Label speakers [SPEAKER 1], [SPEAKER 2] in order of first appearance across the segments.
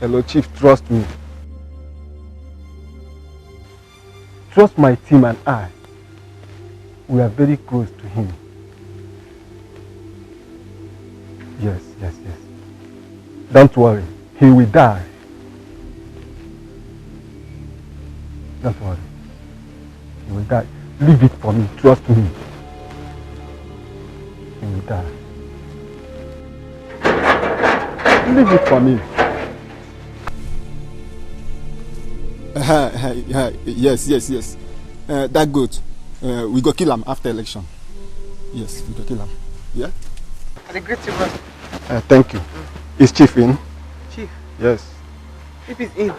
[SPEAKER 1] Hello, Chief, trust me. Trust my team and I. We are very close to him. Yes. Don't worry, he will die. Don't worry, he will die. Leave it for me, trust me. He will die. Leave it for me.
[SPEAKER 2] Yes. That good. We go kill him after election. Yes, we go kill him. Yeah?
[SPEAKER 3] I agree to boss.
[SPEAKER 1] Thank you. Is Chief in?
[SPEAKER 3] Chief?
[SPEAKER 1] Yes.
[SPEAKER 3] Chief is in.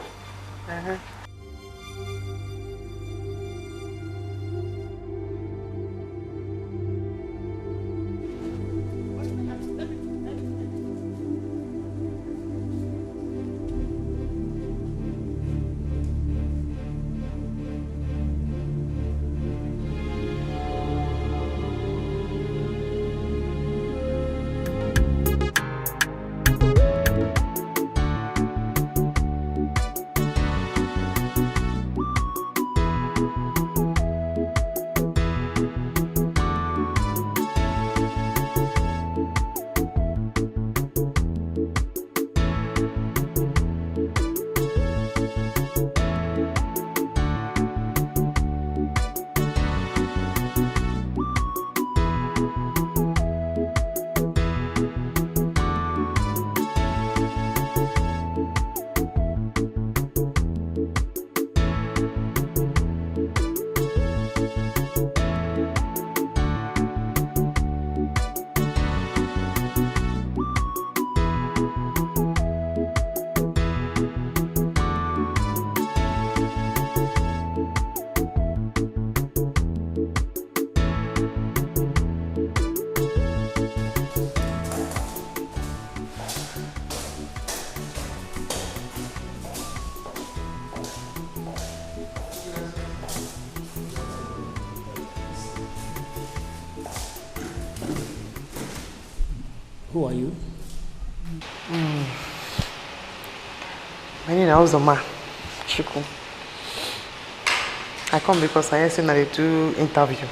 [SPEAKER 4] Who are you?
[SPEAKER 3] My name is Ozoma Chiku. I come because I see that they do interview.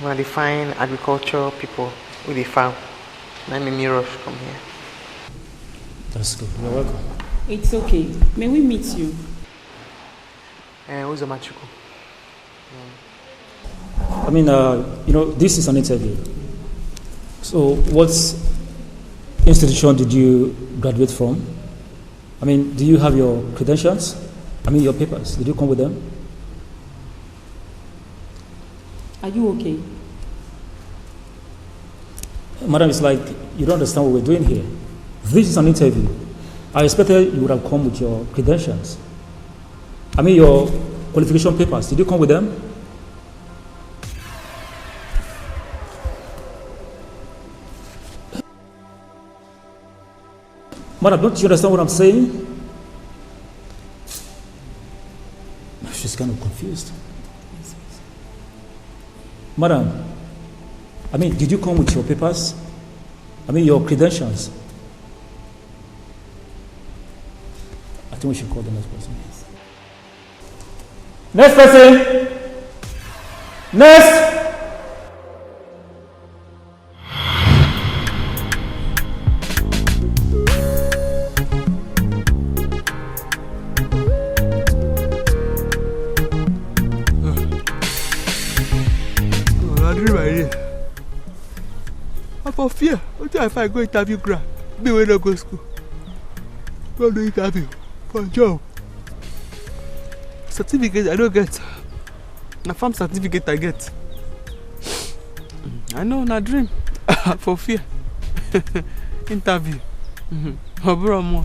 [SPEAKER 3] When they find agriculture people with the farm. And I'm in rush from here.
[SPEAKER 4] That's good. You're welcome.
[SPEAKER 5] It's okay. May we meet you?
[SPEAKER 3] Ozoma Chiku.
[SPEAKER 4] I mean, this is an interview. So, what institution did you graduate from? I mean, do you have your credentials? I mean, your papers. Did you come with them?
[SPEAKER 5] Are you okay?
[SPEAKER 4] Madam, it's like you don't understand what we're doing here. This is an interview. I expected you would have come with your credentials. I mean, your qualification papers. Did you come with them? Madam, don't you understand what I'm saying? She's kind of confused. Madam, I mean, did you come with your papers? I mean, your credentials? I think we should call the next person. Next person! Next!
[SPEAKER 3] For fear, until I find go interview grant, me when I go school. Go do interview for job. Certificate I don't get. Na farm certificate I get. I know na dream. For fear. Interview. Obro mo.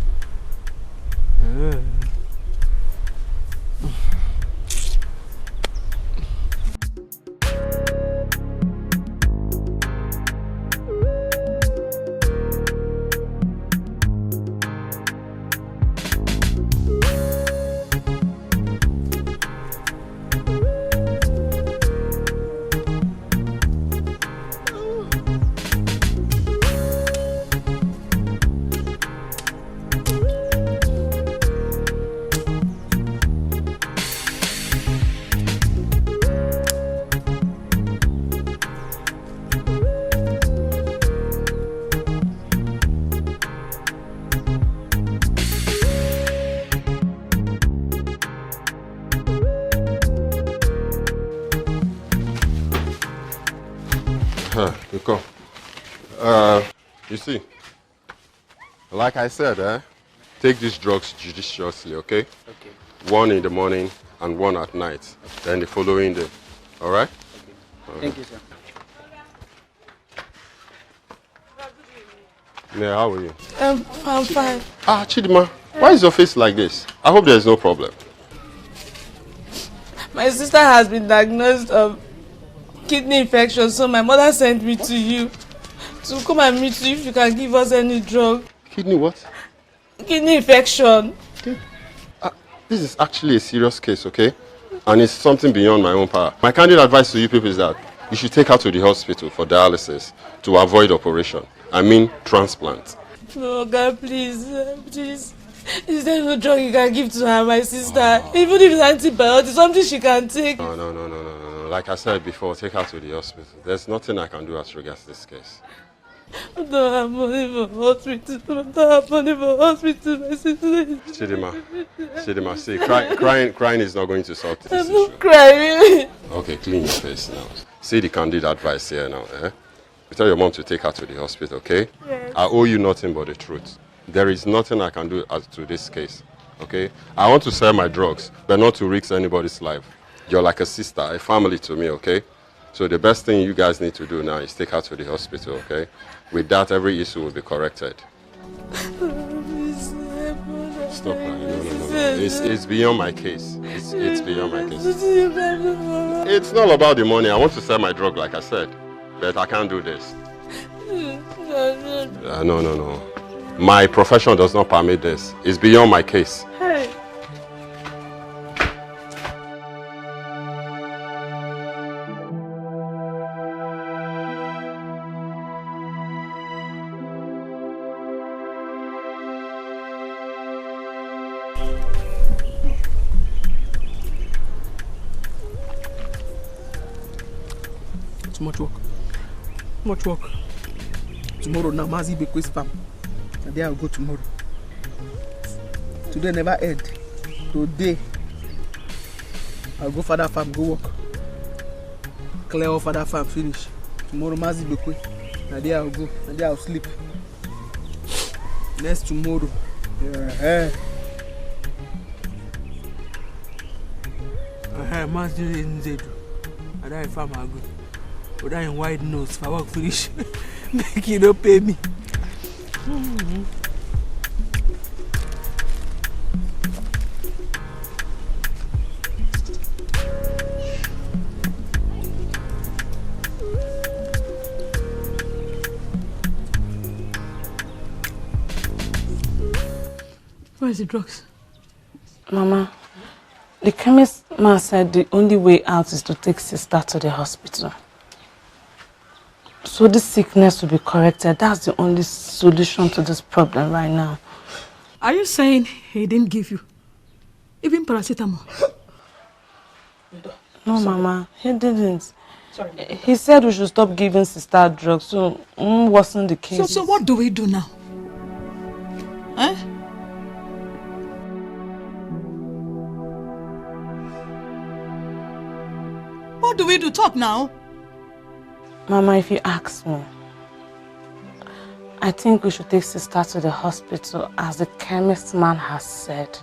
[SPEAKER 6] You come. You see, like I said, take these drugs judiciously, okay? Okay. One in the morning and one at night. Then the following day. All right?
[SPEAKER 7] Okay. Thank you, sir.
[SPEAKER 6] Yeah, how are you?
[SPEAKER 8] I'm fine.
[SPEAKER 6] Ah, Chidima, why is your face like this? I hope there's no problem.
[SPEAKER 8] My sister has been diagnosed of kidney infection, so my mother sent me to you to come and meet you if you can give us any drug.
[SPEAKER 6] Kidney what?
[SPEAKER 8] Kidney infection.
[SPEAKER 6] Okay. This is actually a serious case, okay? And it's something beyond my own power. My candid advice to you people is that you should take her to the hospital for dialysis to avoid operation. I mean transplant.
[SPEAKER 8] No, God, please, please. Is there no drug you can give to her, my sister? Even if it's antibiotics, something she can take.
[SPEAKER 6] No. Like I said before, take her to the hospital. There's nothing I can do as regards this case.
[SPEAKER 8] I don't have money for hospital. I don't have money for hospital, my sister.
[SPEAKER 6] Chidima, see, crying is not going to solve this issue.
[SPEAKER 8] I'm not crying.
[SPEAKER 6] Okay, clean your face now. See the candid advice here now, You tell your mom to take her to the hospital, okay?
[SPEAKER 8] Yes.
[SPEAKER 6] I owe you nothing but the truth. There is nothing I can do as to this case, okay? I want to sell my drugs, but not to risk anybody's life. You're like a sister, a family to me, okay? So the best thing you guys need to do now is take her to the hospital, okay? With that, every issue will be corrected. Stop crying. No. It's beyond my case. It's beyond my case. It's not about the money. I want to sell my drug, like I said. But I can't do this. No. My profession does not permit this. It's beyond my case.
[SPEAKER 8] Hey.
[SPEAKER 7] Too much work. Much work. Tomorrow now, Mazi be quiz farm. And then I'll go tomorrow. Today never end. Today, I'll go for that farm, go work. Clear off for that farm, finish. Tomorrow, Mazi be quiz. And then I'll go. And then I'll sleep. Next tomorrow. Mazi in Zedu. And then I farm I'll go. But I am wide nose if I work finish. Make you don't pay me.
[SPEAKER 5] Where's the drugs?
[SPEAKER 8] Mama, the chemist man said the only way out is to take sister to the hospital. So this sickness will be corrected. That's the only solution to this problem right now.
[SPEAKER 5] Are you saying he didn't give you even paracetamol?
[SPEAKER 8] No, Mama, he didn't. Sorry. He said we should stop giving sister drugs, so wasn't the case.
[SPEAKER 5] So what do we do now? Eh? What do we do? Talk now.
[SPEAKER 8] Mama, if you ask me, I think we should take sister to the hospital as the chemist man has said.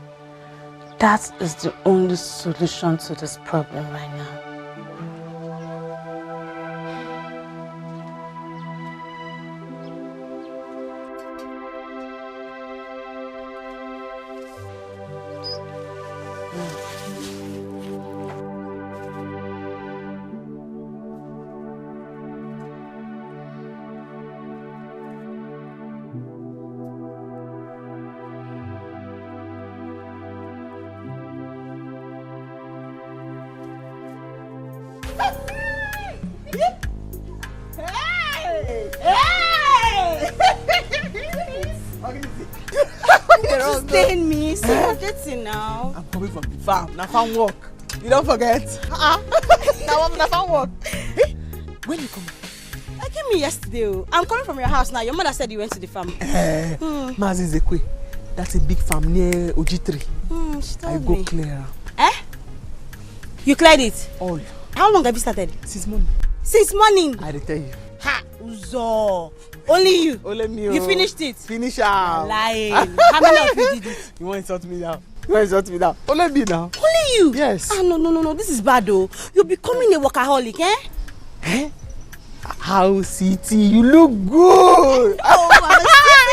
[SPEAKER 8] That is the only solution to this problem right now.
[SPEAKER 7] I'm coming from the farm. Now farm work. You don't forget. Now I'm farm work. Hey, when you coming?
[SPEAKER 9] I came in yesterday. I'm coming from your house now. Your mother said you went to the farm.
[SPEAKER 7] Mazi Zekwe. That's a big farm near Oji3. I go clear.
[SPEAKER 9] Eh? You cleared it?
[SPEAKER 7] All.
[SPEAKER 9] How long have you started?
[SPEAKER 7] Since morning.
[SPEAKER 9] Since morning?
[SPEAKER 7] I tell you.
[SPEAKER 9] Uzo. Only you.
[SPEAKER 7] Only me.
[SPEAKER 9] You finished it.
[SPEAKER 7] Finish am.
[SPEAKER 9] Lying. How many of you did it?
[SPEAKER 7] You want to insult me now? Only me now.
[SPEAKER 9] Only you.
[SPEAKER 7] Yes.
[SPEAKER 9] Ah, no. This is bad though. You're becoming a workaholic, eh?
[SPEAKER 7] Eh? How city? You look good.
[SPEAKER 9] Oh, I'm a city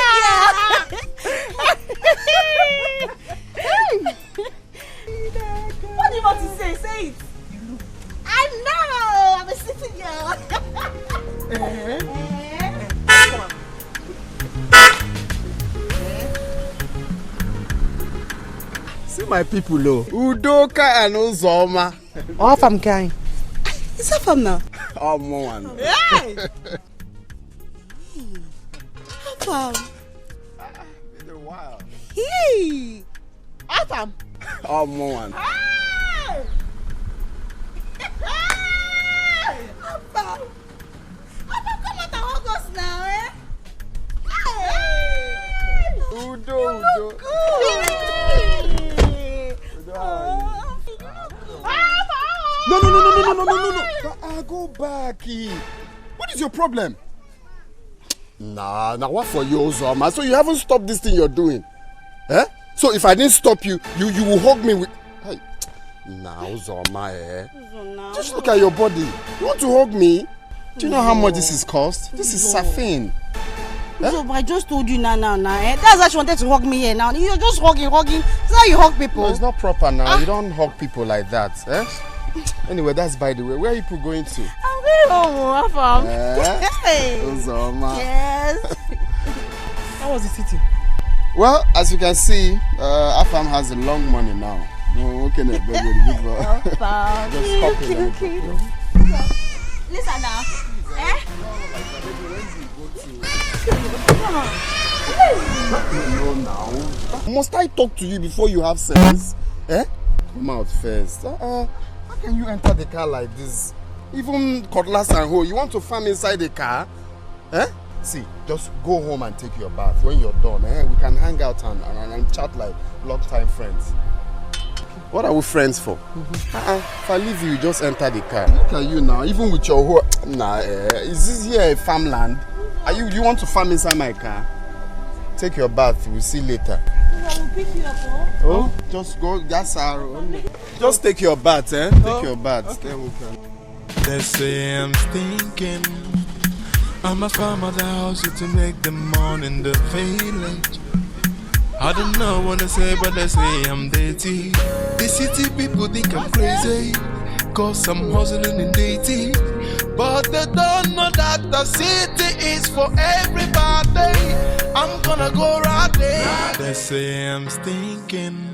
[SPEAKER 9] girl. What do you want to say? Say it. I know. I'm a city girl.
[SPEAKER 7] See my people, Udoka and Uzoma.
[SPEAKER 3] Off I'm kind.
[SPEAKER 9] It's a fun now.
[SPEAKER 7] Oh, man.
[SPEAKER 9] Hey. How fun?
[SPEAKER 7] It's a while.
[SPEAKER 9] Hey. How fun?
[SPEAKER 7] Oh, man.
[SPEAKER 9] Hey. How fun? Come out and hug us now, eh? Hey.
[SPEAKER 7] Udo. No. Go back. What is your problem? Nah, what for you, Zoma? So you haven't stopped this thing you're doing? Eh? So if I didn't stop you, you will hug me with... Hey. Nah, Zoma, eh? Just look at your body. You want to hug me? Do you know how much this is cost? This is saffin.
[SPEAKER 9] So I just told you now, eh? That's why she wanted to hug me here now. You're just hugging. It's how you hug people.
[SPEAKER 7] No, it's not proper now. You don't hug people like that, eh? Anyway, that's by the way. Where are people going to?
[SPEAKER 9] I'm going home, Afam.
[SPEAKER 7] Hey. Uzoma.
[SPEAKER 9] Yes.
[SPEAKER 7] How was the city? Well, as you can see, Afam has a long money now. No, okay, just hop in.
[SPEAKER 9] Okay. Listen now. Eh?
[SPEAKER 7] No, now. Must I talk to you before you have sense? Eh? Come out first. How can you enter the car like this? Even cutlass and hoe, you want to farm inside the car? Eh? See, just go home and take your bath. When you're done, we can hang out and chat like long-time friends. What are we friends for? If I leave you, just enter the car. Look at you now, even with your hoe. Nah, is this here a farmland? You want to farm inside my car? Take your bath, we'll see later.
[SPEAKER 9] I will pick you up,
[SPEAKER 7] Oh, just go, that's our... Just take your bath, eh? Take your bath. Okay.
[SPEAKER 10] They say I'm thinking I must find my house to make the morning the village. I don't know what to say, but they say I'm dirty. The city people think I'm crazy, cause I'm hustling in dirty. But they don't know that the city is for everybody. I'm gonna go right there. They say I'm stinking.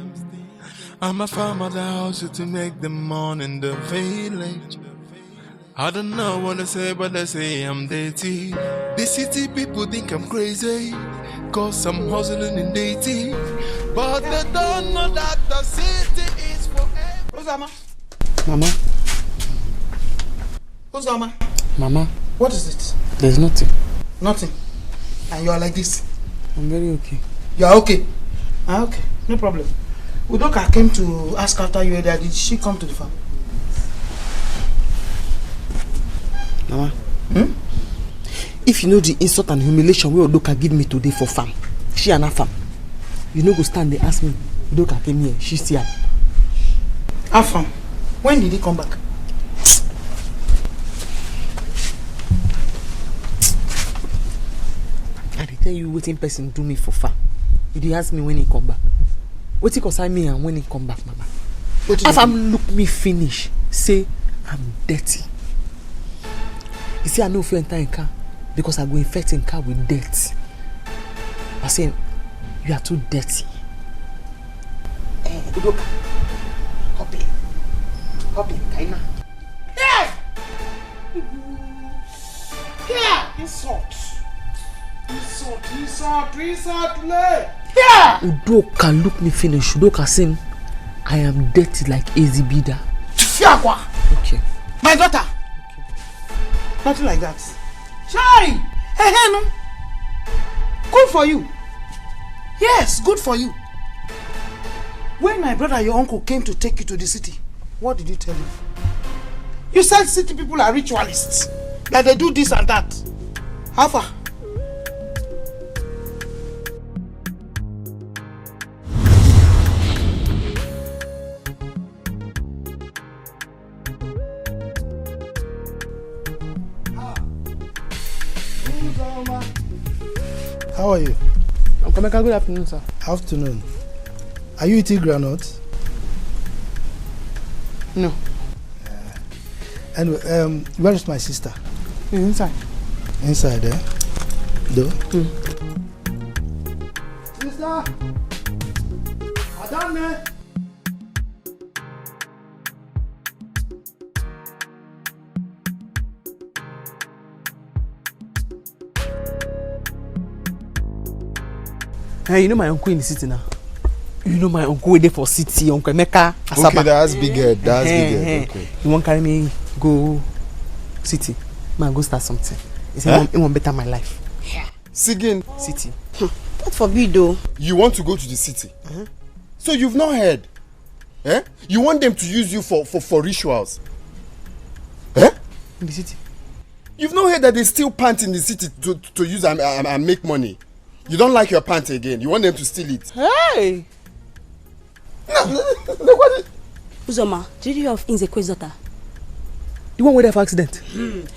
[SPEAKER 10] I'm a farmer the house to make the morning the village. I don't know what to say, but they say I'm dirty. The city people think I'm crazy, cause I'm hustling in dirty. But they don't know that the city is for everybody.
[SPEAKER 3] Mama.
[SPEAKER 7] Uzoma.
[SPEAKER 3] Mama.
[SPEAKER 7] What is it?
[SPEAKER 3] There's nothing.
[SPEAKER 7] Nothing. And you are like this?
[SPEAKER 3] I'm very okay.
[SPEAKER 7] You are okay? Okay, no problem. Udoka came to ask after you. Did she come to the farm?
[SPEAKER 3] Mama. If you know the insult and humiliation where Udoka give me today for farm, she and her farm, you know go stand there ask me, Udoka came here, she's here.
[SPEAKER 7] Her farm? When did he come back?
[SPEAKER 3] I tell you waiting person do me for farm. You dey ask me when he come back. What he concern me and when he come back, Mama? If I'm look me finish, say I'm dirty. You see, I know if you enter in car because I go infect in car with dirt. I say you are too dirty. Udoka, copy, Kaina.
[SPEAKER 7] Yeah! Yeah! Insult, yeah!
[SPEAKER 3] Udoka look me finish. Udoka say I am dirty like Ezibida. Okay.
[SPEAKER 7] My daughter. Okay. Nothing like that. Shine! Hey, no. Good for you. Yes, good for you. When my brother, your uncle, came to take you to the city, what did you tell him? You said city people are ritualists. That they do this and that.
[SPEAKER 9] How far?
[SPEAKER 11] How are you?
[SPEAKER 3] I'm coming. Good afternoon, sir.
[SPEAKER 11] Afternoon. Are you eating granuts?
[SPEAKER 3] No.
[SPEAKER 11] Anyway, where is my sister?
[SPEAKER 3] Inside.
[SPEAKER 11] Inside, eh? Do?
[SPEAKER 7] Sister! Adane!
[SPEAKER 3] Hey, you know my uncle in the city now? You know my uncle there for city, Uncle Mecca, Asaba.
[SPEAKER 7] Okay, that's big head. That's big head. Okay.
[SPEAKER 3] You won't carry me go city. Man, go start something. He said, it won't better my life.
[SPEAKER 7] Sigin.
[SPEAKER 3] City.
[SPEAKER 9] God forbid though.
[SPEAKER 7] You want to go to the city? So you've not heard? Eh? You want them to use you for rituals? Eh?
[SPEAKER 3] In the city?
[SPEAKER 7] You've not heard that they steal pants in the city to use and make money? You don't like your pants again. You want them to steal it.
[SPEAKER 3] Hey!
[SPEAKER 9] Uzoma, did you have Inzekwe's daughter?
[SPEAKER 3] The one with the accident?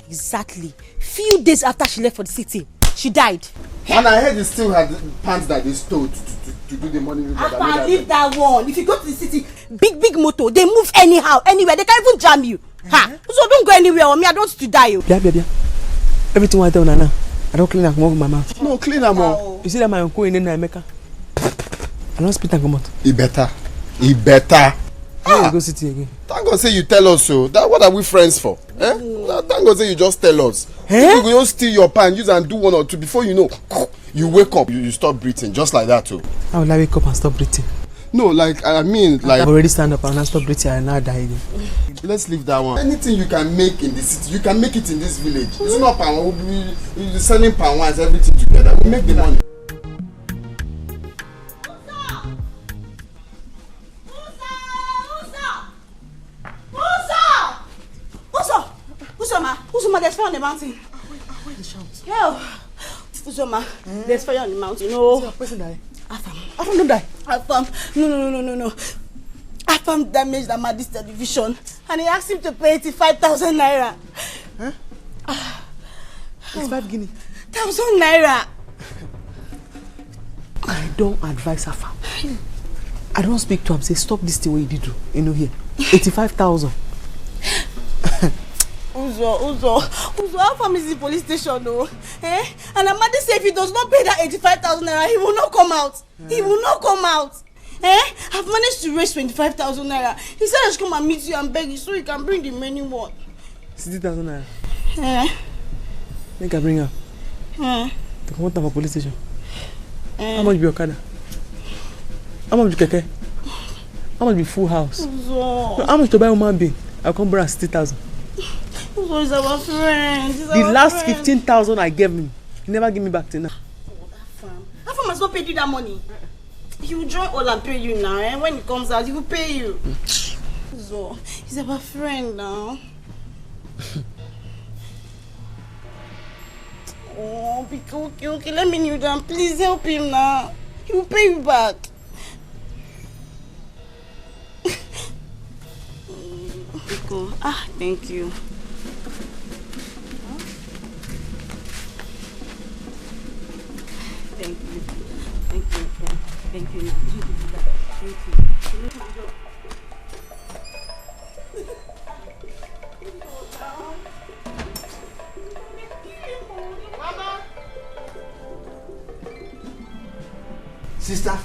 [SPEAKER 9] Exactly. Few days after she left for the city, she died.
[SPEAKER 7] And I heard they still had pants that they stole to do the money.
[SPEAKER 9] I leave that one. If you go to the city, big motor, they move anyhow, anywhere. They can't even jam you. Ha! So don't go anywhere or me, I don't want to die you.
[SPEAKER 3] Yeah. Everything I tell Nana, I don't clean up my mouth.
[SPEAKER 7] No, clean them all.
[SPEAKER 3] You see that my uncle in America? I don't spit and come out.
[SPEAKER 7] He better.
[SPEAKER 3] I go city again.
[SPEAKER 7] Thank God say you tell us so. That what are we friends for? Eh? Thank God say you just tell us. You go just steal your pan, use and do one or two before you know. You wake up, you stop breathing just like that too.
[SPEAKER 3] How will I wake up and stop breathing?
[SPEAKER 7] No, like I mean, like
[SPEAKER 3] I've already stand up and I stop breathing and now die again.
[SPEAKER 7] Let's leave that one. Anything you can make in the city, you can make it in this village. It's not pan. We'll be selling pan wines, everything together. We make the money.
[SPEAKER 9] Uzoma, there's fire on the mountain.
[SPEAKER 3] Where the shout?
[SPEAKER 9] Yo, Uzoma, there's fire on the mountain. No.
[SPEAKER 3] So, person die?
[SPEAKER 9] Afam don't die. Afam, no. Afam damaged Amadi's television, and he asked him to pay 85,000 naira.
[SPEAKER 3] Huh? It's 5 guinea.
[SPEAKER 9] 1,000 naira.
[SPEAKER 3] I don't advise Afam. I don't speak to him. Say stop this thing what you did do. You know here, 85,000.
[SPEAKER 9] Uzo, Afam is the police station though. Eh? And Amadi said if he does not pay that 85,000 naira, he will not come out. He will not come out. Eh? I've managed to raise 25,000 naira. He said I should come and meet you and beg you so he can bring the remaining one.
[SPEAKER 3] 60,000 naira.
[SPEAKER 9] Eh?
[SPEAKER 3] Make I bring her. To come out of a police station. How much be Okada? How much be Keke? How much be full house?
[SPEAKER 9] Uzo.
[SPEAKER 3] How much to buy a man being? I'll come bring 60,000.
[SPEAKER 9] Uzo is our friend.
[SPEAKER 3] The last 15,000 I gave him, he never give me back till now.
[SPEAKER 9] Afam has not paid you that money. He will join all and pay you now. Eh? When he comes out, he will pay you. Uzo, he's our friend now. Oh, okay. Let me kneel down. Please help him now. He will pay you back. Biko, thank you. Thank you.
[SPEAKER 11] Sister,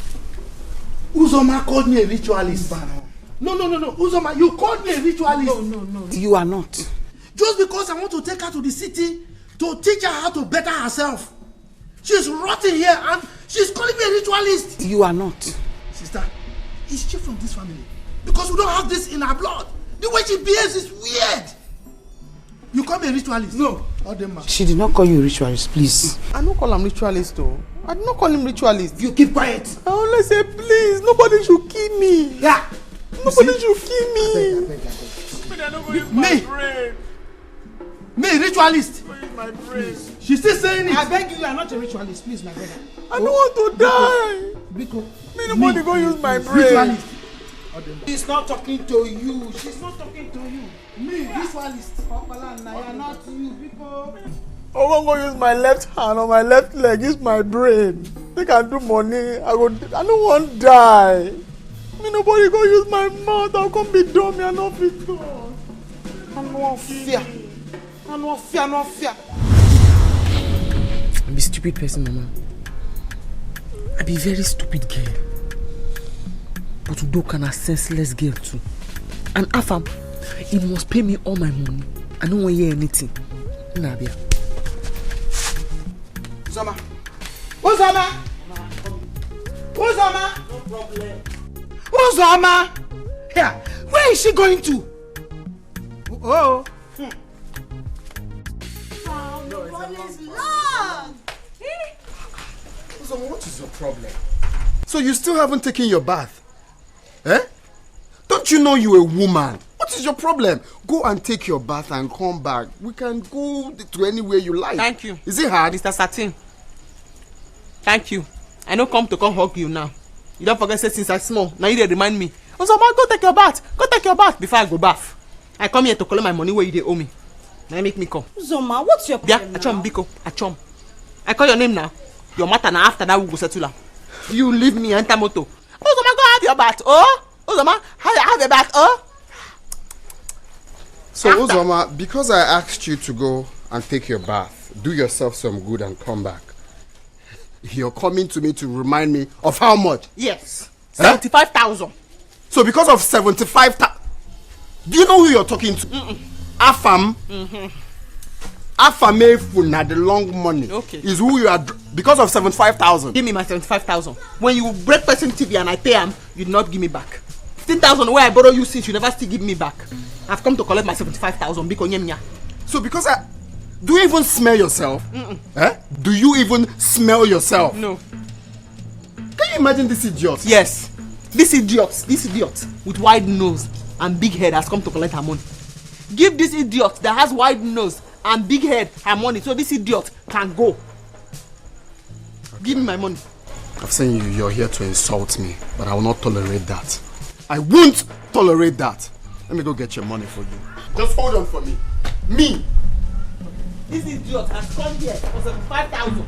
[SPEAKER 11] Uzoma called me a ritualist. No. Uzoma, you called me a ritualist.
[SPEAKER 9] No. You are not.
[SPEAKER 11] Just because I want to take her to the city to teach her how to better herself. She's rotting here and she's calling me a ritualist.
[SPEAKER 9] You are not.
[SPEAKER 11] Sister, is she from this family? Because we don't have this in our blood. The way she behaves is weird. You call me a ritualist? No.
[SPEAKER 9] She did not call you a ritualist, please.
[SPEAKER 3] I don't call him ritualist though. I did not call him ritualist.
[SPEAKER 11] You keep quiet.
[SPEAKER 3] I only say please, nobody should kill me.
[SPEAKER 11] Yeah.
[SPEAKER 3] Nobody should kill me.
[SPEAKER 11] Me? Me, ritualist.
[SPEAKER 7] My brain.
[SPEAKER 11] She's still saying it. I beg you are not a ritualist, please, my brother.
[SPEAKER 7] I don't want to die.
[SPEAKER 11] Biko.
[SPEAKER 7] Me, nobody go use my brain.
[SPEAKER 11] Ritualist. She's not talking to you. She's not talking to you. Me, ritualist. Opala, not you, Biko.
[SPEAKER 7] I won't go use my left hand or my left leg. Use my brain. They can do money. I don't want to die. Me, nobody go use my mouth. I'll come be dumb. I not be dumb.
[SPEAKER 11] I no fear. I no fear.
[SPEAKER 3] I be a stupid person, Mama. I be a very stupid girl. But Udoka na senseless girl too. And Afam, he must pay me all my money. I don't want to hear anything. Nabia.
[SPEAKER 11] Uzoma. Uzoma. Uzoma. No problem. Uzoma. Here. Where is she going to? Oh.
[SPEAKER 7] Uzoma, what is your problem? So you still haven't taken your bath? Eh? Don't you know you're a woman? What is your problem? Go and take your bath and come back. We can go to anywhere you like.
[SPEAKER 3] Thank you.
[SPEAKER 7] Is it hard?
[SPEAKER 3] Mr. Satin. Thank you. I don't come hug you now. You don't forget say since I small. Now you dey remind me. Uzoma, go take your bath. Go take your bath before I go bath. I come here to collect my money where you dey owe me. Now make me come.
[SPEAKER 9] Uzoma, what's your problem?
[SPEAKER 3] Yeah, Achom Biko. Achom. I call your name now. Your matter now after that we go settle am. You leave me enter motor. Uzoma, go have your bath. Oh, Uzoma, have your bath. Oh.
[SPEAKER 7] So Uzoma, because I asked you to go and take your bath, do yourself some good and come back, you're coming to me to remind me of how much?
[SPEAKER 3] Yes. 75,000.
[SPEAKER 7] So because of 75,000, do you know who you're talking to? Afam. Afame na the long money.
[SPEAKER 3] Okay.
[SPEAKER 7] Is who you are because of 75,000.
[SPEAKER 3] Give me my 75,000. When you break person TV and I pay him, you do not give me back. 15,000 where I borrow you since you never still give me back. I've come to collect my 75,000 because nyemnya.
[SPEAKER 7] So because do you even smell yourself? Eh? Do you even smell yourself?
[SPEAKER 3] No.
[SPEAKER 7] Can you imagine this idiot?
[SPEAKER 3] Yes. This idiot with wide nose and big head has come to collect her money. Give this idiot that has wide nose and big head her money so this idiot can go. Okay. Give me my money.
[SPEAKER 7] I've seen you're here to insult me, but I will not tolerate that. I won't tolerate that. Let me go get your money for you. Just hold on for me. Me.
[SPEAKER 3] This idiot has come here for 75,000.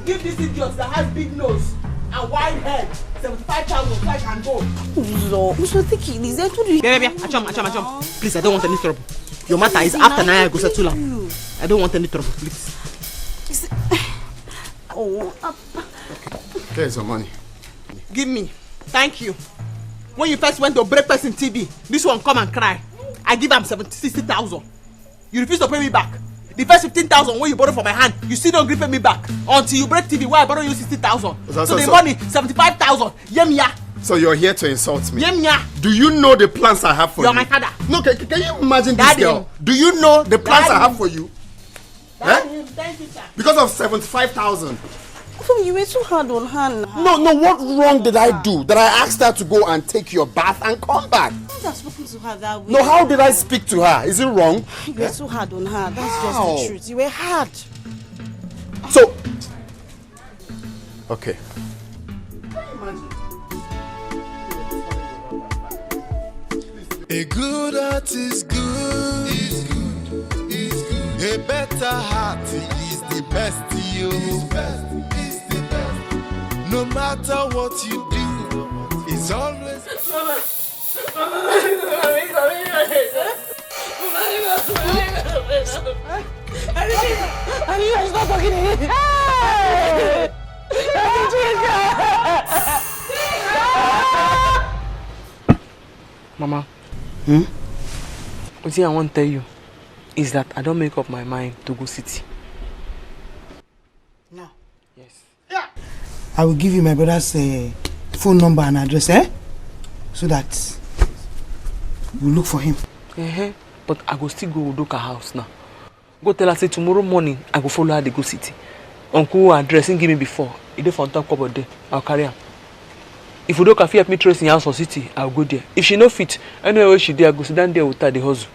[SPEAKER 3] Give this idiot that has big nose and wide head 75,000 so I can go.
[SPEAKER 9] Uzo, think it is there to do.
[SPEAKER 3] Baby, Achom. Please, I don't want any trouble. Your matter is after now I go settle am. I don't want any trouble, please.
[SPEAKER 9] Oh.
[SPEAKER 7] Here's your money.
[SPEAKER 3] Give me. Thank you. When you first went to break person TV, this one come and cry. I give him 60,000. You refuse to pay me back. The first 15,000 when you borrow from my hand, you still don't pay me back until you break TV. Why I borrow you 60,000? So the money 75,000. Yemya.
[SPEAKER 7] So you're here to insult me?
[SPEAKER 3] Yemya.
[SPEAKER 7] Do you know the plans I have for you?
[SPEAKER 3] You're my father.
[SPEAKER 7] No, can you imagine this girl? Do you know the plans I have for you?
[SPEAKER 3] Thank you, sir.
[SPEAKER 7] Because of 75,000.
[SPEAKER 9] You were too hard on her.
[SPEAKER 7] No, what wrong did I do that I asked her to go and take your bath and come back?
[SPEAKER 9] You have spoken to her that way.
[SPEAKER 7] No, how did I speak to her? Is it wrong?
[SPEAKER 9] You were too hard on her. That's just the truth. You were hard.
[SPEAKER 7] So, okay.
[SPEAKER 10] A good heart is good. Is good. Is good. A better heart is the best. No matter what you do, it's always.
[SPEAKER 9] Stop talking again.
[SPEAKER 3] Mama. What I want to tell you is that I don't make up my mind to go city.
[SPEAKER 11] No.
[SPEAKER 3] Yes.
[SPEAKER 11] Yeah. I will give you my brother's phone number and address, so that we'll look for him.
[SPEAKER 3] But I go still go Udoka house now. Go tell her say tomorrow morning I go follow her to go city. Uncle address him give me before. He dey for top cupboard there. I'll carry her. If Udoka fit help me trace in house or city, I'll go there. If she no fit, anywhere she dey, I go sit down there with her the hustle.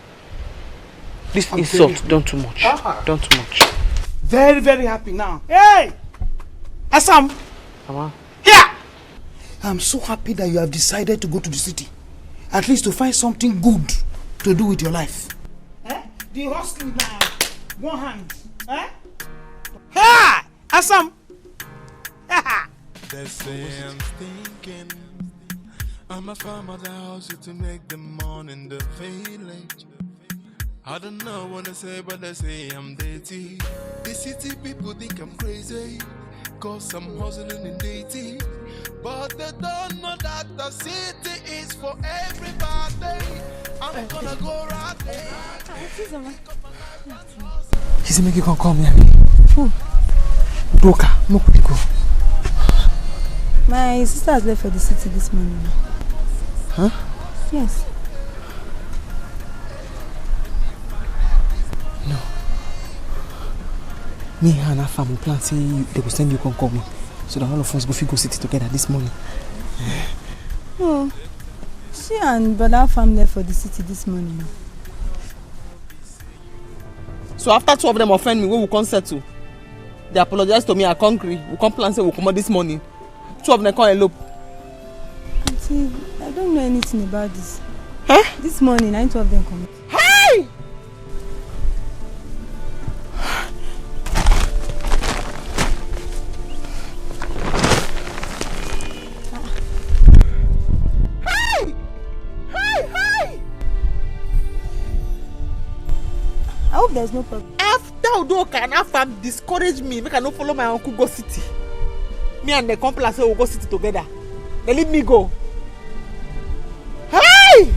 [SPEAKER 3] This insult done too much. Done too much.
[SPEAKER 11] Very, very happy now. Hey! Assam!
[SPEAKER 3] Mama.
[SPEAKER 11] Here! I'm so happy that you have decided to go to the city. At least to find something good to do with your life. Eh? The hustling now. One hand. Eh? Ha! Assam!
[SPEAKER 10] They say I'm thinking I'm a farmer at the house to make the money in the village. I don't know what they say, but they say I'm dirty. The city people think I'm crazy, cause I'm hustling in dirty. But they don't know that the city is for everybody. I'm gonna go right there.
[SPEAKER 3] He said, make you come call me. Who? Doka, no go.
[SPEAKER 12] My sister has left for the city this morning.
[SPEAKER 3] Huh?
[SPEAKER 12] Yes.
[SPEAKER 3] No. Me and our family plan say they will send you come call me. So that all of us go city together this morning.
[SPEAKER 12] Oh. She and brother family left for the city this morning.
[SPEAKER 3] So after 2 of them offend me, we will come settle. They apologize to me at Concrete. We come plan say we'll come out this morning. 2 of them come elope.
[SPEAKER 12] Auntie, I don't know anything about this. Huh? This morning, 9 of them come.
[SPEAKER 3] Hey! Hey! Hey! Hey!
[SPEAKER 12] I hope there's no problem.
[SPEAKER 3] After Udoka and Afam discourage me, make I not follow my uncle go city. Me and the complaint say we'll go city together. They leave me go. Hey!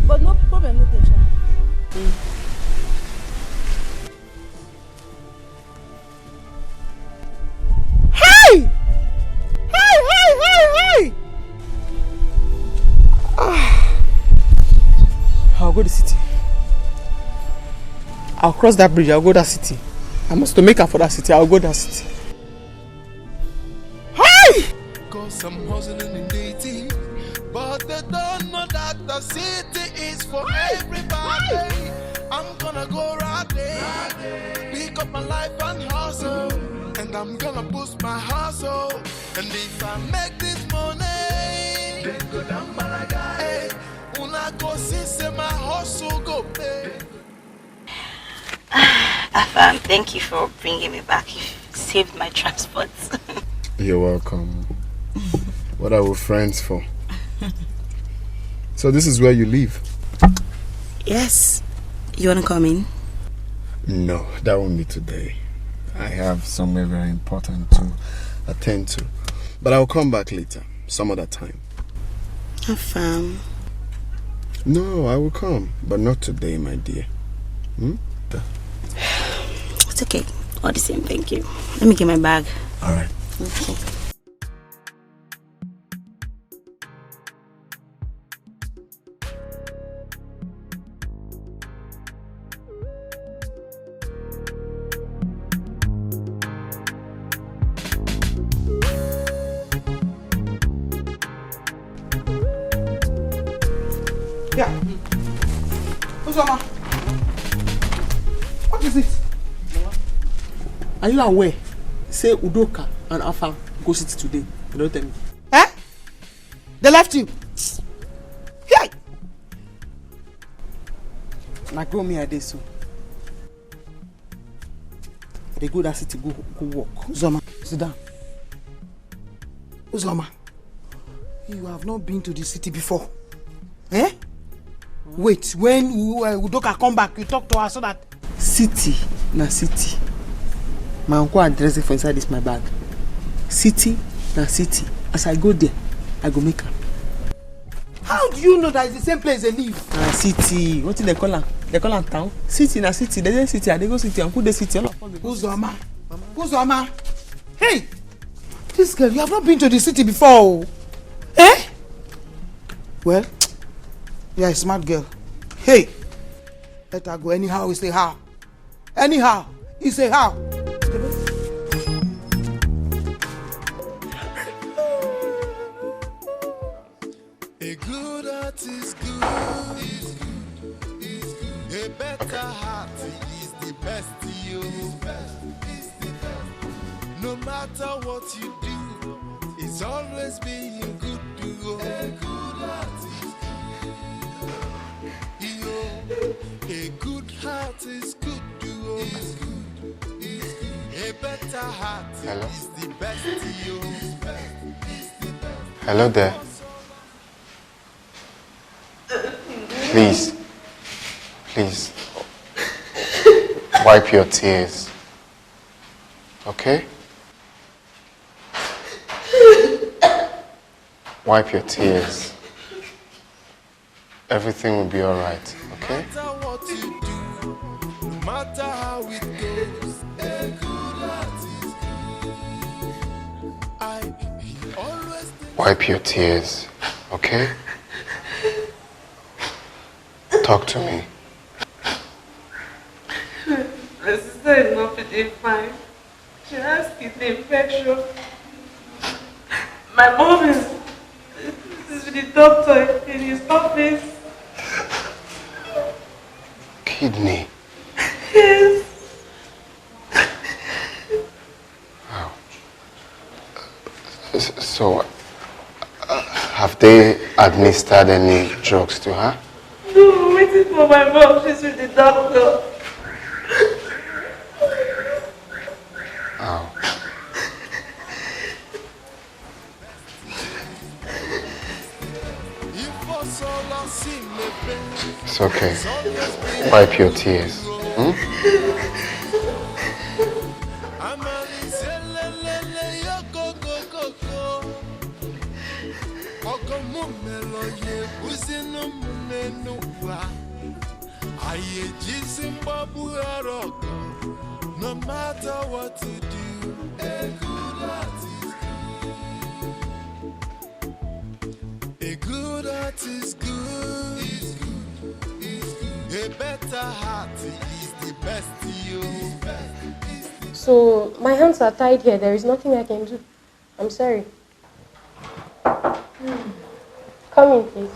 [SPEAKER 12] But no problem, no tension.
[SPEAKER 3] Hey! Hey! Hey! Hey! Hey! I'll go to the city. I'll cross that bridge. I'll go to that city. I must to make up for that city. I'll go to that city. Hey!
[SPEAKER 10] Cause I'm hustling in dating, but they don't know that the city is for everybody. I'm gonna go right there, pick up my life and hustle, and I'm gonna boost my hustle. And if I make this money, then go down balaga. Hey, una go see my hustle go pay.
[SPEAKER 13] Afam, thank you for bringing me back. You saved my transport.
[SPEAKER 7] You're welcome. What are we friends for? So this is where you live?
[SPEAKER 13] Yes. You want to come in?
[SPEAKER 7] No, that won't be today. I have somewhere very important to attend to. But I'll come back later, some other time.
[SPEAKER 13] Afam.
[SPEAKER 7] No, I will come, but not today, my dear.
[SPEAKER 13] It's okay. All the same, thank you. Let me get my bag.
[SPEAKER 7] All right.
[SPEAKER 13] Okay.
[SPEAKER 11] Yeah. Uzoma. What is it?
[SPEAKER 3] Are you aware? Say Udoka and Afam go city today. You don't tell me.
[SPEAKER 11] Eh? They left you. Hey!
[SPEAKER 3] Now grow me a day so. They go that city, go walk.
[SPEAKER 11] Uzoma, sit down. Uzoma, you have not been to the city before. Eh? Wait, when Udoka come back, you talk to her so that...
[SPEAKER 3] City, na city. My uncle address it for inside this my bag. City, na city. As I go there, I go make her.
[SPEAKER 11] How do you know that it's the same place they live?
[SPEAKER 3] City. What do they call her? They call her town. City, na city. They say city. They go city. Uncle the city.
[SPEAKER 11] Uzoma. Uzoma. Hey! This girl, you have not been to the city before. Eh? Well, you're a smart girl. Hey! Let her go anyhow, you say how. Anyhow, you say how.
[SPEAKER 10] A good heart is good. what you do is always being good to go. A good heart is good. A good heart is good to go. A better heart is the best to you.
[SPEAKER 14] Hello there. Please, wipe your tears. Okay? Wipe your tears. Everything will be alright, okay?
[SPEAKER 10] No matter what you do, no matter how it goes, a good heart is good. I always
[SPEAKER 14] Wipe your tears, okay? Talk to me.
[SPEAKER 8] My sister is not feeling fine. She has kidney infection. My mom is with the doctor in his office.
[SPEAKER 14] Kidney.
[SPEAKER 8] Yes.
[SPEAKER 14] Wow. So, have they administered any drugs to her?
[SPEAKER 8] No, I'm waiting for my mom. She's with the doctor.
[SPEAKER 14] Oh. It's okay. Wipe your tears. Hmm?
[SPEAKER 10] No matter what you do, a good heart is good. A good heart is good. A better heart is the best to you.
[SPEAKER 15] So my hands are tied here. There is nothing I can do. I'm sorry. Come in, please.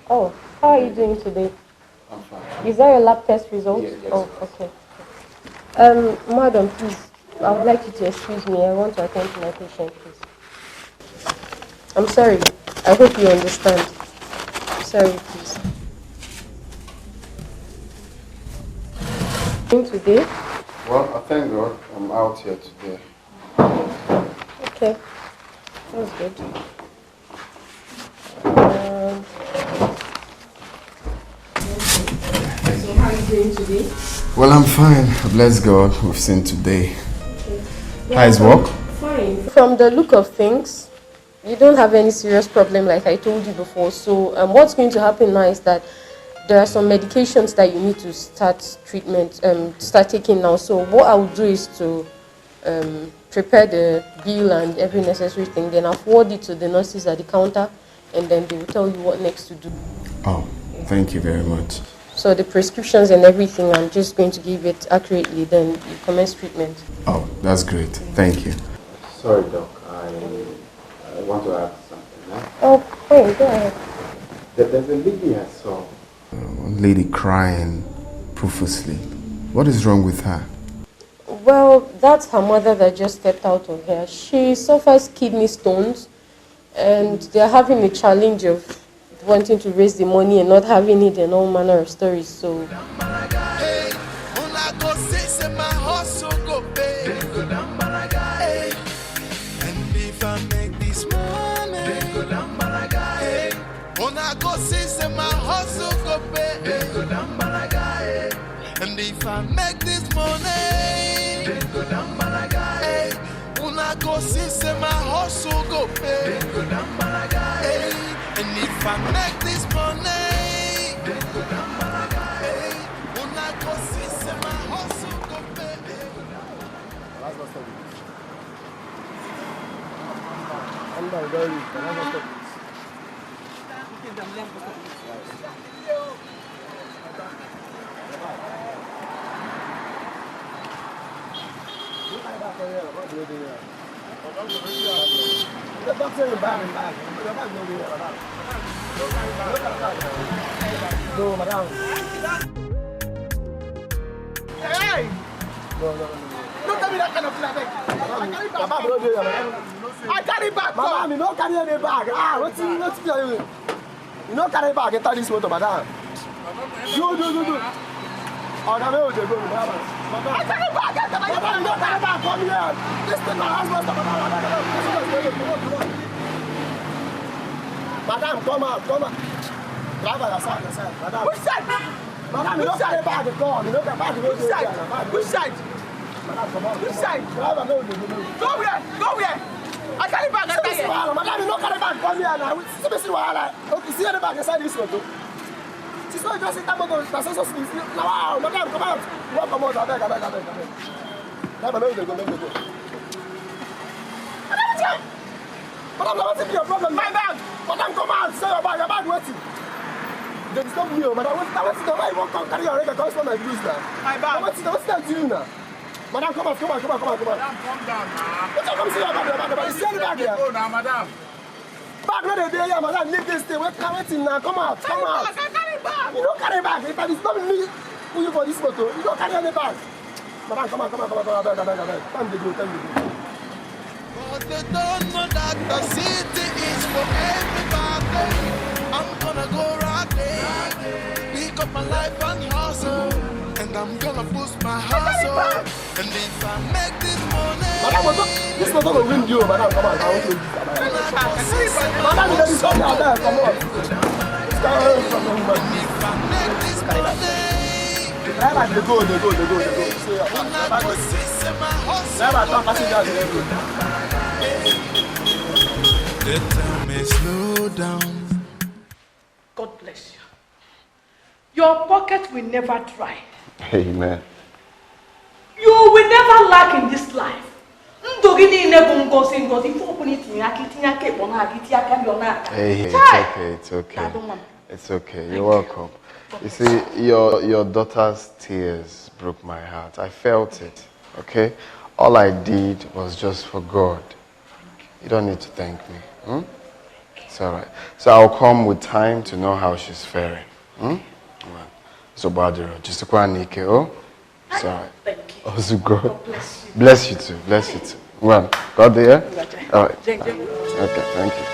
[SPEAKER 15] Oh, how are you doing today?
[SPEAKER 14] I'm fine.
[SPEAKER 15] Is that your lab test result?
[SPEAKER 14] Yes.
[SPEAKER 15] Oh, okay. Madam, please, I would like you to excuse me. I want to attend to my patient, please. I'm sorry. I hope you understand. Sorry, please. Today?
[SPEAKER 14] Well, I thank God I'm out here today.
[SPEAKER 15] Okay. That's good. So how are you doing today?
[SPEAKER 14] Well, I'm fine. Bless God. We've seen today.
[SPEAKER 15] Okay.
[SPEAKER 14] How's work?
[SPEAKER 15] Fine. From the look of things, you don't have any serious problem like I told you before. So what's going to happen now is that there are some medications that you need to start start taking now. So what I will do is to prepare the bill and every necessary thing. Then I'll forward it to the nurses at the counter, and then they will tell you what next to do.
[SPEAKER 14] Oh, thank you very much.
[SPEAKER 15] So the prescriptions and everything, I'm just going to give it accurately, then you commence treatment.
[SPEAKER 14] Oh, that's great. Thank you.
[SPEAKER 16] Sorry, Doc. I want to add something. Huh?
[SPEAKER 15] Oh, fine. Go ahead.
[SPEAKER 16] There's a lady I saw.
[SPEAKER 14] One lady crying profusely. What is wrong with her?
[SPEAKER 15] Well, that's her mother that just stepped out of here. She suffers kidney stones, and they're having a challenge of wanting to raise the money and not having it and all manner of stories. So
[SPEAKER 10] and if I make this money, una go see say my hustle go pay. And if I make this money, una go see say my hustle go pay.
[SPEAKER 11] Hey! No,
[SPEAKER 7] tell me that kind of thing, I beg. I carry back. Madam, you don't carry any bag. What's you? You don't carry bag. Enter this motor, madam. Do. Oh, now we will go. Madam, I carry bag. Madam, you don't carry bag. Come here. This thing, my husband. Madam, come out. Driver, aside. Madam. Which side? Madam, you don't carry bag. Come. You don't carry bag. Which side? Madam, come on. Which side? Driver, no. Go where? I carry bag. Madam, you don't carry bag. Come here now. See wahala. Okay, see the bag inside this motor. She's not just in that motor. That's so sweet. Now, madam, come out. You want come out? I beg. Driver, no, go. Madam, what's your problem? My bag. Madam, come out. Say your bag waiting. They disturb me, madam. What's the way you want to carry your record? Comes from my blues now. My bag. What's that doing now? Madam, come on. Madam, calm down, man. What's up? Come see your bag. You see the bag here? Oh, now, madam. Bag not there, yeah, madam. Leave this thing. We're waiting now. Come out. I carry bag. You don't carry bag. If it's not me who you for this photo, you don't carry any bag. Madam, come on. Time to go.
[SPEAKER 10] But they don't know that the city is for everybody. I'm gonna go right there, pick up my life and hustle, and I'm gonna boost my hustle. And if I make this money,
[SPEAKER 7] madam, this not gonna win you, madam. Come on, I want to. Madam, you don't come out there. Come on. If I make this money, they go.
[SPEAKER 10] They tell me slow down.
[SPEAKER 5] God bless you. Your pocket will never dry.
[SPEAKER 14] Amen.
[SPEAKER 5] You will never lack in this life. Hey,
[SPEAKER 14] it's okay. You're welcome. You see, your daughter's tears broke my heart. I felt it, okay? All I did was just for God. You don't need to thank me. It's all right. So I'll come with time to know how she's faring. So, Badiro, just to Nike, oh? It's all right.
[SPEAKER 5] Thank you.
[SPEAKER 14] Oh, so God. Bless you too. Well, God there? All right. Okay, thank you.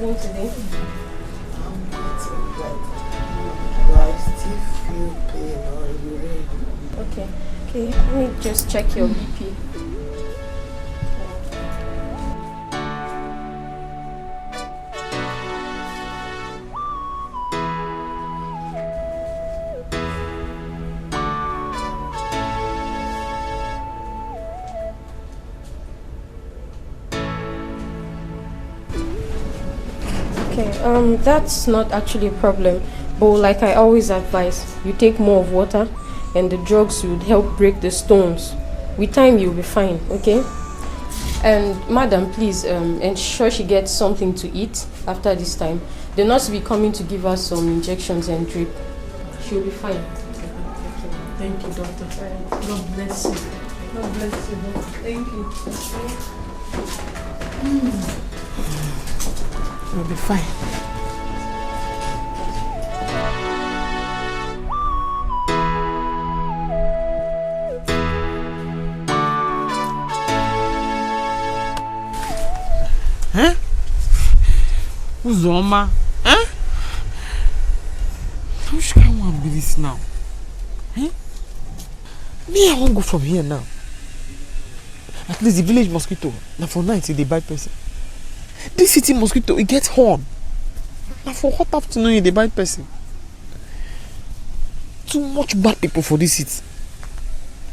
[SPEAKER 15] Today?
[SPEAKER 11] I'm getting better. But I still feel pain. Are you ready?
[SPEAKER 15] Okay, let me just check your BP. That's not actually a problem, but like I always advise, you take more of water and the drugs would help break the stones. With time you'll be fine, okay? And madam, please ensure she gets something to eat after this time. The nurse will be coming to give her some injections and drip. She'll be fine.
[SPEAKER 5] Thank you, doctor. God bless you. God bless you, doctor. Thank you.
[SPEAKER 11] You'll be fine.
[SPEAKER 3] Uzoma, which kind of one be this now? Me, I won't go from here now. At least the village mosquito, now for night they bite person. This city mosquito, it gets horn. Now for hot afternoon they bite person. Too much bad people for this city.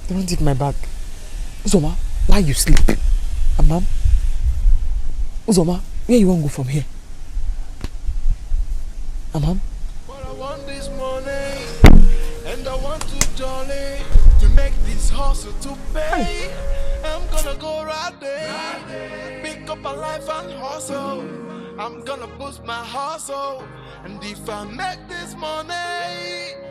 [SPEAKER 3] They don't take my bag. Uzoma, why you sleep? Ma'am? Uzoma, where you want to go from here? Ma'am?
[SPEAKER 10] But I want this money, and I want to jolly to make this hustle to pay. I'm gonna go right there, pick up my life and hustle. I'm gonna boost my hustle. And if I make this money,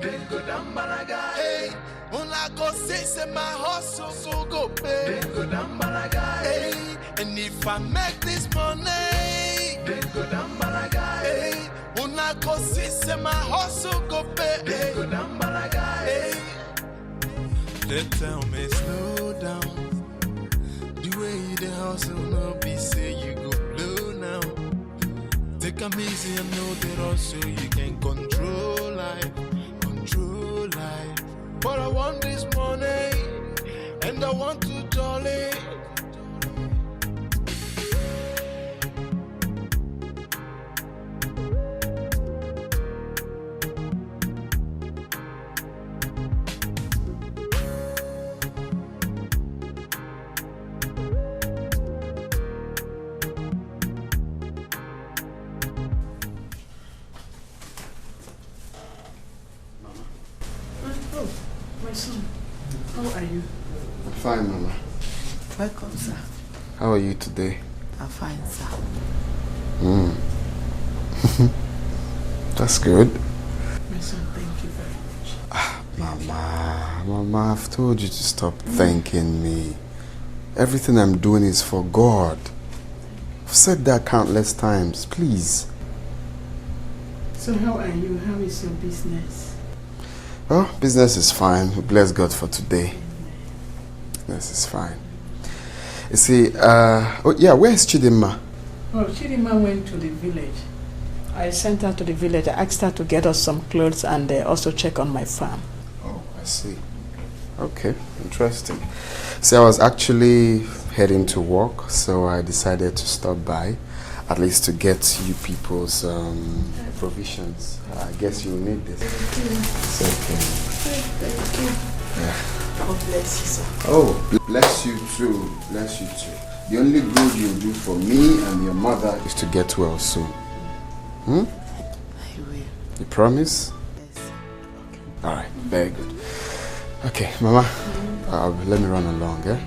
[SPEAKER 10] then go down balaga. Hey, when I go say my hustle, so go pay. Then go down balaga. Hey, and if I make this money, then go down balaga. Hey, when I go say my hustle, go pay. Then go down balaga. Hey, they tell me slow down. The way you the hustle, no be say you go blow now. Take a easy and know that also you can control life. But I want this money, and I want to jolly.
[SPEAKER 3] How are you?
[SPEAKER 14] I'm fine, Mama.
[SPEAKER 3] Welcome, sir.
[SPEAKER 14] How are you today?
[SPEAKER 3] I'm fine, sir.
[SPEAKER 14] That's good.
[SPEAKER 3] My son, thank you very much.
[SPEAKER 14] Mama, I've told you to stop thanking me. Everything I'm doing is for God. I've said that countless times, please.
[SPEAKER 3] So how are you? How is your business?
[SPEAKER 14] Oh, business is fine. We bless God for today. Business is fine. You see, where's Chidinma?
[SPEAKER 3] Oh, Chidinma went to the village. I sent her to the village. I asked her to get us some clothes and also check on my farm.
[SPEAKER 14] Oh, I see. Okay, interesting. See, I was actually heading to work, so I decided to stop by, at least to get you people's provisions. I guess you'll need this. It's okay.
[SPEAKER 3] Thank you.
[SPEAKER 14] Yeah.
[SPEAKER 3] God bless you, sir.
[SPEAKER 14] Oh, bless you too. Bless you too. The only good you'll do for me and your mother is to get well soon. I will. You promise?
[SPEAKER 3] Yes.
[SPEAKER 14] Okay. Alright, very good. Okay, Mama, let me run along, yeah?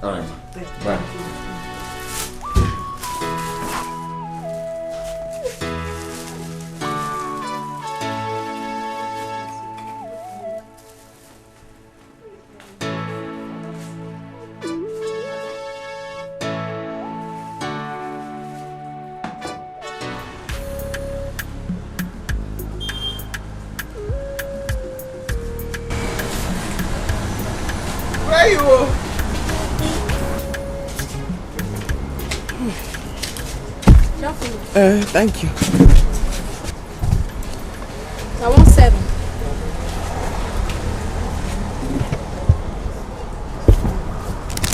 [SPEAKER 14] Alright, Ma. Bye.
[SPEAKER 3] Where you? Thank you.
[SPEAKER 17] I want 7.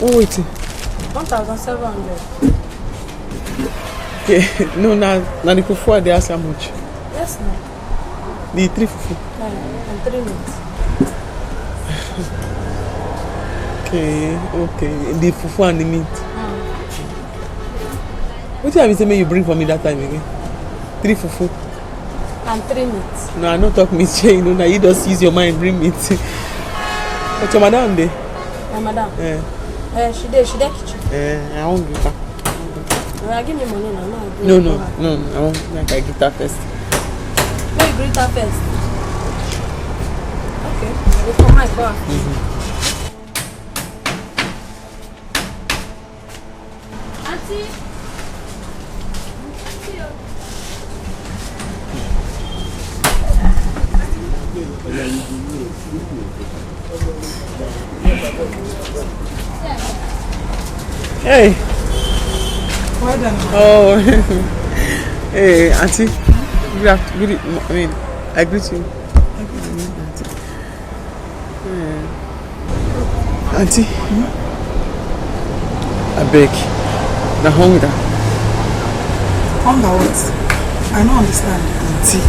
[SPEAKER 3] Oh, wait.
[SPEAKER 17] 1,700.
[SPEAKER 3] Okay, no, now the fufu they ask how much?
[SPEAKER 17] Yes, no.
[SPEAKER 3] The 3 fufu.
[SPEAKER 17] And 3 minutes.
[SPEAKER 3] Okay. The fufu and the meat. What do you say you bring for me that time again? 3 fufu.
[SPEAKER 17] And 3 minutes.
[SPEAKER 3] No, I don't talk meat, you know, now you just use your mind, bring meat. But your madam there?
[SPEAKER 17] My madam?
[SPEAKER 3] Yeah.
[SPEAKER 17] She there kitchen.
[SPEAKER 3] I won't give her.
[SPEAKER 17] Give me money now.
[SPEAKER 3] No, I won't like I get her first.
[SPEAKER 17] No, you greet her first. Okay, we'll come my car. Auntie?
[SPEAKER 3] Hey.
[SPEAKER 11] Well done.
[SPEAKER 3] Oh. Hey, Auntie. I greet you. Auntie. I beg. The hunger.
[SPEAKER 11] Hunger what? I don't understand.
[SPEAKER 3] Auntie.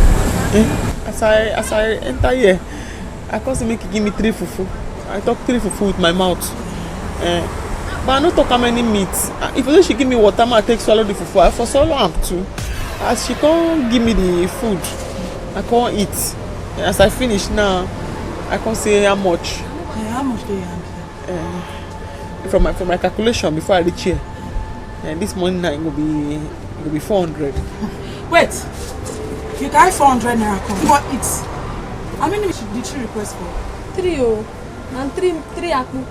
[SPEAKER 3] As I enter here, I can't make you give me 3 fufu. I talk 3 fufu with my mouth. But I don't talk how many meat. If she give me water, I take swallow the fufu. I for swallow am too. As she can't give me the food, I can't eat. As I finish now, I can't say how much.
[SPEAKER 11] How much do you have?
[SPEAKER 3] From my calculation before I reach here, And this morning night will be 400.
[SPEAKER 11] Wait, you carry 400 naira come. What it's? How many did she request for?
[SPEAKER 17] 3 and 3 akpu.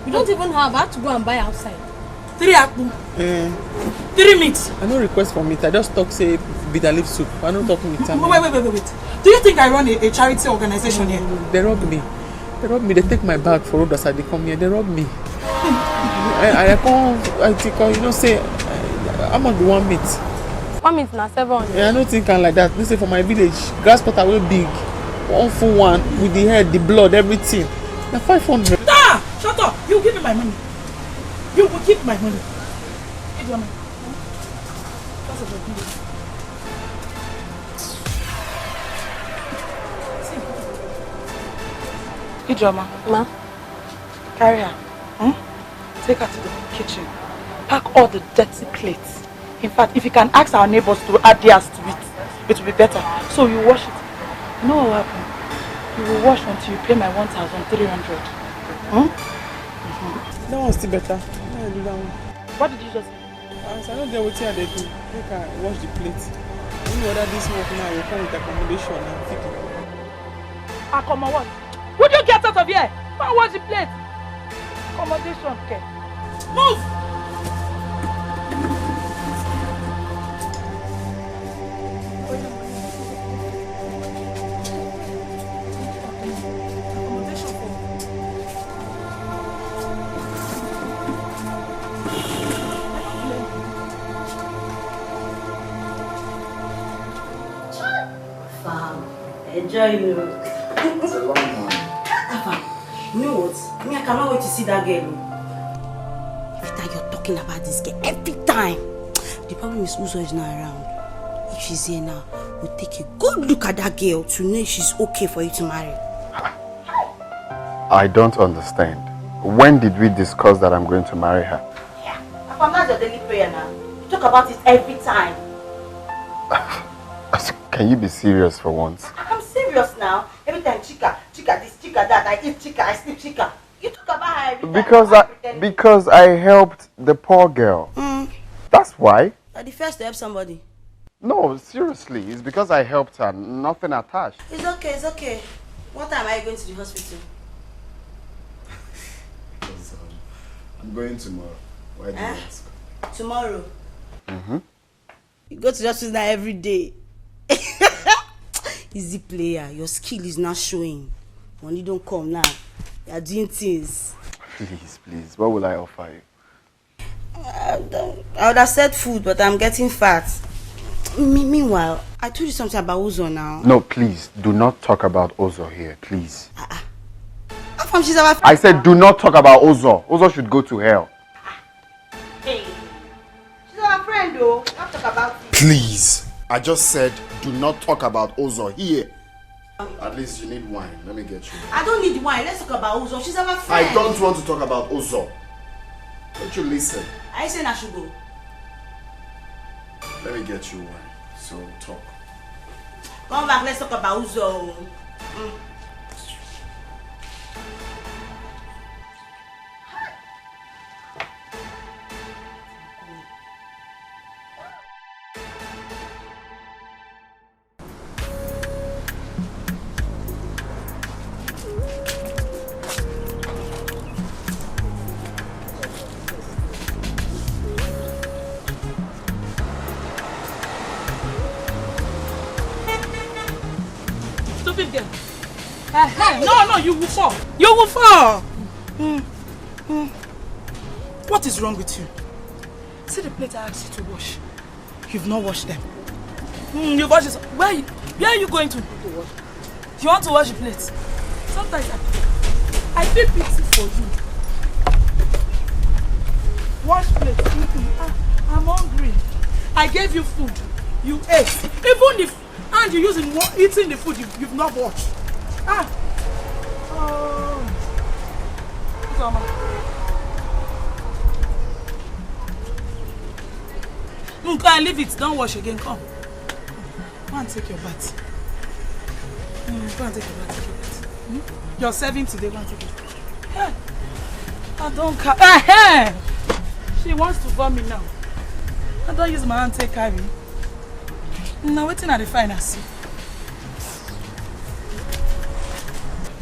[SPEAKER 17] We don't even have. I have to go and buy outside.
[SPEAKER 11] 3 akpu. 3 meat.
[SPEAKER 3] I no request for meat. I just talk say bitter leaf soup. I don't talk meat.
[SPEAKER 11] Wait. Do you think I run a charity organization here?
[SPEAKER 3] They rob me. They take my bag for road as I come here. They rob me. I think you know say I'm on the 1 meat.
[SPEAKER 17] 1 meat na 700.
[SPEAKER 3] Yeah, I don't think I'm like that. They say for my village, grass cutter will big. 1 full one with the head, the blood, everything. Now 500.
[SPEAKER 11] Ah! Shut up! You give me my money. You will keep my money. Give your money. That's a good deal. Ijoma.
[SPEAKER 17] Ma.
[SPEAKER 11] Carry her. Take her to the kitchen. Pack all the dirty plates. In fact, if you can ask our neighbors to add theirs to it, it will be better. So you wash it. You know what will happen? You will wash until you pay my 1,300.
[SPEAKER 3] That one's still better. I do that one.
[SPEAKER 11] What did you just say?
[SPEAKER 3] I don't get what they do. Make her wash the plate. You know whether this work now will come with accommodation and pick it.
[SPEAKER 11] Accommodation what? Would you get out of here? Go and wash the plate. Accommodation, okay. Move!
[SPEAKER 9] Enjoy you.
[SPEAKER 14] It's a long one.
[SPEAKER 9] You know what? I cannot wait to see that girl. Every time you're talking about this girl, every time. The problem is Uzo is not around. If she's here now, we'll take a good look at that girl to know if she's okay for you to marry.
[SPEAKER 14] I don't understand. When did we discuss that I'm going to marry her?
[SPEAKER 9] Yeah. I'm not your daily prayer now. You talk about it every time.
[SPEAKER 14] Can you be serious for once?
[SPEAKER 9] I'm serious now. Every time chica this, chica that, I eat chica, I sleep chica. You talk about her every time.
[SPEAKER 14] Because I helped the poor girl. That's why.
[SPEAKER 9] You're the first to help somebody.
[SPEAKER 14] No, seriously. It's because I helped her. Nothing attached.
[SPEAKER 9] It's okay. What time are you going to the hospital?
[SPEAKER 7] I'm going tomorrow. Why do you ask?
[SPEAKER 9] Tomorrow? You go to the hospital every day. Easy player, your skill is not showing. When you don't come now, you are doing things.
[SPEAKER 14] Please. What will I offer you?
[SPEAKER 9] I would have said food, but I'm getting fat. Meanwhile, I told you something about Uzo now.
[SPEAKER 14] No, please, do not talk about Ozo here, please.
[SPEAKER 9] How come she's our friend?
[SPEAKER 14] I said do not talk about Ozo. Ozo should go to hell.
[SPEAKER 9] Hey, she's our friend though. Don't talk about it.
[SPEAKER 7] Please. I just said do not talk about Ozo here. At least you need wine. Let me get you.
[SPEAKER 9] I don't need wine. Let's talk about Uzo. She's our friend.
[SPEAKER 7] I don't want to talk about Ozo. Don't you listen?
[SPEAKER 9] I said I should go.
[SPEAKER 7] Let me get you wine. So talk.
[SPEAKER 9] Come back. Let's talk about Uzo.
[SPEAKER 11] No, you will fall. You will fall. What is wrong with you? See the plate I asked you to wash. You've not washed them. You've washed this. Where are you going to? You want to wash the plates? Sometimes I feel pity for you. Wash plates. I'm hungry. I gave you food. You ate. Even if and you using eating the food you've not washed. Come leave it. Don't wash again. Come. Go and take your bath. Go and take your bath. You're serving today. Go and take it. I don't care. She wants to vomit now. I don't use my hand to take carry. Now waiting at the final see.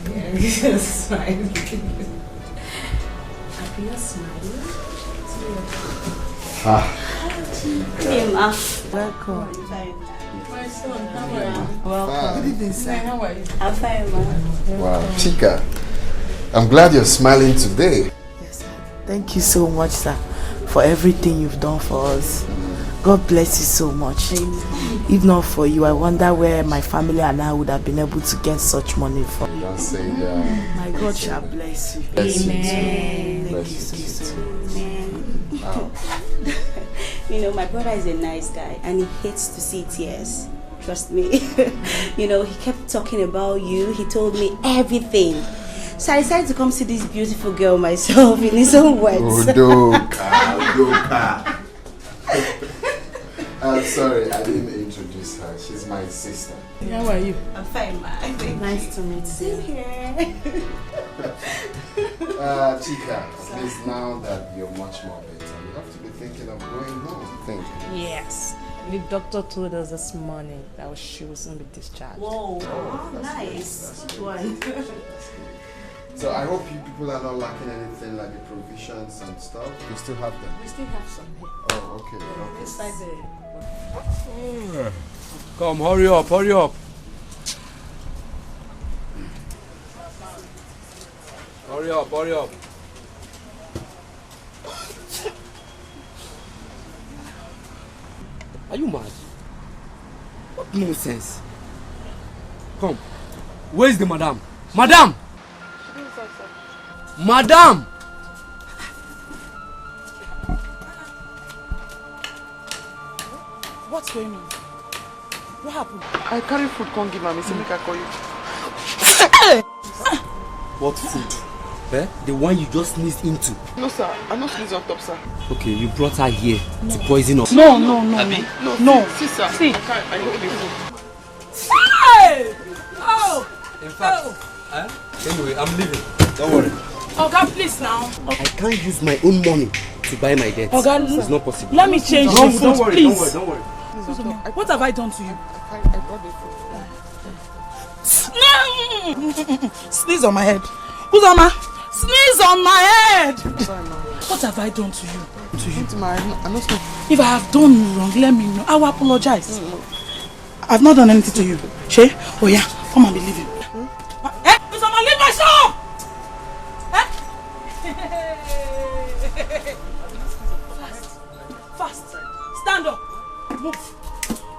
[SPEAKER 3] Yeah, you're smiling. You're smiling.
[SPEAKER 9] Hey, Ma.
[SPEAKER 11] Welcome.
[SPEAKER 5] My son, how are you?
[SPEAKER 9] Welcome.
[SPEAKER 11] Good evening, sir.
[SPEAKER 5] How are you?
[SPEAKER 9] I'm fine, Ma.
[SPEAKER 7] Wow, Chika, I'm glad you're smiling today.
[SPEAKER 11] Yes, sir. Thank you so much, sir, for everything you've done for us. God bless you so much. If not for you, I wonder where my family and I would have been able to get such money from.
[SPEAKER 7] Don't say that.
[SPEAKER 11] My God shall bless you.
[SPEAKER 9] Amen.
[SPEAKER 11] Thank you so much.
[SPEAKER 7] Wow.
[SPEAKER 9] You know, my brother is a nice guy and he hates to see tears. Trust me. You know, he kept talking about you. He told me everything. So I decided to come see this beautiful girl myself in his own words.
[SPEAKER 7] Udoka. Sorry, I didn't introduce her. She's my sister.
[SPEAKER 11] How are you?
[SPEAKER 9] I'm fine, Ma.
[SPEAKER 11] Nice to meet you.
[SPEAKER 9] Same here.
[SPEAKER 7] Chika, at least now that you're much more better, you have to be thinking of going home.
[SPEAKER 8] Yes. The doctor told us this morning that she was going to be discharged.
[SPEAKER 9] Whoa, nice. Good one.
[SPEAKER 7] So I hope you people are not lacking anything like the provisions and stuff. You still have them?
[SPEAKER 8] We still have some here.
[SPEAKER 7] Oh, okay.
[SPEAKER 8] Inside there.
[SPEAKER 1] Come, hurry up, hurry up. Hurry up, hurry up. Are you mad? What nonsense? Come. Where is the madam? Madam! Madam!
[SPEAKER 11] What's going on? What happened?
[SPEAKER 18] I carry food, come give mommy, so make I call you.
[SPEAKER 1] What food? Eh? The one you just sneezed into.
[SPEAKER 18] No, sir. I no sneeze on top, sir.
[SPEAKER 1] Okay, you brought her here to poison us.
[SPEAKER 11] No.
[SPEAKER 18] See, sir. See. I hold the food.
[SPEAKER 11] Hey! Oh!
[SPEAKER 1] In fact, anyway, I'm leaving. Don't worry.
[SPEAKER 11] Oga, please now.
[SPEAKER 1] I can't use my own money to buy my debts.
[SPEAKER 11] Oga,
[SPEAKER 1] it's not possible.
[SPEAKER 11] Let me change the food,
[SPEAKER 1] don't worry,
[SPEAKER 11] please.
[SPEAKER 1] Don't worry.
[SPEAKER 11] What have I done to you?
[SPEAKER 18] I brought the food.
[SPEAKER 11] Sneeze on my head. Uzoma, sneeze on my head.
[SPEAKER 18] Sorry, ma'am.
[SPEAKER 11] What have I done to you?
[SPEAKER 18] I'm not sneeze.
[SPEAKER 11] If I have done you wrong, let me know. I will apologize. I've not done anything to you. She? Oh yeah, come and be leaving. Eh? Uzoma, leave my shop! Eh? Fast. Stand up.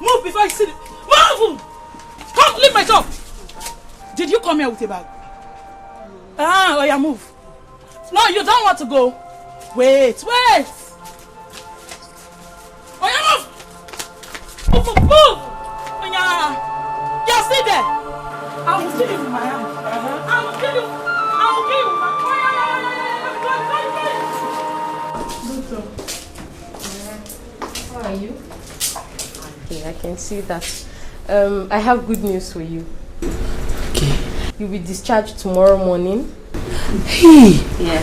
[SPEAKER 11] Move before I see it. Move! Come, leave my shop. Did you come here with a bag? Oh yeah, move. No, you don't want to go. Wait. Oh yeah, move. Move. Oh yeah. You're still there. I will kill you with my hand. I will kill you with my hand.
[SPEAKER 15] How are you? Okay, I can see that. I have good news for you.
[SPEAKER 11] Okay.
[SPEAKER 15] You'll be discharged tomorrow morning.
[SPEAKER 11] Hey!
[SPEAKER 15] Yeah.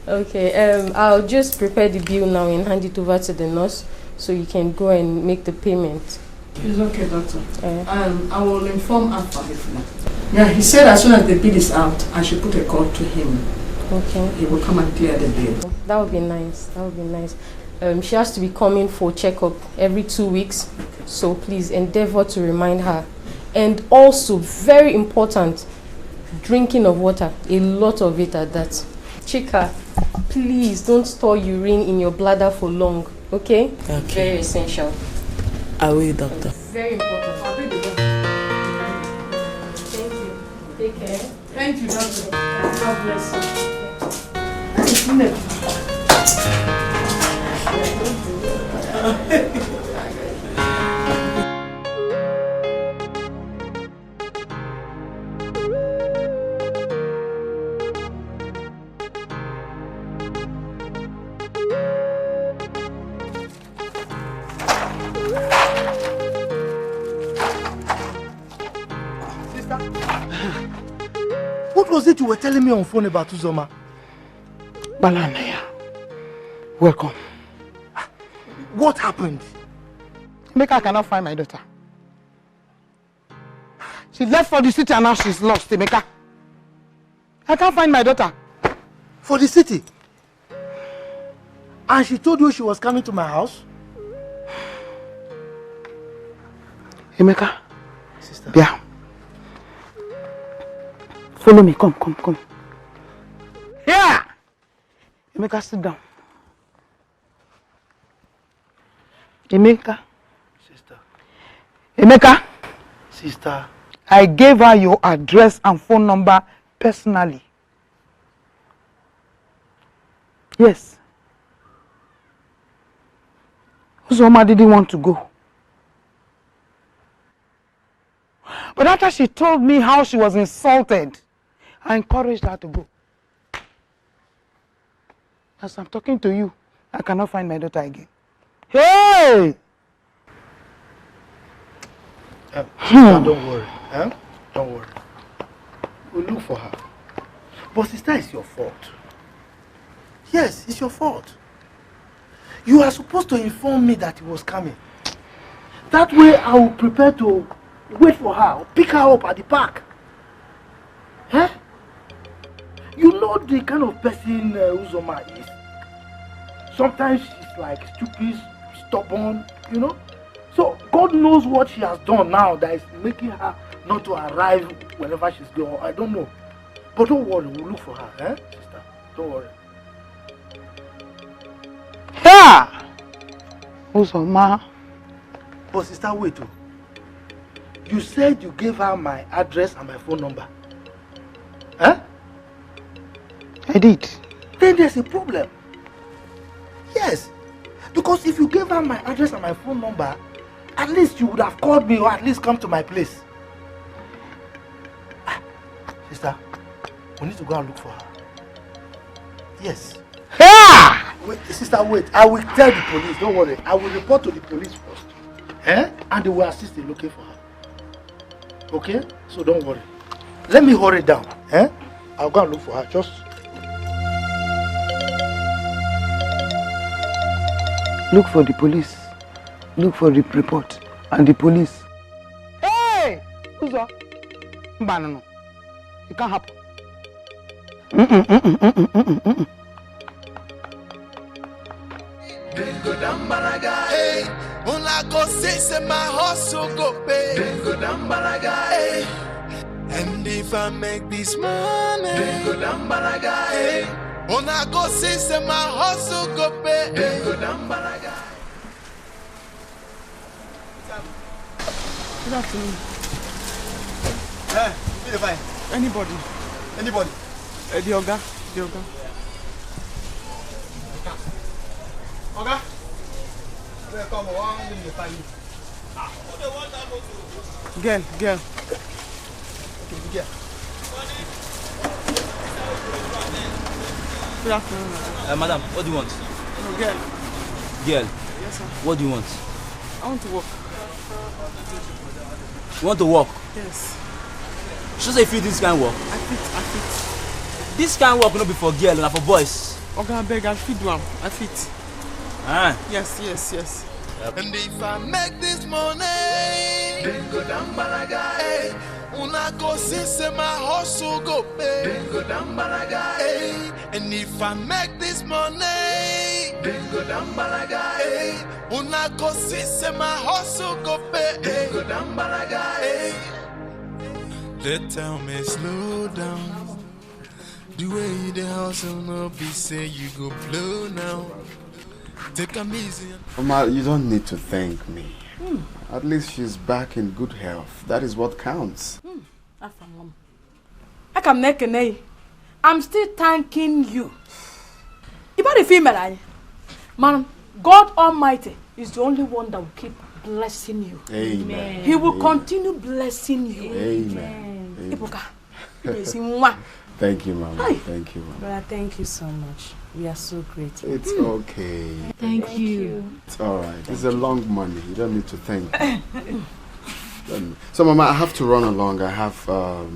[SPEAKER 15] Okay, I'll just prepare the bill now and hand it over to the nurse so you can go and make the payment.
[SPEAKER 5] It's okay, doctor. I will inform Alpha. Yeah, he said as soon as the bill is out, I should put a call to him.
[SPEAKER 15] Okay.
[SPEAKER 5] He will come and clear the bill.
[SPEAKER 15] That would be nice. She has to be coming for checkup every 2 weeks. So please endeavor to remind her. And also, very important, drinking of water. A lot of it at that. Chika, please don't store urine in your bladder for long. Okay?
[SPEAKER 11] Okay.
[SPEAKER 15] Very essential.
[SPEAKER 11] I will, doctor.
[SPEAKER 15] Very important. Thank you. Take care.
[SPEAKER 5] Thank you, doctor. God bless you.
[SPEAKER 19] What was it you were telling me on phone about Uzoma?
[SPEAKER 18] Balanaya, welcome.
[SPEAKER 11] What happened? Emeka cannot find my daughter. She left for the city and now she's lost, Emeka. I can't find my daughter.
[SPEAKER 19] For the city? And she told you she was coming to my house?
[SPEAKER 11] Emeka.
[SPEAKER 19] Sister.
[SPEAKER 11] Yeah. Follow me. Come. Here! Emeka, sit down. Emeka.
[SPEAKER 19] Sister.
[SPEAKER 11] Emeka.
[SPEAKER 19] Sister.
[SPEAKER 11] I gave her your address and phone number personally. Yes. Uzoma didn't want to go. But after she told me how she was insulted, I encouraged her to go. As I'm talking to you, I cannot find my daughter again. Hey!
[SPEAKER 19] Sister, don't worry. Don't worry. We'll look for her. But sister, it's your fault. Yes, it's your fault. You are supposed to inform me that he was coming. That way I will prepare to wait for her, or pick her up at the park. Eh? You know the kind of person Uzoma is. Sometimes she's like stupid, stubborn, you know. So God knows what she has done now that is making her not to arrive whenever she's going. I don't know. But don't worry, we'll look for her, eh, sister? Don't worry.
[SPEAKER 11] Yeah! Uzoma.
[SPEAKER 19] But sister, wait. You said you gave her my address and my phone number. Huh?
[SPEAKER 11] I did.
[SPEAKER 19] Then there's a problem. Yes. Because if you gave her my address and my phone number, at least you would have called me or at least come to my place. Sister, we need to go and look for her. Yes. Wait, sister, wait. I will tell the police. Don't worry. I will report to the police first. And they will assist in looking for her. Okay? So don't worry. Let me hurry down. I'll go and look for her. Just
[SPEAKER 11] look for the police. Look for the report and the police. Hey! Uzo. Banano. It can't happen.
[SPEAKER 10] Bingo dambalaga, hey. Una go say my hustle go pay. Bingo dambalaga, hey. And if I make this money, bingo dambalaga, hey. Una go say my hustle go pay. Bingo dambalaga.
[SPEAKER 11] Good afternoon.
[SPEAKER 2] Be fine.
[SPEAKER 11] Anybody? The Oga.
[SPEAKER 2] Oga? Come on, let me find you.
[SPEAKER 11] Girl.
[SPEAKER 2] Okay, girl.
[SPEAKER 11] Good afternoon.
[SPEAKER 20] Madam, what do you want?
[SPEAKER 11] No, girl.
[SPEAKER 20] Girl?
[SPEAKER 11] Yes, sir.
[SPEAKER 20] What do you want?
[SPEAKER 11] I want to work.
[SPEAKER 20] You want to work?
[SPEAKER 11] Yes.
[SPEAKER 20] Should I fit this kind of work?
[SPEAKER 11] I fit.
[SPEAKER 20] This kind of work not be for girl, not for boys.
[SPEAKER 11] Okay, I beg, I fit one. I fit.
[SPEAKER 20] Ah.
[SPEAKER 11] Yes.
[SPEAKER 10] Yep. And if I make this money, bingo dambalaga, hey. Una go say my hustle go pay. Bingo dambalaga, hey. And if I make this money, bingo dambalaga, hey. Una go say my hustle go pay. Bingo dambalaga, hey. They tell me slow down. The way you the hustle no be say you go blow now. Take a easy.
[SPEAKER 14] Mama, you don't need to thank me. At least she's back in good health. That is what counts.
[SPEAKER 17] I can make a name. I'm still thanking you. About the female, man, God Almighty is the only one that will keep blessing you.
[SPEAKER 14] Amen.
[SPEAKER 17] He will continue blessing you.
[SPEAKER 14] Amen.
[SPEAKER 17] Ibuka.
[SPEAKER 14] Thank you, Mama.
[SPEAKER 17] Hi.
[SPEAKER 14] Thank you, Mama.
[SPEAKER 8] Brother, thank you so much. We are so grateful.
[SPEAKER 14] It's okay.
[SPEAKER 8] Thank you.
[SPEAKER 14] It's all right. It's a long money. You don't need to thank me. So, Mama, I have to run along. I have a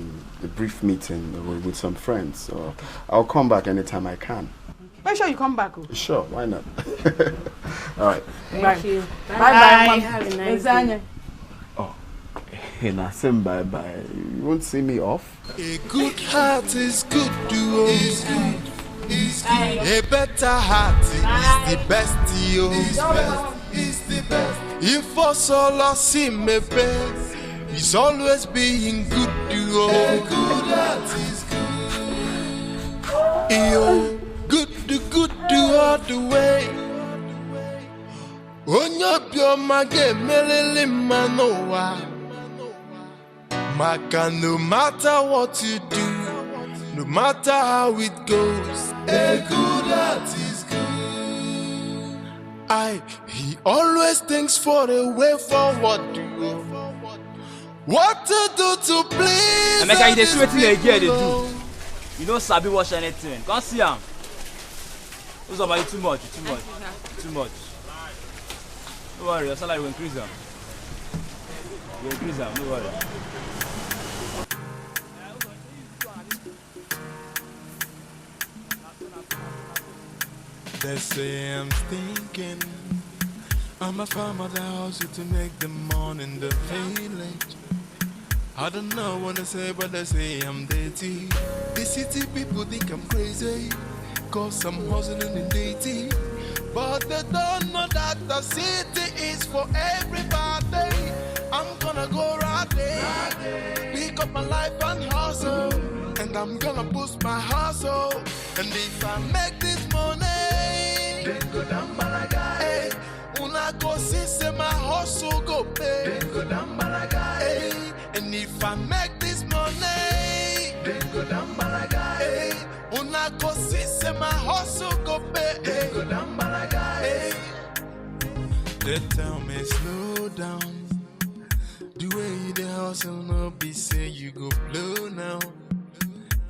[SPEAKER 14] brief meeting with some friends. So I'll come back anytime I can.
[SPEAKER 11] But
[SPEAKER 17] make sure you come back. Oh.
[SPEAKER 7] Sure, why not? All right.
[SPEAKER 8] Thank you.
[SPEAKER 17] Bye.
[SPEAKER 8] Have a nice day.
[SPEAKER 7] Hey, now say bye-bye. You won't see me off?
[SPEAKER 10] A good heart is good to A better heart is the best to is the best. If us all see me best, it's always being good to A good heart is good. Good all the way. Onyo mage melele manoa. Maka, no matter what you do, no matter how it goes, a good heart is good. He always thinks for a way forward to go. What to do to please?
[SPEAKER 20] Emeka, you dey see wetin they get, they do. You don't sabi watch anything. Come see him. Who's about you too much? Too much. Don't worry, your salary will increase them. You increase them, don't worry.
[SPEAKER 10] They say I'm thinking I must find my house to make the morning the village. I don't know what they say, but they say I'm dirty. The city people think I'm crazy, cause I'm hustling and dating. But they don't know that the city is for everybody. I'm gonna go right there, pick up my life and hustle. And I'm gonna boost my hustle. And if I make this money, then go down balaga. Hey, una go see my hustle go pay. Then go down balaga. Hey, and if I make this money, then go down balaga. Hey, una go see my hustle go pay. Then go down balaga. Hey, they tell me slow down. The way you the hustle no be say you go blow now.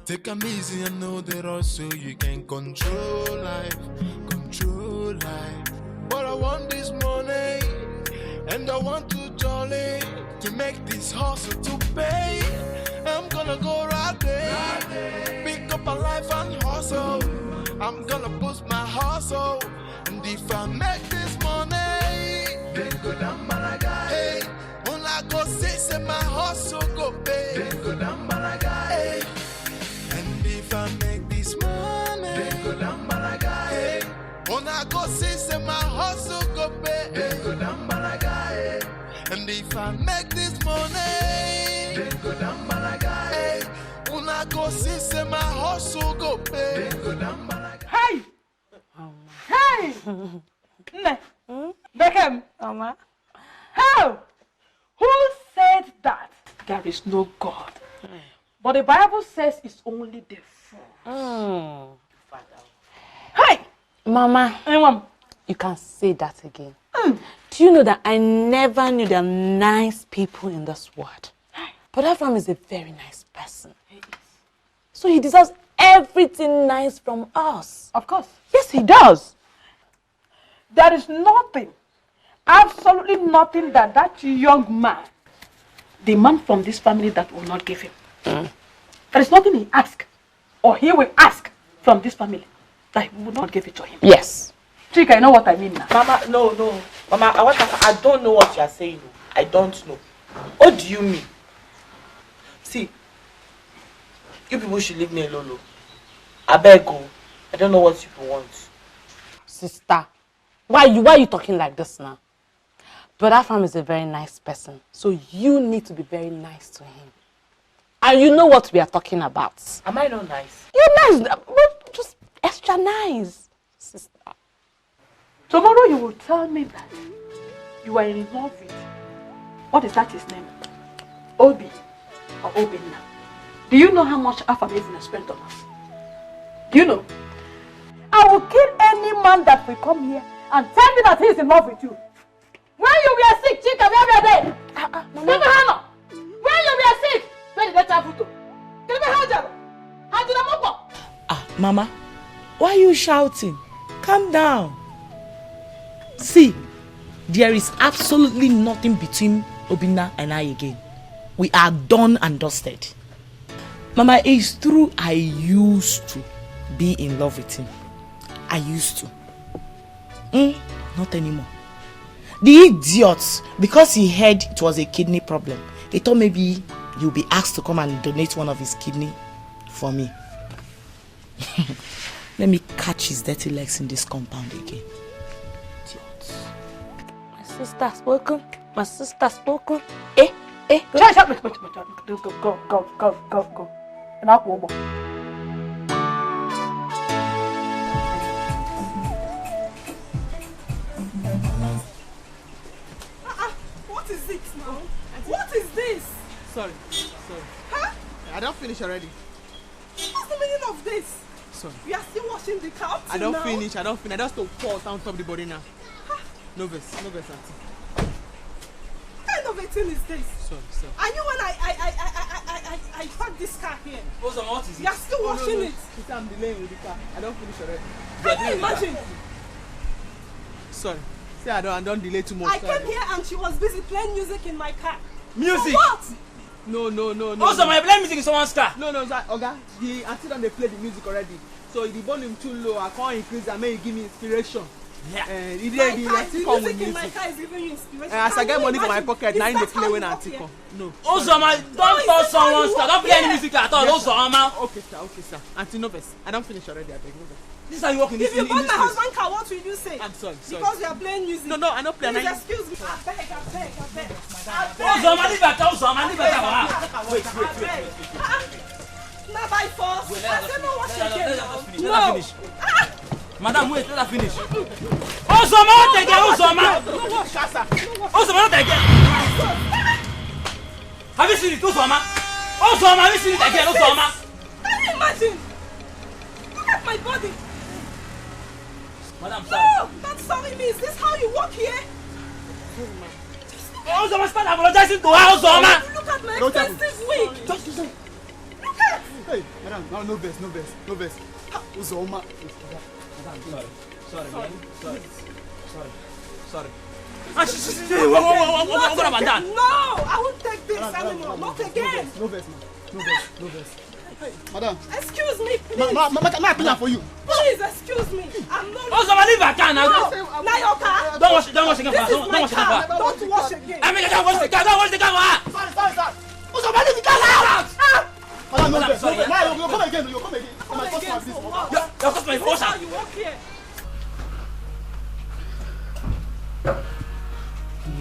[SPEAKER 10] Take them easy and know that also you can control life. But I want this money, and I want to jolly, to make this hustle to pay. I'm gonna go right there, pick up a life and hustle. I'm gonna boost my hustle, and if I make this money, then go down balaga. Hey, when I go say my hustle go pay, then go down balaga. Hey. If I make this money, then go down balaga. Hey. When I go see my hustle go pay, then go down balaga. Hey. And if I make this money, then go down balaga. Hey. When I go see my hustle go pay, then go down balaga.
[SPEAKER 17] Hey! Hey! Dikeh,
[SPEAKER 8] Mama.
[SPEAKER 17] how? Who said that there is no God? But the Bible says it's only the fool. Hey!
[SPEAKER 8] Mama, you can say that again. Do you know that I never knew there are nice people in this world? But Abraham is a very nice person. So he deserves everything nice from us.
[SPEAKER 17] Of course.
[SPEAKER 8] Yes, he does.
[SPEAKER 17] There is nothing, absolutely nothing that young man, the man from this family, that will not give him. There is nothing he asks, or he will ask from this family, that he will not give it to him.
[SPEAKER 8] Yes.
[SPEAKER 17] Chika, you know what I mean now?
[SPEAKER 3] Mama, no. Mama, I don't know what you are saying. I don't know. What do you mean? See, you people should leave me alone. I beg you. I don't know what you people want.
[SPEAKER 8] Sister, why are you talking like this now? Brother Abraham is a very nice person, so you need to be very nice to him. And you know what we are talking about.
[SPEAKER 3] Am I not nice?
[SPEAKER 8] You're nice, but just extra nice, sister.
[SPEAKER 17] Tomorrow you will tell me that you are in love with, what is that his name? Obi or Obinna. Do you know how much Abraham is going to spend on us? Do you know? I will kill any man that will come here and tell me that he is in love with you. When you were sick, Chika, where were they? Mama. When you were sick, where did they travel to?
[SPEAKER 3] Mama, why are you shouting? Calm down. See, there is absolutely nothing between Obinna and I again. We are done and dusted. Mama, it's true I used to be in love with him.
[SPEAKER 11] I used to. Not anymore. The idiot, because he heard it was a kidney problem, he thought maybe you'll be asked to come and donate one of his kidney for me. Let me catch his dirty legs in this compound again. Idiot.
[SPEAKER 8] My sister spoken. My sister spoken.
[SPEAKER 17] Shut up. Go. And I'll go.
[SPEAKER 9] What is it now? What is this?
[SPEAKER 19] Sorry.
[SPEAKER 9] Huh?
[SPEAKER 19] I don't finish already.
[SPEAKER 9] What's the meaning of this?
[SPEAKER 19] Sorry.
[SPEAKER 9] You are still washing the car
[SPEAKER 19] I don't
[SPEAKER 9] now?
[SPEAKER 19] finish. I just to pour down top the body now. No verse, auntie.
[SPEAKER 9] What kind of a thing is this?
[SPEAKER 19] Sorry.
[SPEAKER 9] I knew when I parked this car here.
[SPEAKER 20] What is it?
[SPEAKER 9] You are still washing it.
[SPEAKER 19] I'm delaying with the car. I don't finish already.
[SPEAKER 9] Can you imagine?
[SPEAKER 19] Sorry. See, I don't delay too much.
[SPEAKER 9] I came here and she was busy playing music in my car.
[SPEAKER 20] Music?
[SPEAKER 9] For what?
[SPEAKER 19] No.
[SPEAKER 20] Also, my playing music in someone's car.
[SPEAKER 19] No, sir. Oga, the auntie don't they play the music already. So the volume too low. I can't increase and make you give me inspiration.
[SPEAKER 9] The music in my car is giving you inspiration.
[SPEAKER 19] As I get money for my pocket, now they play when auntie come. No.
[SPEAKER 20] Also, don't touch someone's car. Don't play any music at all. Also,
[SPEAKER 19] Okay, sir. Auntie, no verse. I don't finish already. I beg no verse.
[SPEAKER 20] This is how you walk in this.
[SPEAKER 9] If you bought my husband's car, what will you say?
[SPEAKER 19] I'm sorry.
[SPEAKER 9] Because we are playing music.
[SPEAKER 19] No, I don't play.
[SPEAKER 9] Please excuse me. I beg.
[SPEAKER 20] Leave it. Wait.
[SPEAKER 9] Not by force. I said no, watch again.
[SPEAKER 20] Let her finish. Madam, wait, let her finish. Ozoma, take it, Ozoma. Ozoma, take it. Have you seen it, Ozoma? Ozoma, have you seen it again, Ozoma?
[SPEAKER 9] Can you imagine? Look at my body.
[SPEAKER 20] Madam, sorry.
[SPEAKER 9] No, not sorry me. Is this how you walk here?
[SPEAKER 20] Ozoma, start apologizing to her, Ozoma.
[SPEAKER 9] Look at my expensive wig. Look at.
[SPEAKER 19] Hey, madam, no verse. Ozoma. Sorry.
[SPEAKER 20] What have I done?
[SPEAKER 9] No, I won't take this anymore. Not again.
[SPEAKER 19] No verse. Hey, madam.
[SPEAKER 9] Excuse me, please.
[SPEAKER 19] Ma clean for you.
[SPEAKER 9] Please, excuse me. I'm not.
[SPEAKER 20] Ozoma, leave her car now.
[SPEAKER 9] Now your car.
[SPEAKER 20] Don't wash again.
[SPEAKER 9] This is my car. Don't wash again.
[SPEAKER 20] I mean, don't wash the car for her.
[SPEAKER 19] Sorry. Ozoma, leave the car now. Madam, no verse.
[SPEAKER 20] Sorry.
[SPEAKER 19] Now you come again. My customer, please.
[SPEAKER 20] Your customer is
[SPEAKER 9] This is how you walk here.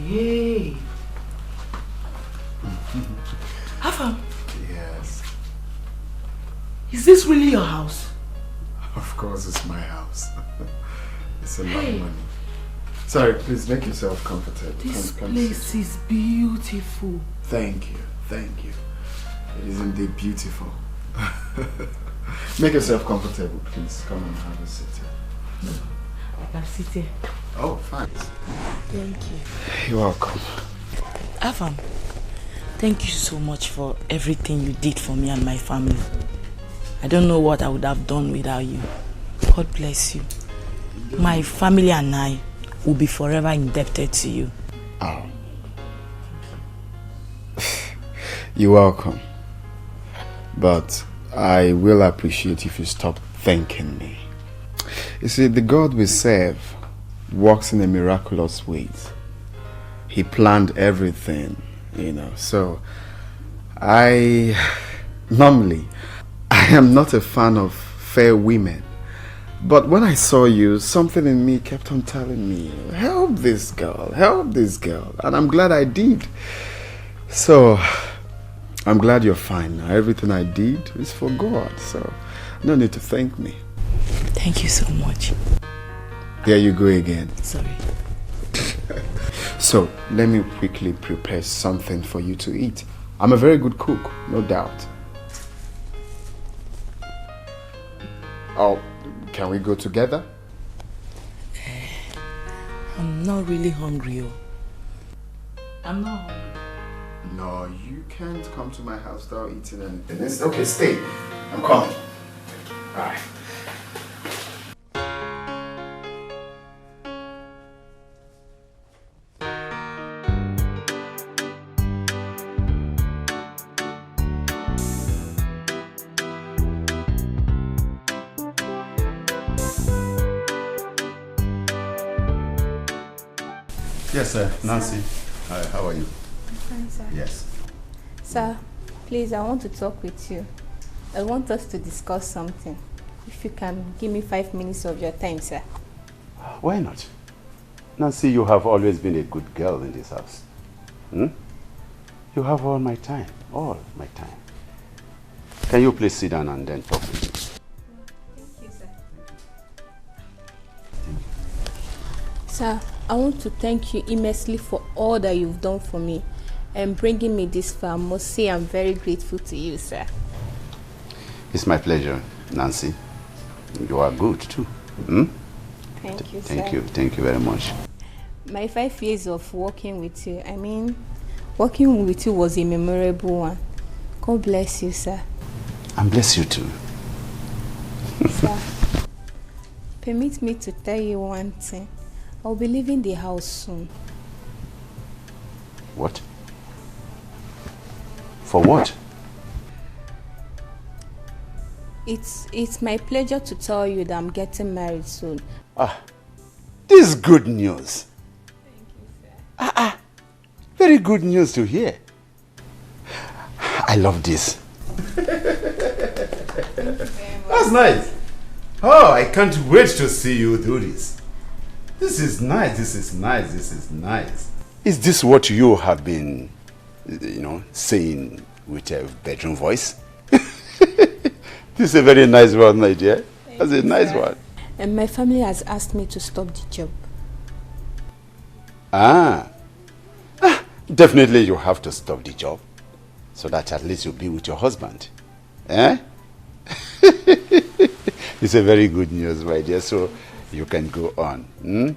[SPEAKER 9] Hey. Afam.
[SPEAKER 14] Yes.
[SPEAKER 9] Is this really your house?
[SPEAKER 14] Of course it's my house. It's a lot of money. Sorry, please make yourself comfortable.
[SPEAKER 9] This
[SPEAKER 14] Come
[SPEAKER 9] place is beautiful.
[SPEAKER 14] Thank you. It is indeed beautiful. Make yourself comfortable, please. Come and have a seat here.
[SPEAKER 9] I can sit here.
[SPEAKER 14] Oh, fine.
[SPEAKER 9] Thank you.
[SPEAKER 14] You're welcome.
[SPEAKER 11] Afam, thank you so much for everything you did for me and my family. I don't know what I would have done without you. God bless you. My family and I will be forever indebted to you.
[SPEAKER 14] Oh. You're welcome. But I will appreciate if you stop thanking me. You see, the God we serve works in a miraculous way. He planned everything, So, normally, I am not a fan of fair women. But when I saw you, something in me kept on telling me, help this girl. And I'm glad I did. So, I'm glad you're fine now. Everything I did is for God. So, no need to thank me.
[SPEAKER 11] Thank you so much.
[SPEAKER 14] There you go again.
[SPEAKER 11] Sorry.
[SPEAKER 14] So, let me quickly prepare something for you to eat. I'm a very good cook, no doubt. Oh, can we go together?
[SPEAKER 11] I'm not really hungry. I'm not hungry.
[SPEAKER 14] No, you can't come to my house without eating anything. It's okay, stay. I'm coming. All right.
[SPEAKER 21] Yes, sir. Nancy. Hi, how are you?
[SPEAKER 12] I'm fine, sir.
[SPEAKER 21] Yes.
[SPEAKER 12] Sir, please, I want to talk with you. I want us to discuss something. If you can give me 5 minutes of your time, sir.
[SPEAKER 21] Why not? Nancy, you have always been a good girl in this house. Hmm? You have all my time. All my time. Can you please sit down and then talk with me?
[SPEAKER 12] Thank you, sir. Sir, I want to thank you immensely for all that you've done for me and bringing me this far. I must say I'm very grateful to you, sir.
[SPEAKER 21] It's my pleasure, Nancy. You are good too. Hmm?
[SPEAKER 12] Thank you, sir.
[SPEAKER 21] Thank you. Thank you very much.
[SPEAKER 12] My 5 years of working with you, working with you was a memorable one. God bless you, sir.
[SPEAKER 21] And bless you too.
[SPEAKER 12] Sir, permit me to tell you one thing. I'll be leaving the house soon.
[SPEAKER 21] What? For what?
[SPEAKER 12] It's my pleasure to tell you that I'm getting married soon.
[SPEAKER 21] Ah, this is good news.
[SPEAKER 12] Thank you, sir.
[SPEAKER 21] Very good news to hear. I love this. That's nice. Oh, I can't wait to see you do this. This is nice, this is nice, this is nice. Is this what you have been, saying with a bedroom voice? This is a very nice one, my dear. That's a nice one.
[SPEAKER 12] And my family has asked me to stop the job.
[SPEAKER 21] Definitely you have to stop the job so that at least you'll be with your husband. Eh? It's a very good news, my dear, so you can go on. Hmm?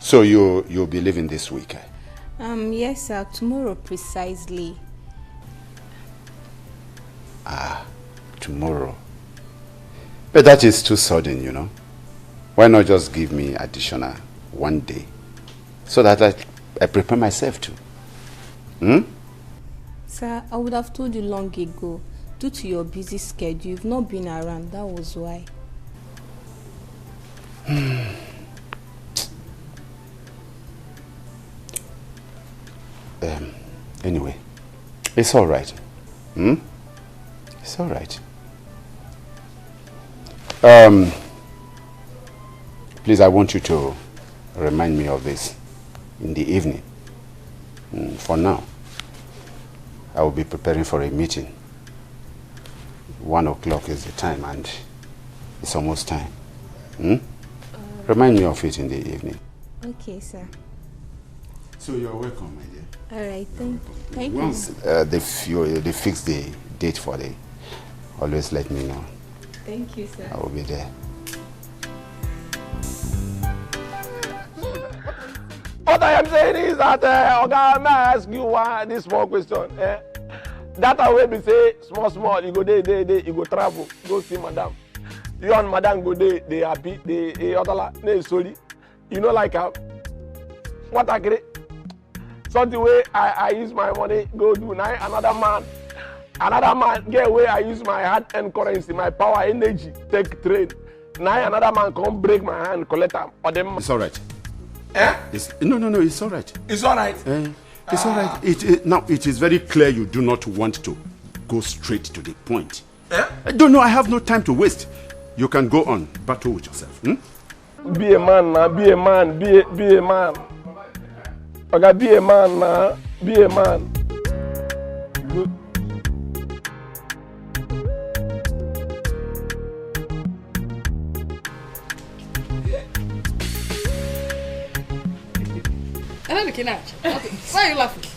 [SPEAKER 21] So you'll be leaving this week?
[SPEAKER 12] Yes, sir. Tomorrow precisely.
[SPEAKER 21] Tomorrow. But that is too sudden, Why not just give me additional 1 day so that I prepare myself too? Hmm?
[SPEAKER 12] Sir, I would have told you long ago. Due to your busy schedule, you've not been around. That was why.
[SPEAKER 21] Anyway, it's all right. Hmm? It's all right. Please, I want you to remind me of this in the evening. For now, I will be preparing for a meeting. 1 o'clock is the time and it's almost time. Remind me of it in the evening.
[SPEAKER 12] Okay, sir.
[SPEAKER 21] So you're welcome, my dear.
[SPEAKER 12] All right, thank you.
[SPEAKER 21] Once they fix the date for the, always let me know.
[SPEAKER 12] Thank you, sir.
[SPEAKER 21] I will be there.
[SPEAKER 22] What I am saying is that, Oga, may I ask you this small question? That way we say small, you go there, you go travel, go see madam. You and madam go there, they happy, they sorry. You know, like what I get? Something way I use my money, go do now another man get where I use my hard and currency, my power, energy, take trade. Now another man come break my hand, collect them.
[SPEAKER 21] It's all right.
[SPEAKER 22] Eh?
[SPEAKER 21] No, it's all right.
[SPEAKER 22] It's all right.
[SPEAKER 21] It's all right. Now, it is very clear you do not want to go straight to the point. No, I have no time to waste. You can go on, battle with yourself.
[SPEAKER 22] Be a man now, be a man, be a man. Okay, be a man now, be a man. Good.
[SPEAKER 17] I'm not looking at you. Okay. Why are you laughing?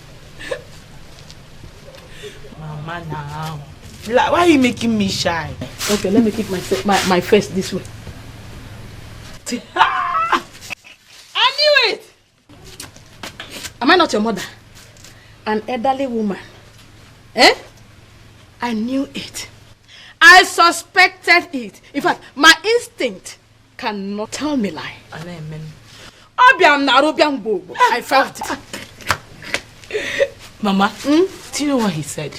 [SPEAKER 3] Mama, now. Like, why are you making me shy?
[SPEAKER 17] Okay, let me keep my face this way. I knew it! Am I not your mother? An elderly woman. Eh? I knew it. I suspected it. In fact, my instinct cannot tell me lie. I felt it.
[SPEAKER 3] Mama, do you know what he said?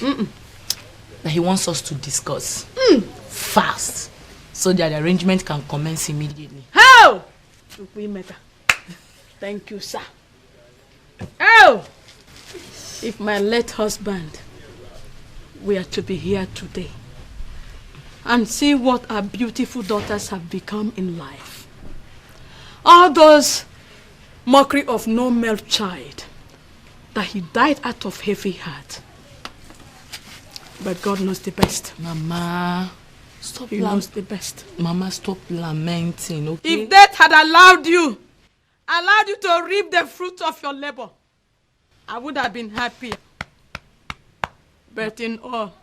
[SPEAKER 3] That he wants us to discuss fast so that the arrangement can commence immediately.
[SPEAKER 17] How?
[SPEAKER 5] Thank you, sir. Oh! If my late husband were to be here today and see what our beautiful daughters have become in life, all those mockery of no male child, that he died out of heavy heart. But God knows the best.
[SPEAKER 3] Mama, stop.
[SPEAKER 5] He knows the best.
[SPEAKER 3] Mama, stop lamenting, okay?
[SPEAKER 5] If death had allowed you to reap the fruit of your labor, I would have been happy. But in all,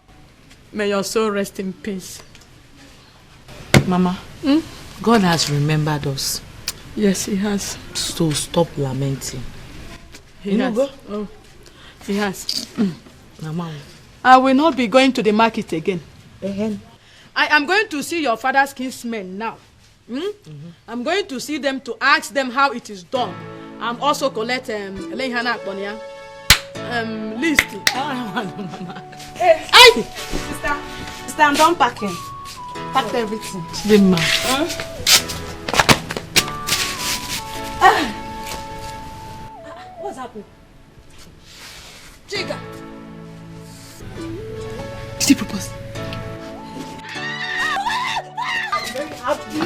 [SPEAKER 5] may your soul rest in peace.
[SPEAKER 3] Mama, God has remembered us.
[SPEAKER 5] Yes, he has.
[SPEAKER 3] So stop lamenting.
[SPEAKER 5] He has. Oh, he has.
[SPEAKER 3] Mama.
[SPEAKER 5] I will not be going to the market again. I am going to see your father's kinsmen now. I'm going to see them to ask them how it is done. I'm also collect list.
[SPEAKER 9] Hey, sister, I'm done packing. Packed everything. What's happening?
[SPEAKER 5] Chiga.
[SPEAKER 3] Did he propose?
[SPEAKER 9] I'm very happy.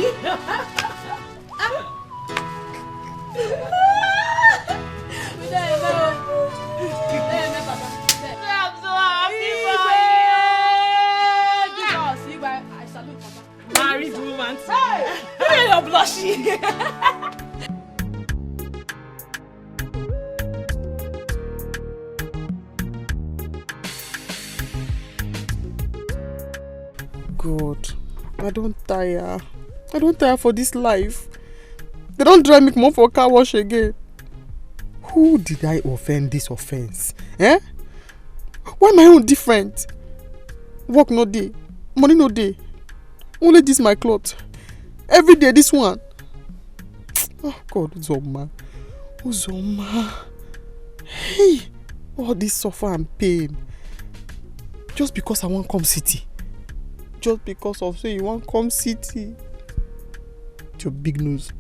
[SPEAKER 5] I'm so happy for you. I salute Papa.
[SPEAKER 9] Married woman. Hey, you're blushing.
[SPEAKER 11] God, I don't tire. I don't tire for this life. They don't drive me more for car wash again. Who did I offend this offense? Eh? Why my own different? Work no day, money no day. Only this my cloth. Every day this one. Oh God, Uzoma. Hey, all this suffer and pain. Just because I want come city. Just because of say you want come city. It's your big news.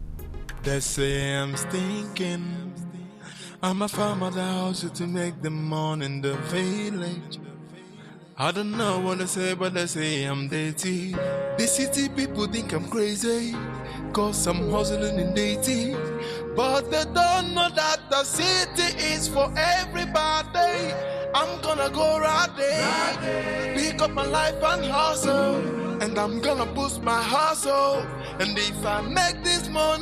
[SPEAKER 10] They say I'm stinking. I'm a farmer that house to make the money in the village. I don't know what they say, but they say I'm dirty. The city people think I'm crazy, cause I'm hustling in dating. But they don't know that the city is for everybody. I'm gonna go right there, pick up my life and hustle. And I'm gonna boost my hustle. And if I make this money,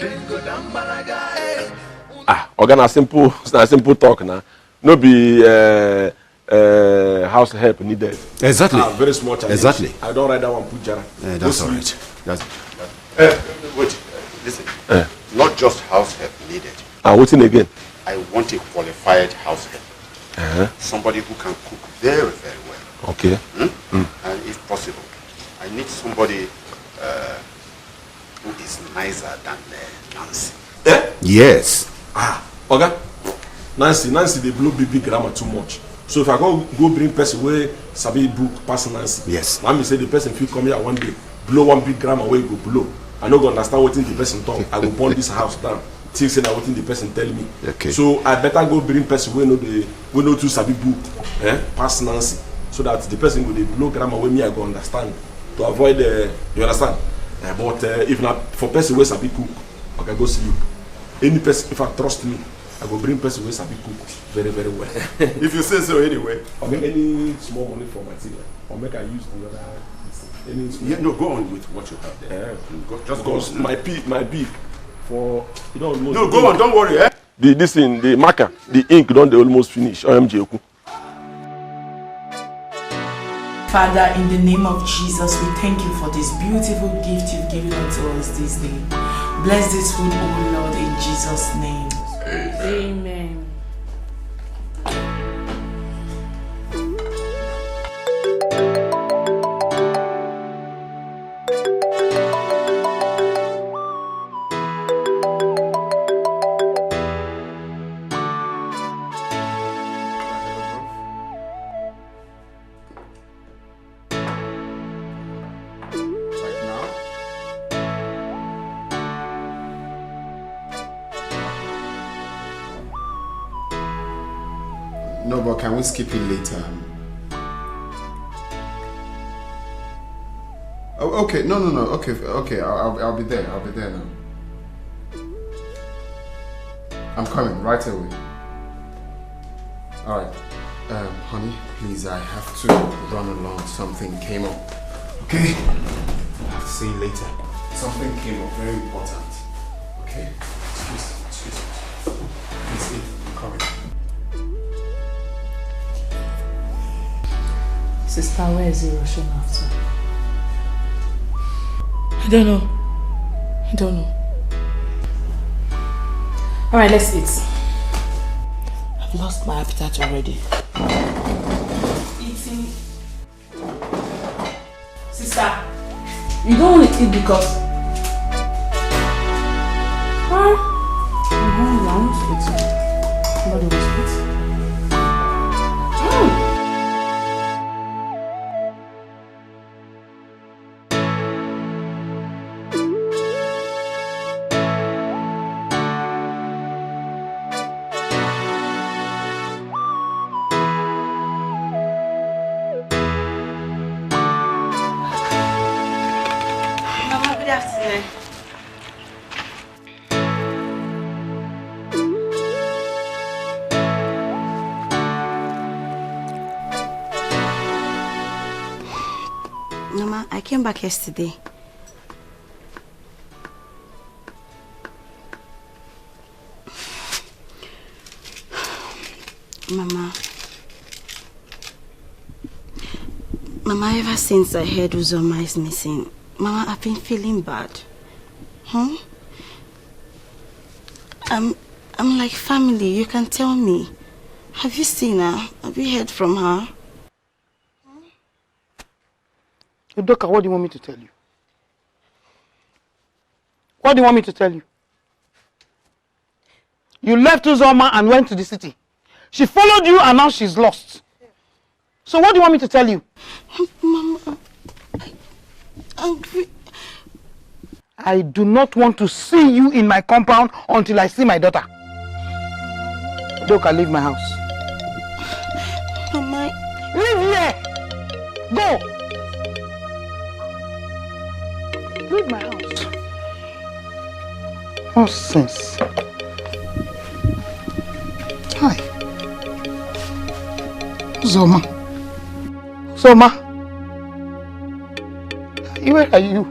[SPEAKER 10] then go down balaga.
[SPEAKER 22] Organ a simple talk now. No be house help needed.
[SPEAKER 21] Exactly.
[SPEAKER 22] Very small challenge.
[SPEAKER 21] Exactly.
[SPEAKER 22] I don't write that one put jara.
[SPEAKER 21] That's all right. Wait, listen. Not just house help needed.
[SPEAKER 22] What's in again?
[SPEAKER 21] I want a qualified house help. Somebody who can cook very, very well.
[SPEAKER 22] Okay.
[SPEAKER 21] And if possible, I need somebody who is nicer than Nancy. Yes.
[SPEAKER 22] Okay. Nancy, they blow big grammar too much. So if I go bring person where sabi book pass Nancy.
[SPEAKER 21] Yes.
[SPEAKER 22] Now me say the person feel come here one day, blow one big grammar where go blow. I no go understand what the person talk. I go burn this house down. Think say that what the person tell me.
[SPEAKER 21] Okay.
[SPEAKER 22] So I better go bring person where no too sabi book, pass Nancy, so that the person will blow grammar where me I go understand to avoid you understand. But if not for person where sabi cook, I can go sleep. Any person if I trust me, I go bring person where sabi cook very very well.
[SPEAKER 21] If you say so anyway.
[SPEAKER 22] Or make any small money for material, or make I use the other.
[SPEAKER 21] No, go on with what you have there.
[SPEAKER 22] Just because my beak for you don't almost.
[SPEAKER 21] No, go on, don't worry.
[SPEAKER 22] This thing, the marker, the ink don't they almost finish. OMG.
[SPEAKER 4] Father, in the name of Jesus, we thank you for this beautiful gift you've given unto us this day. Bless this food, O Lord, in Jesus' name.
[SPEAKER 5] Amen.
[SPEAKER 7] No, but can we skip it later? Oh, okay. No. Okay. I'll be there. I'll be there now. I'm coming right away. All right. Honey, please, I have to run along. Something came up. Okay? I'll have to see you later. Something came up, very important. Okay? Excuse me. Please, I'm coming.
[SPEAKER 3] Sister, where is he rushing after?
[SPEAKER 4] I don't know. Alright, let's eat. I've lost my appetite already. Eating. Sister, you don't want to eat because... I'm hungry, I want to eat. Somebody wants to eat.
[SPEAKER 9] Mama, I came back yesterday. Mama, ever since I heard Uzoma is missing, Mama, I've been feeling bad. I'm like family, you can tell me. Have you seen her? Have you heard from her?
[SPEAKER 11] Udoka, what do you want me to tell you? What do you want me to tell you? You left Uzoma and went to the city. She followed you and now she's lost. So what do you want me to tell you?
[SPEAKER 9] Mama,
[SPEAKER 11] I do not want to see you in my compound until I see my daughter. Udoka, leave my house.
[SPEAKER 9] Mama,
[SPEAKER 11] leave here! Go! Leave my house. Nonsense. Hi. Zoma. Where are you?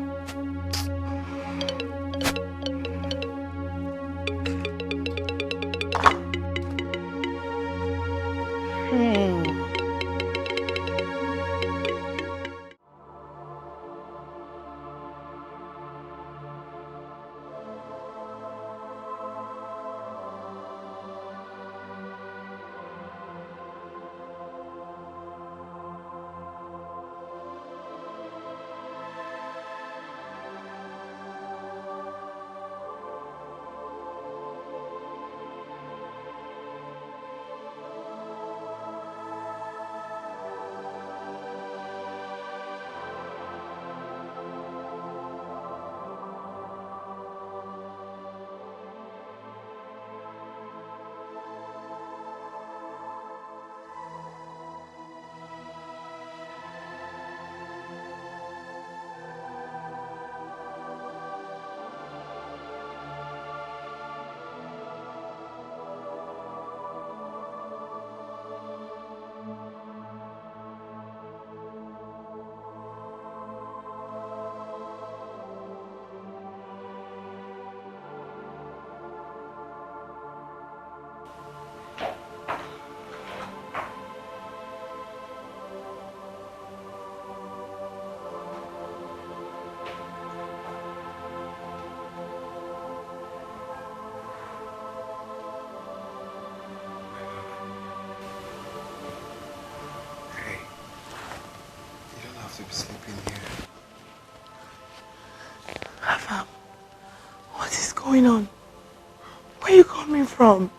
[SPEAKER 7] To be sleeping here.
[SPEAKER 11] Rafa, what is going on? Where are you coming from?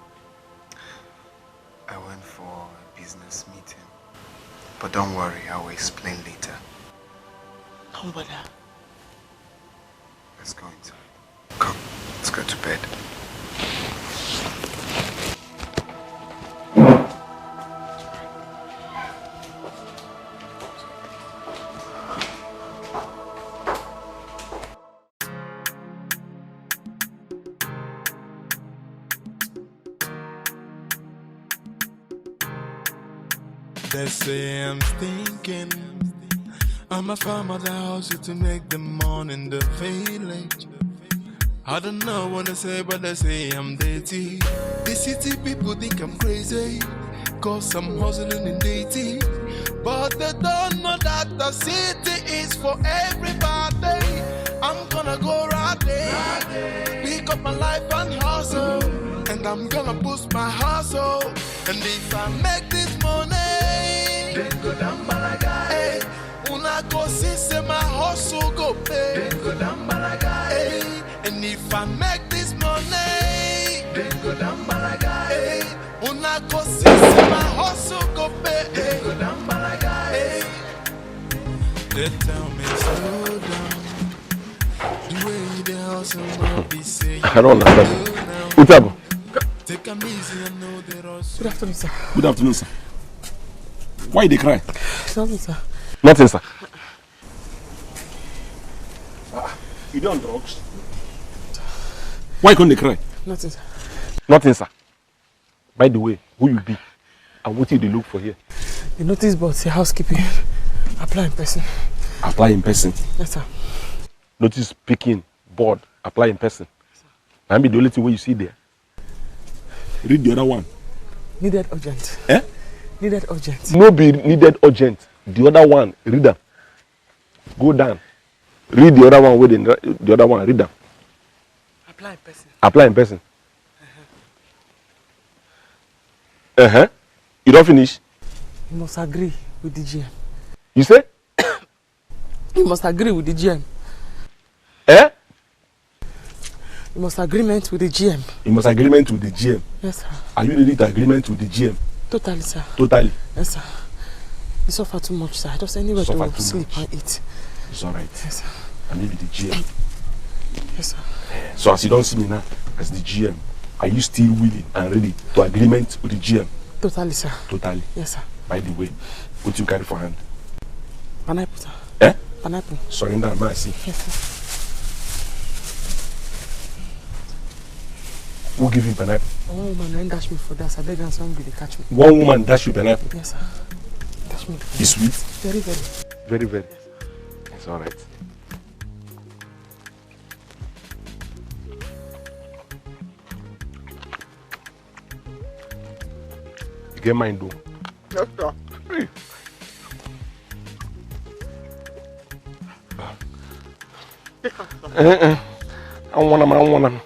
[SPEAKER 7] I went for a business meeting. But don't worry, I will explain later.
[SPEAKER 11] Don't bother.
[SPEAKER 7] Let's go inside. Come, let's go to bed.
[SPEAKER 10] They say I'm thinking I must find my house to make the morning the village. I don't know what to say, but they say I'm dirty. The city people think I'm crazy, cause I'm hustling in dirty. But they don't know that the city is for everybody. I'm gonna go right there, pick up my life and hustle. And I'm gonna boost my hustle. And if I make this money, then go down Balaga. Hey, una go see say my hustle go pay. Then go down Balaga. Hey, and if I make this money, then go down Balaga. Hey, una go see say my hustle go pay. Then go down Balaga. Hey, they tell me slow down. The way the hustle not be say.
[SPEAKER 22] I don't understand. What's up?
[SPEAKER 10] Take a easy and know there are.
[SPEAKER 3] Good afternoon, sir.
[SPEAKER 21] Good afternoon, sir. Why they cry?
[SPEAKER 3] Nothing, sir.
[SPEAKER 22] Nothing, sir.
[SPEAKER 21] You don't drugs? Why can't they cry?
[SPEAKER 3] Nothing, sir.
[SPEAKER 22] Nothing, sir. By the way, who you be? And what did they look for here?
[SPEAKER 3] The notice board say housekeeping. Apply in person.
[SPEAKER 21] Apply in person?
[SPEAKER 3] Yes, sir.
[SPEAKER 22] Notice picking board. Apply in person. I mean the only thing where you see there.
[SPEAKER 21] Read the other one.
[SPEAKER 3] Needed urgent.
[SPEAKER 21] Eh?
[SPEAKER 3] Needed urgent.
[SPEAKER 22] No be needed urgent. The other one, read them. Go down. Read the other one with the other one. Read them.
[SPEAKER 3] Apply in person.
[SPEAKER 22] Apply in person. You don't finish?
[SPEAKER 3] You must agree with the GM.
[SPEAKER 22] You say?
[SPEAKER 3] You must agree with the GM.
[SPEAKER 22] Eh?
[SPEAKER 3] You must agreement with the GM.
[SPEAKER 21] You must agreement with the GM.
[SPEAKER 3] Yes, sir.
[SPEAKER 21] Are you ready to agreement with the GM?
[SPEAKER 3] Totally, sir.
[SPEAKER 21] Totally.
[SPEAKER 3] Yes, sir. You suffer too much, sir. Just anywhere to sleep and eat.
[SPEAKER 21] It's alright.
[SPEAKER 3] Yes, sir.
[SPEAKER 21] And maybe the GM.
[SPEAKER 3] Yes, sir.
[SPEAKER 21] So as you don't see me now as the GM, are you still willing and ready to agreement with the GM?
[SPEAKER 3] Totally, sir.
[SPEAKER 21] Totally.
[SPEAKER 3] Yes, sir.
[SPEAKER 21] By the way, what you carry for hand?
[SPEAKER 3] Pineapple, sir.
[SPEAKER 21] Eh?
[SPEAKER 3] Pineapple.
[SPEAKER 21] Surrender, mercy.
[SPEAKER 3] Yes, sir.
[SPEAKER 21] Who give him pineapple?
[SPEAKER 3] One woman went dash me for that. I beg and some they catch me.
[SPEAKER 21] One woman dash you pineapple?
[SPEAKER 3] Yes, sir. Dash me.
[SPEAKER 21] It's sweet?
[SPEAKER 3] Very, very.
[SPEAKER 22] Very, very.
[SPEAKER 3] Yes,
[SPEAKER 22] it's alright. You get mine though.
[SPEAKER 11] Yes, sir.
[SPEAKER 22] Hey. I want them.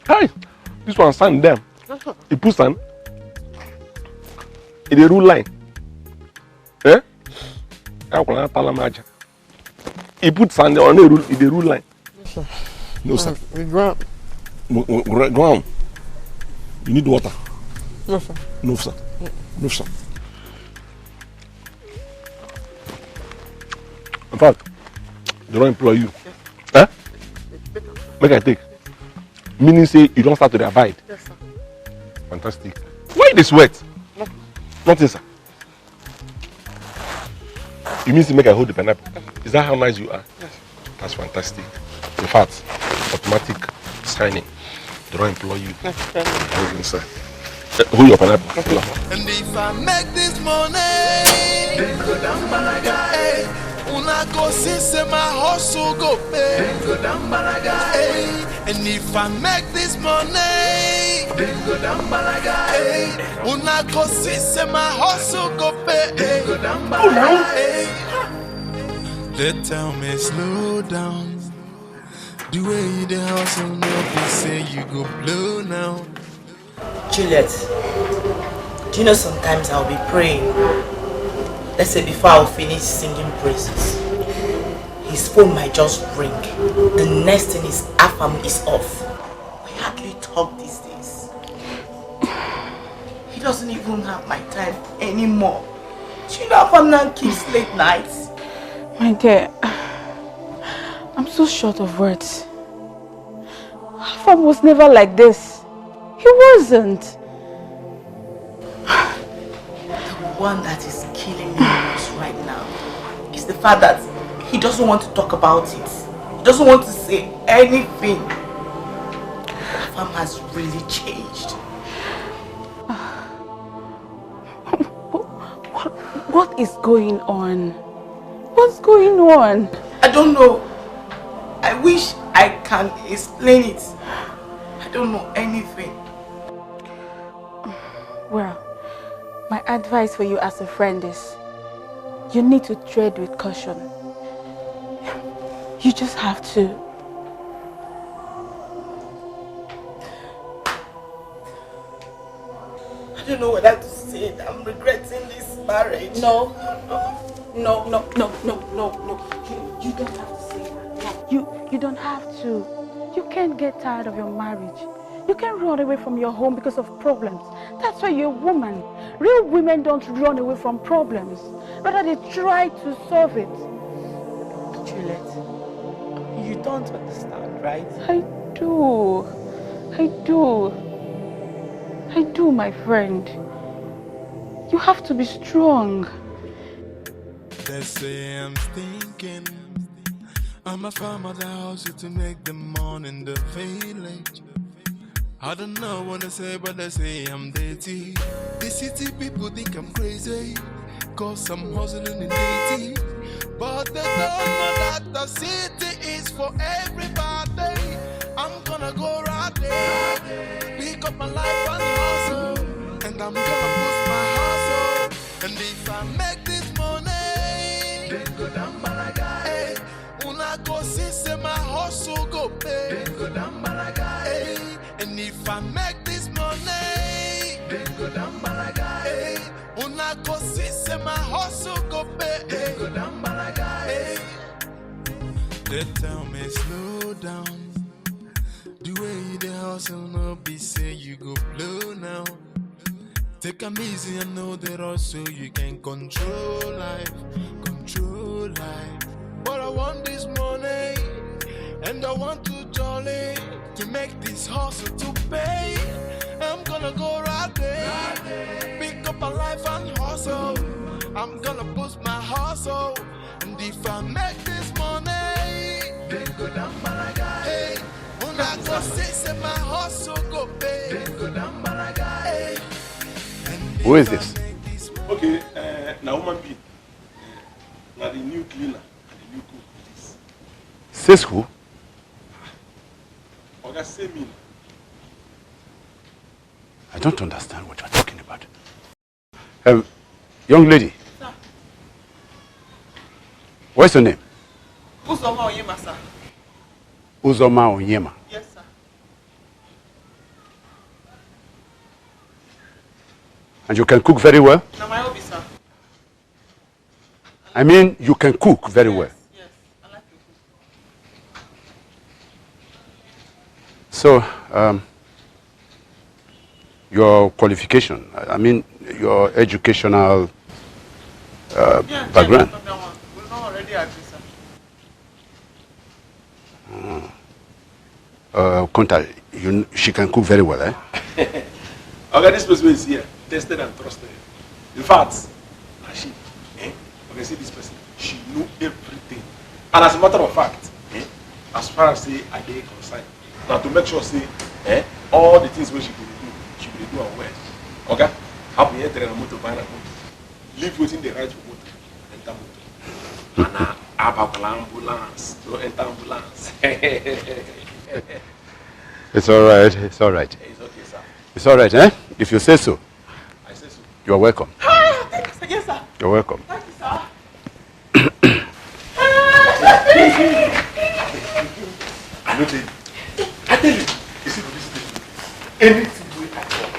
[SPEAKER 22] Hey, this one sand them. He put sand. In the rule line. Eh? He put sand on the rule line.
[SPEAKER 3] Yes, sir.
[SPEAKER 21] No, sir.
[SPEAKER 3] Ground.
[SPEAKER 21] Ground. You need water.
[SPEAKER 3] No, sir.
[SPEAKER 21] No, sir. No, sir.
[SPEAKER 22] In fact, they don't employ you. Eh? Make I take. Meaning say you don't start to abide.
[SPEAKER 3] Yes, sir.
[SPEAKER 22] Fantastic. Why this sweat?
[SPEAKER 3] No.
[SPEAKER 22] Nothing, sir. You mean to make I hold the pineapple? Is that how nice you are?
[SPEAKER 3] Yes.
[SPEAKER 22] That's fantastic. In fact, automatic signing. They don't employ you.
[SPEAKER 3] Yes,
[SPEAKER 22] sir. Hold your pineapple.
[SPEAKER 10] And if I make this money, then go down Balaga. Hey, una go see say my hustle go pay. Then go down Balaga. Hey, and if I make this money, then go down Balaga. Hey, una go see say my hustle go pay. Then go down Balaga. Hey, they tell me slow down. The way you the hustle, no be say you go blow now.
[SPEAKER 4] Juliet, do you know sometimes I'll be praying, let's say before I'll finish singing praises, his phone might just ring. The next thing is Afam is off. We hardly talk these days. He doesn't even have my time anymore. Do you know Afam now keeps late nights?
[SPEAKER 17] My dear, I'm so short of words. Afam was never like this. He wasn't.
[SPEAKER 4] The one that is killing me most right now is the fact that he doesn't want to talk about it. He doesn't want to say anything. Afam has really changed.
[SPEAKER 8] What is going on? What's going on?
[SPEAKER 4] I don't know. I wish I can explain it. I don't know anything.
[SPEAKER 8] Well, my advice for you as a friend is you need to tread with caution. You just have to.
[SPEAKER 4] I don't know whether to say it. I'm regretting this marriage.
[SPEAKER 8] No. No. You don't have to say that. No. You don't have to. You can't get tired of your marriage. You can't run away from your home because of problems. That's why you're a woman. Real women don't run away from problems. Rather, they try to solve it.
[SPEAKER 4] Juliet, you don't understand, right?
[SPEAKER 8] I do. I do, my friend. You have to be strong.
[SPEAKER 10] They say I'm thinking I must find my house to make the morning the village. I don't know what they say, but they say I'm dirty. The city people think I'm crazy, cause I'm hustling in dirty. But they don't know that the city is for everybody. I'm gonna go right there, pick up my life and hustle, and I'm gonna push my hustle. And if I make this money, then go down Malaga. Hey, una go see say my hustle go pay. Then go down Malaga. Hey, and if I make this money, then go down Malaga. Hey, una go see say my hustle go pay. Then go down Malaga. Hey, they tell me slow down. The way you the hustle no be say you go blow now. Take 'em easy and know that also you can control life. But I want this money and I want to jolly to make this hustle to pay. I'm gonna go right there, pick up my life and hustle. I'm gonna boost my hustle, and if I make this money, then go down Malaga. Hey, when I go say my hustle go pay, then go down Malaga. Hey.
[SPEAKER 21] Who is this?
[SPEAKER 22] Okay, now woman being. Now the new cleaner and the new cook.
[SPEAKER 21] Says who?
[SPEAKER 22] Oga say me.
[SPEAKER 21] I don't understand what you're talking about. Young lady.
[SPEAKER 4] Sir.
[SPEAKER 21] What's your name?
[SPEAKER 4] Uzoma Onyema, sir.
[SPEAKER 21] Uzoma Onyema.
[SPEAKER 4] Yes, sir.
[SPEAKER 21] And you can cook very well?
[SPEAKER 4] Now my hobby, sir.
[SPEAKER 21] I mean, you can cook very well.
[SPEAKER 4] Yes, I like to cook.
[SPEAKER 21] So, your qualification, I mean, your educational background.
[SPEAKER 4] We don't already agree, sir.
[SPEAKER 21] Konta, she can cook very well, eh?
[SPEAKER 22] Okay, this person is here, tested and trusted. In fact, she, okay, see this person, she know everything. And as a matter of fact, as far as say I get concerned, now to make sure say, all the things where she will do and well. Okay? Have me enter a motor by a motor. Leave within the right for motor. Enter motor. And about ambulance. So enter ambulance.
[SPEAKER 21] It's all right, it's all right.
[SPEAKER 22] It's okay, sir.
[SPEAKER 21] It's all right, eh? If you say so.
[SPEAKER 22] I say so.
[SPEAKER 21] You are welcome.
[SPEAKER 4] Thank you, sir. Yes, sir.
[SPEAKER 21] You're welcome.
[SPEAKER 4] Thank you, sir.
[SPEAKER 22] I know tell you. I tell you. You see, for this thing, anything we I talk.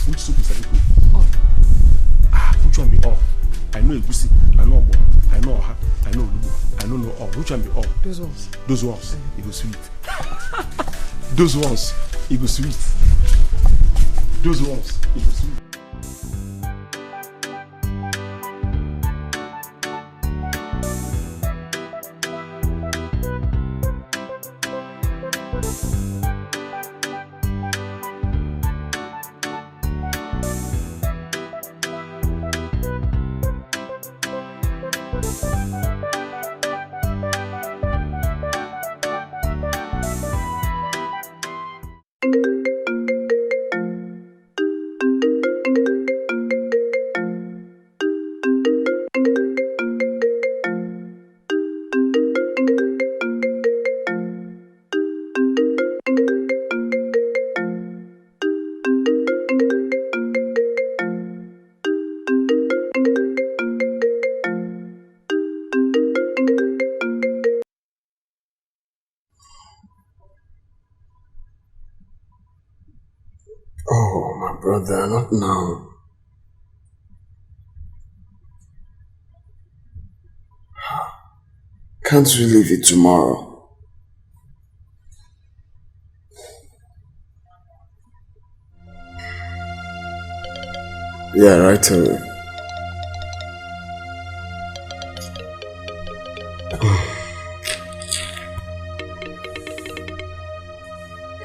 [SPEAKER 19] Which soup is a liquid? Which one be all? I know egusi, I know omo, I know oha, I know olubo, I know no all. Which one be all?
[SPEAKER 3] Those ones.
[SPEAKER 19] Those ones, it go sweet. Those ones, it go sweet. Those ones, it go sweet.
[SPEAKER 7] brother, not now. Can't we leave it tomorrow? Yeah, right away.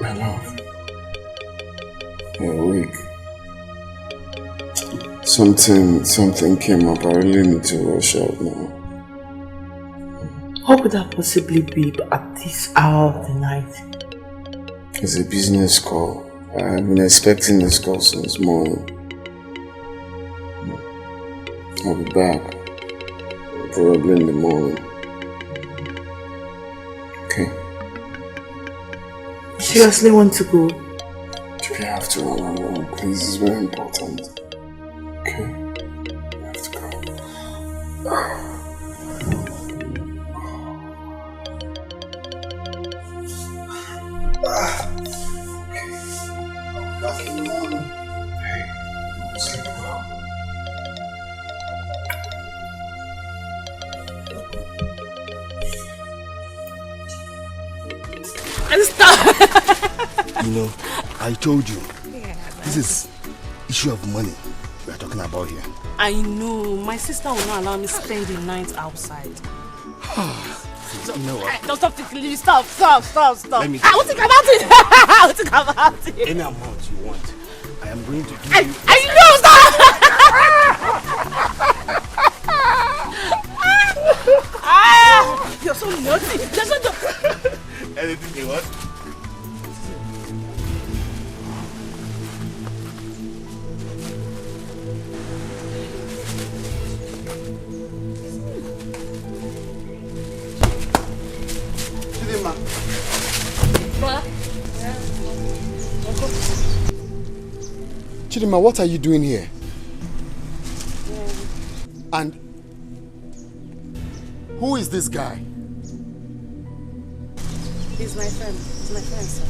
[SPEAKER 7] My love. You're weak. Something came up. I really need to rush out now.
[SPEAKER 4] What could that possibly be at this hour of the night?
[SPEAKER 7] It's a business call. I've been expecting this call since morning. I'll be back. Probably in the morning. Okay?
[SPEAKER 4] Seriously want to go?
[SPEAKER 7] If you have to run around, please, it's very important. Okay? You have to go.
[SPEAKER 19] You know, I told you, this is issue of money we are talking about here.
[SPEAKER 8] I know. My sister will not allow me to spend the night outside.
[SPEAKER 19] You know what?
[SPEAKER 8] Don't stop thinking. Stop.
[SPEAKER 19] Let me
[SPEAKER 8] I will think about it. I will think about it.
[SPEAKER 19] Any amount you want, I am going to give you.
[SPEAKER 8] I know, stop! You're so naughty. You're so naughty.
[SPEAKER 19] Anything you want?
[SPEAKER 7] Chidima, what are you doing here? And who is this guy?
[SPEAKER 8] He's my friend. He's my friend, sir.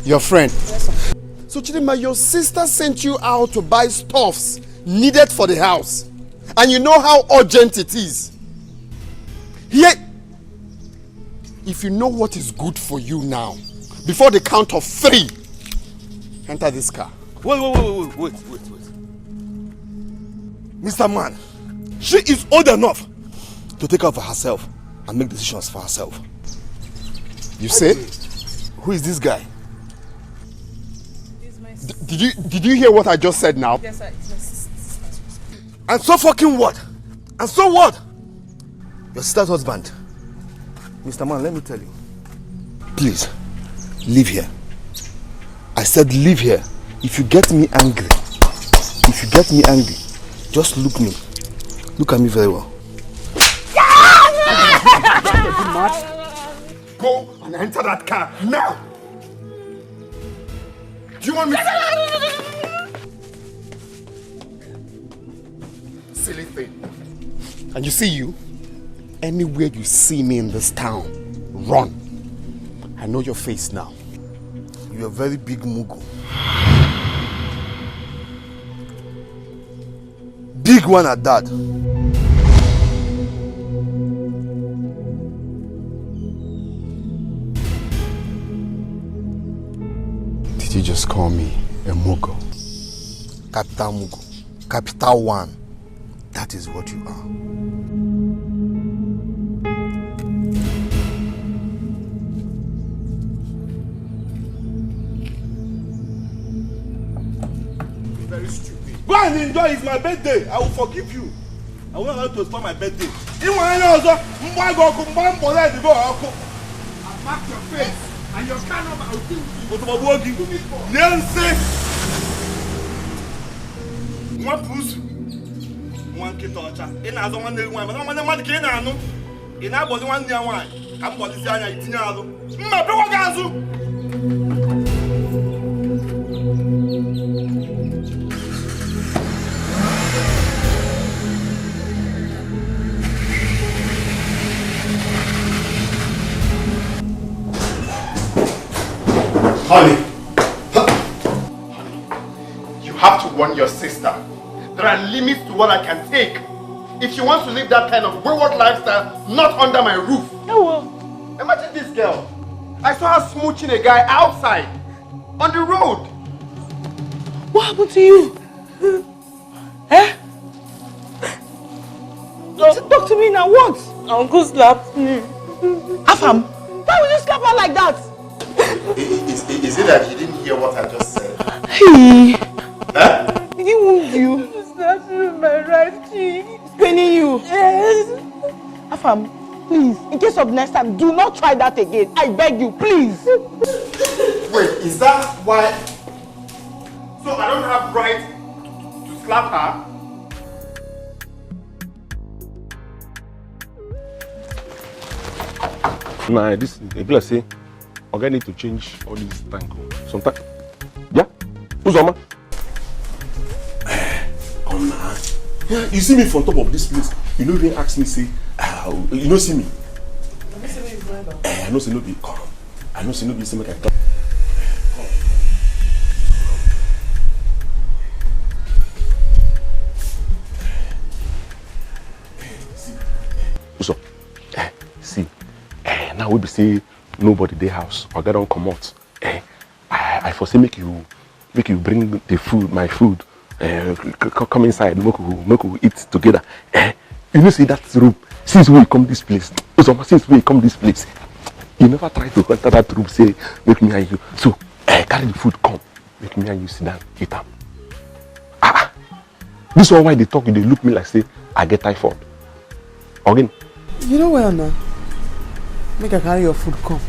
[SPEAKER 7] Your friend?
[SPEAKER 8] Yes, sir.
[SPEAKER 7] So Chidima, your sister sent you out to buy stuffs needed for the house. And you know how urgent it is. Here, if you know what is good for you now, before the count of 3, enter this car.
[SPEAKER 19] Wait. Mr. Man, she is old enough to take care of herself and make decisions for herself.
[SPEAKER 7] You say?
[SPEAKER 19] Who is this guy?
[SPEAKER 7] Did you hear what I just said now?
[SPEAKER 8] Yes, sir. It's my sister.
[SPEAKER 19] And so fucking what? And so what? Your sister's husband. Mr. Man, let me tell you. Please, leave here. I said leave here. If you get me angry, just look at me very well.
[SPEAKER 7] Go and enter that car now. Do you want me to? Silly thing. And you see you? Anywhere you see me in this town, run. I know your face now.
[SPEAKER 19] You're a very big mugu. Big one at that.
[SPEAKER 7] Did you just call me a mugu?
[SPEAKER 19] Capital mugu. Capital one. That is what you are.
[SPEAKER 7] Very stupid.
[SPEAKER 19] Go and enjoy. It's my birthday. I will forgive you. I will not allow you to spoil my birthday. I'll
[SPEAKER 7] mark your face and your car number. I'll kill you.
[SPEAKER 19] One puss, one kid torture. In as one day, one, but I'm one kid. In I was 1 year one. I'm going to say I didn't know. My brother.
[SPEAKER 7] Honey. have to warn your sister. There are limits to what I can take. If she wants to live that kind of wayward lifestyle, not under my roof.
[SPEAKER 11] No.
[SPEAKER 7] Imagine this girl. I saw her smooching a guy outside, on the road.
[SPEAKER 11] What happened to you? Eh? Talk to me now, what?
[SPEAKER 9] Uncle slapped me.
[SPEAKER 11] Afam, why would you slap her like that?
[SPEAKER 7] Is it that you didn't hear what I just said?
[SPEAKER 11] Hey.
[SPEAKER 7] Huh?
[SPEAKER 11] Did he wound you?
[SPEAKER 9] He slapped me with my right cheek.
[SPEAKER 11] Paining you?
[SPEAKER 9] Yes.
[SPEAKER 11] Afam, please, in case of next time, do not try that again. I beg you, please.
[SPEAKER 7] Wait, is that why? So I don't have right to slap her?
[SPEAKER 22] Nah, this people say, I need to change all this tank. Sometimes, yeah. Who's Oma?
[SPEAKER 21] Come now. Yeah, you see me from top of this place. You know, even ask me, say, you know, see me. I know, see no be come. I know, see no be say make I come.
[SPEAKER 22] So, see, now we be say nobody dey house. Oga don comot. I foresee make you bring the food, my food. Come inside, make we eat together. You know, see that room. Since we come this place, you never try to enter that room. Say, make me and you. So, carry the food, come. Make me and you sit down, eat them. This one why they talk, they look me like say I get typhoid. Again.
[SPEAKER 3] You know where now? Make I carry your food, come.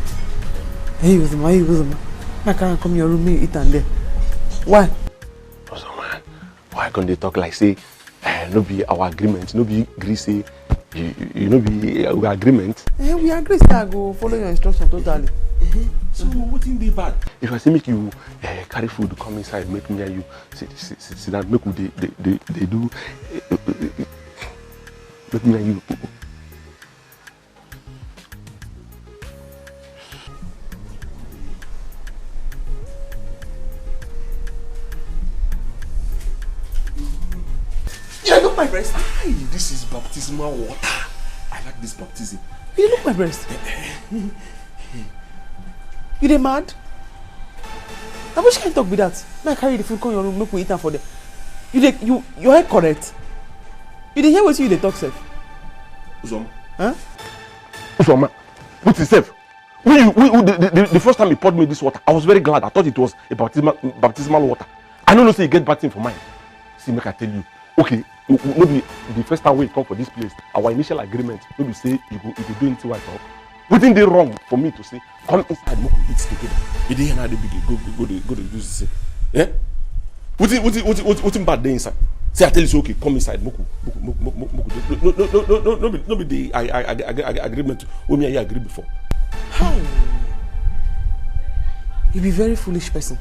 [SPEAKER 3] Hey, Uzuma. I can't come in your room, me eat and there. Why?
[SPEAKER 22] Why can't they talk like say, no be our agreement, no be agree say, you know be our agreement?
[SPEAKER 3] We agree say I go follow your instruction totally.
[SPEAKER 21] So what thing dey bad?
[SPEAKER 22] If I say make you carry food, come inside, make me and you sit down, make they do, make me and you.
[SPEAKER 3] You look my breast.
[SPEAKER 21] Aye, this is baptismal water. I like this baptism.
[SPEAKER 3] You look my breast. You dey mad? Now which kind of talk be that? Now I carry the food, come your room, make we eat am for them. Your head correct. You dey hear what you dey talk, sef?
[SPEAKER 21] Uzoma.
[SPEAKER 3] Huh?
[SPEAKER 22] Uzoma, what is self? The first time he poured me this water, I was very glad. I thought it was a baptismal water. I don't know say you get bad thing for mine. See, make I tell you. Okay, maybe the first time we come for this place, our initial agreement, maybe say you go do anything right now. Wouldn't they wrong for me to say, come inside, make we eat together. You didn't hear how they go to do this. Yeah? What's bad there inside? Say I tell you, okay, come inside, no be the agreement we me and you agreed before.
[SPEAKER 3] How? You be very foolish person.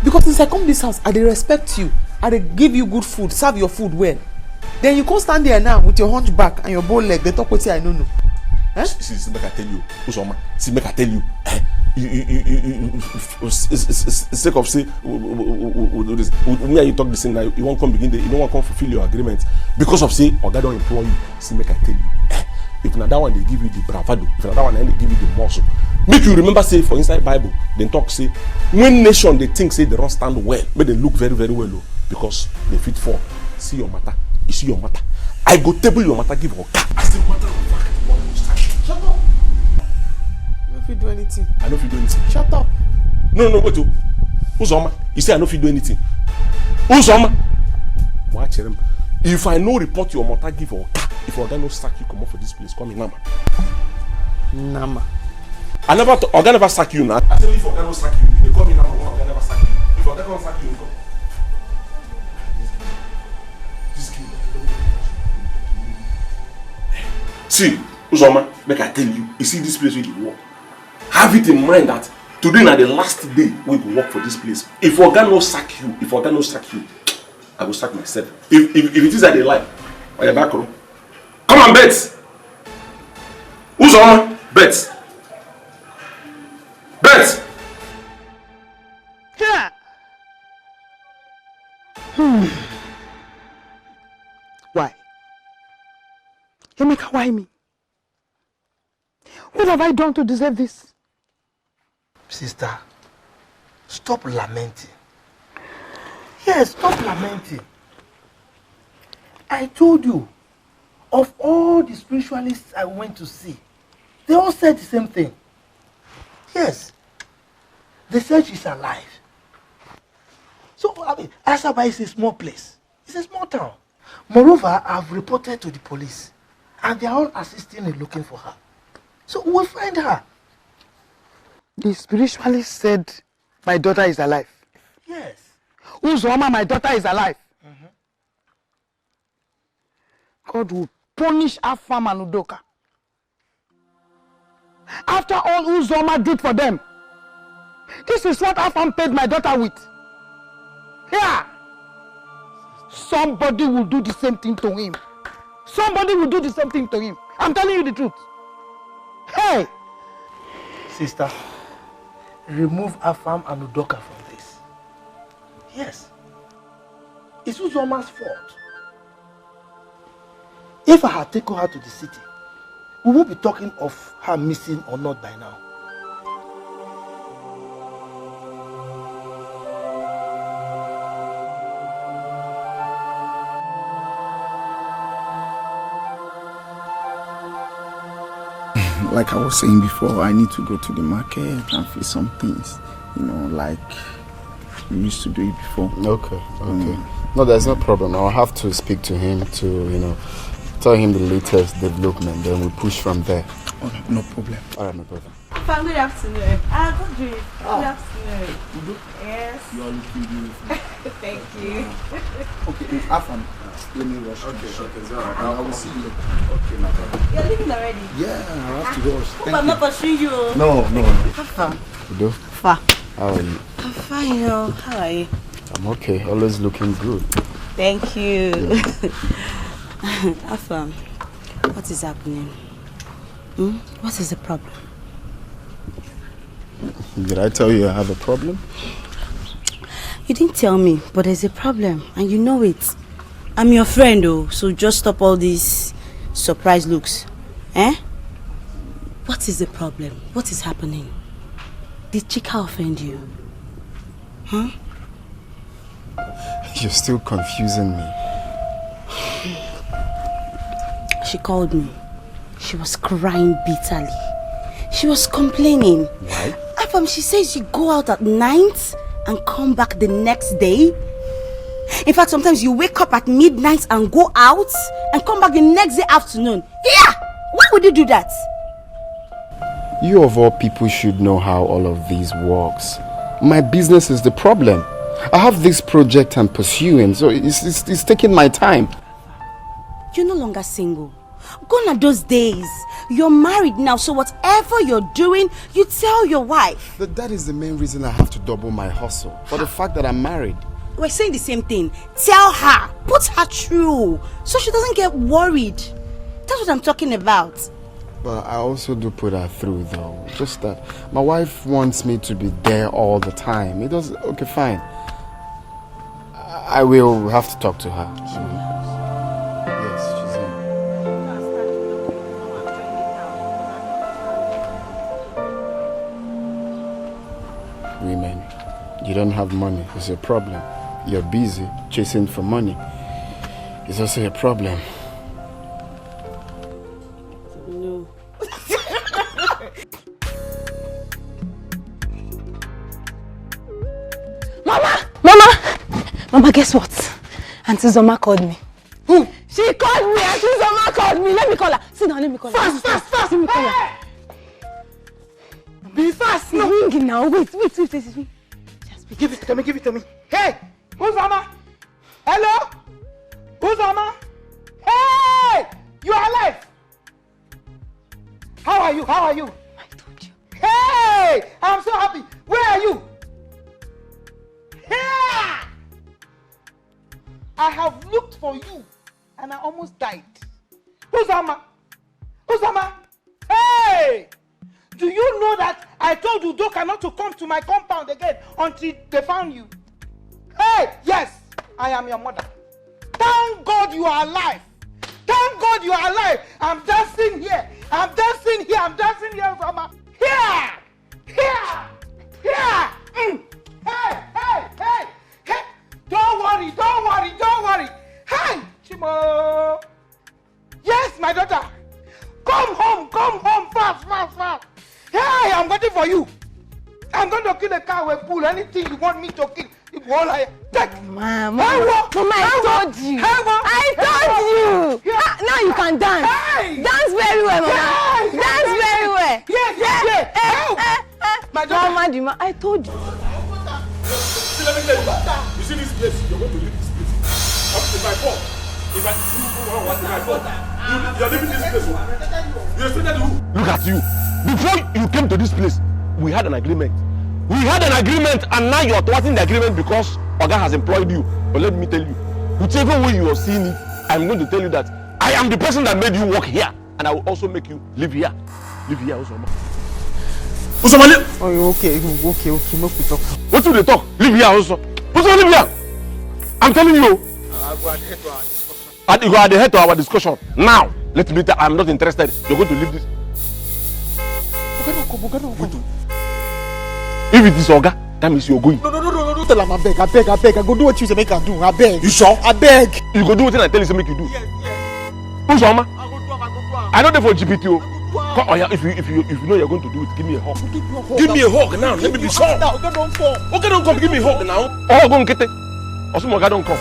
[SPEAKER 3] Because since I come to this house, I dey respect you. I dey give you good food, serve your food well. Then you come stand there now with your hunchback and your bow leg. They talk with you, I don't know.
[SPEAKER 21] Eh? See, make I tell you, Uzoma. See, make I tell you. You sake of say, this. Me and you talk this thing now. You won't come begin. You don't want to come fulfill your agreement because of say, Oga don't employ you. See, make I tell you. If na that one they give you the bravado, if na that one they give you the muscle. Make you remember say for inside Bible, they talk say when nation they think say they don't stand well, but they look very very well because they fit fall. See your matter, you see your matter. I go table your matter, give Oga. I say matter of fact. Shut up.
[SPEAKER 3] You don't fit do anything.
[SPEAKER 21] I don't fit do anything.
[SPEAKER 3] Shut up.
[SPEAKER 21] No, wait. Uzoma, you say I don't fit do anything. Uzoma. Watch him. If I no report your matter, give Oga. If Oga no sack you, come up for this place. Call me Nama.
[SPEAKER 3] Nama.
[SPEAKER 21] Oga never sack you now. I tell you, if Oga no sack you, they call me Nama. Oga never sack you. If Oga don't sack you, come. See, Uzoma, make I tell you, you see this place where you work. Have it in mind that today na the last day we go work for this place. If Oga no sack you, I will sack myself. If it is that they lie, on your back row. Come on, bet. Uzoma, bet. Bet.
[SPEAKER 11] Yeah. Why? Emeka, why me? What have I done to deserve this?
[SPEAKER 19] Sister, stop lamenting. Yes, stop lamenting. I told you, of all the spiritualists I went to see, they all said the same thing. Yes, they said she's alive. So, I mean, Asaba is a small place. It's a small town. Moreover, I've reported to the police, and they are all assisting in looking for her. So we'll find her.
[SPEAKER 11] The spiritualist said my daughter is alive.
[SPEAKER 19] Yes.
[SPEAKER 11] Uzoma, my daughter is alive. God will punish Afam and Udoka. After all Uzoma did for them, this is what Afam paid my daughter with. Yeah. Somebody will do the same thing to him. Somebody will do the same thing to him. I'm telling you the truth. Hey!
[SPEAKER 19] Sister, remove Afam and Udoka from this. Yes. It's Uzoma's fault. If I had taken her to the city, we won't be talking of her missing or not by now.
[SPEAKER 2] Like I was saying before, I need to go to the market and fix some things, you know, like we used to do it before.
[SPEAKER 14] Okay. No, there's no problem. I'll have to speak to him to, you know, tell him the latest development, then we push from there.
[SPEAKER 2] Okay, no problem.
[SPEAKER 14] Alright, no problem.
[SPEAKER 9] Good afternoon. Good dream. Good afternoon. Yes.
[SPEAKER 2] You are looking beautiful.
[SPEAKER 9] Thank you.
[SPEAKER 2] Okay, Afam, let me rush. Okay, it's alright. I will see you. Okay, no problem.
[SPEAKER 9] You're leaving already?
[SPEAKER 2] Yeah, I have to go.
[SPEAKER 9] Hope I'm not pursuing you.
[SPEAKER 2] No.
[SPEAKER 9] Afam.
[SPEAKER 14] Udo?
[SPEAKER 9] Fa.
[SPEAKER 14] How are you?
[SPEAKER 9] I'm fine, yo. How are you?
[SPEAKER 14] I'm okay. Always looking good.
[SPEAKER 9] Thank you. Afam, what is happening? What is the problem?
[SPEAKER 14] Did I tell you I have a problem?
[SPEAKER 9] You didn't tell me, but there's a problem, and you know it. I'm your friend, though, so just stop all these surprise looks. Eh? What is the problem? What is happening? Did Chika offend you? Huh?
[SPEAKER 14] You're still confusing me.
[SPEAKER 9] She called me. She was crying bitterly. She was complaining.
[SPEAKER 14] Why?
[SPEAKER 9] Afam, she says you go out at night and come back the next day. In fact, sometimes you wake up at midnight and go out and come back the next day afternoon. Yeah! Why would you do that?
[SPEAKER 14] You of all people should know how all of this works. My business is the problem. I have this project I'm pursuing, so it's taking my time.
[SPEAKER 9] You're no longer single. Gone are those days. You're married now, so whatever you're doing, you tell your wife.
[SPEAKER 14] But that is the main reason I have to double my hustle. For the fact that I'm married.
[SPEAKER 9] We're saying the same thing. Tell her. Put her through. So she doesn't get worried. That's what I'm talking about.
[SPEAKER 14] But I also do put her through though. Just that my wife wants me to be there all the time. It doesn't... Okay, fine. I will have to talk to her. Yes, she's in. Women, you don't have money. It's a problem. You're busy chasing for money. It's also a problem.
[SPEAKER 9] No.
[SPEAKER 8] Mama, guess what? Auntie Zoma called me. Who? She called me. Auntie Zoma called me. Let me call her. Sit down, let me call her. Fast. Let me call her.
[SPEAKER 11] Be fast.
[SPEAKER 8] No. Ringing now. Wait.
[SPEAKER 11] Give it to me. Hey, Uzoma. Hello? Uzoma. Hey, you are alive. How are you? I told you. Hey, I'm so happy. Where are you? Here. I have looked for you and I almost died. Uzoma. Hey! Do you know that I told Udoka not to come to my compound again until they found you? Hey! Yes! I am your mother. Thank God you are alive. Thank God you are alive. I'm dancing here. I'm dancing here. I'm dancing here, Uzoma. Here. Here. Here. Hey, hey, hey, hey. Don't worry, don't worry, don't worry. Hey, Chimo. Yes, my daughter. Come home, fast, fast, fast. Hey, I'm waiting for you. I'm going to kill a cow with bull. Anything you want me to kill. Mama,
[SPEAKER 12] I told you. I told you. Now you can dance. Dance very well, Mama. Dance very well.
[SPEAKER 11] Yes.
[SPEAKER 12] My daughter. I told you.
[SPEAKER 22] See, let me tell you. You see this place? You're going to leave this place. It's my fault. If I do what my fault, you're leaving this place. You expected who? Look at you. Before you came to this place, we had an agreement. We had an agreement, and now you are thwarting the agreement because Oga has employed you. But let me tell you, whichever way you are seeing it, I'm going to tell you that I am the person that made you work here, and I will also make you live here. Live here, Uzoma. Uzoma,
[SPEAKER 11] oh, okay, no, we talk.
[SPEAKER 22] What do they talk? Live here also. Uzoma, live here. I'm telling you. You go at the head to our discussion. Now, let me tell you, I'm not interested. You're going to leave this. If it is Oga, that means you're going.
[SPEAKER 11] No, tell him, I beg. I go do what you say make I do. I beg.
[SPEAKER 22] You sure?
[SPEAKER 11] I beg.
[SPEAKER 22] You go do what I tell you say make you do.
[SPEAKER 11] Yes.
[SPEAKER 22] Who's Oma? I know they for GPT. Oh yeah, if you know you're going to do it, give me a hug. Give me a hug now. Let me be sure.
[SPEAKER 11] Okay, don't fall.
[SPEAKER 22] Okay, don't come. Give me a hug now. Oh, go and get it. Also, Oga don't come.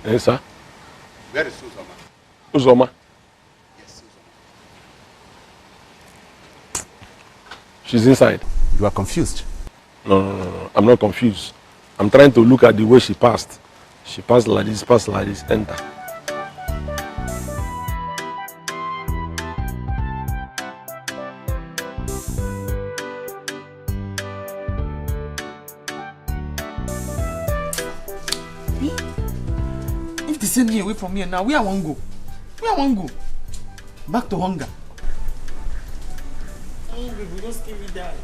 [SPEAKER 22] Yes, sir.
[SPEAKER 21] Where is Uzoma?
[SPEAKER 22] Uzoma?
[SPEAKER 21] Yes, Uzoma.
[SPEAKER 22] She's inside.
[SPEAKER 21] You are confused.
[SPEAKER 22] No. I'm not confused. I'm trying to look at the way she passed. She passed like this, enter.
[SPEAKER 11] Send me away from here now. Where I want go? Back to hunger. Hungry, we don't give me that.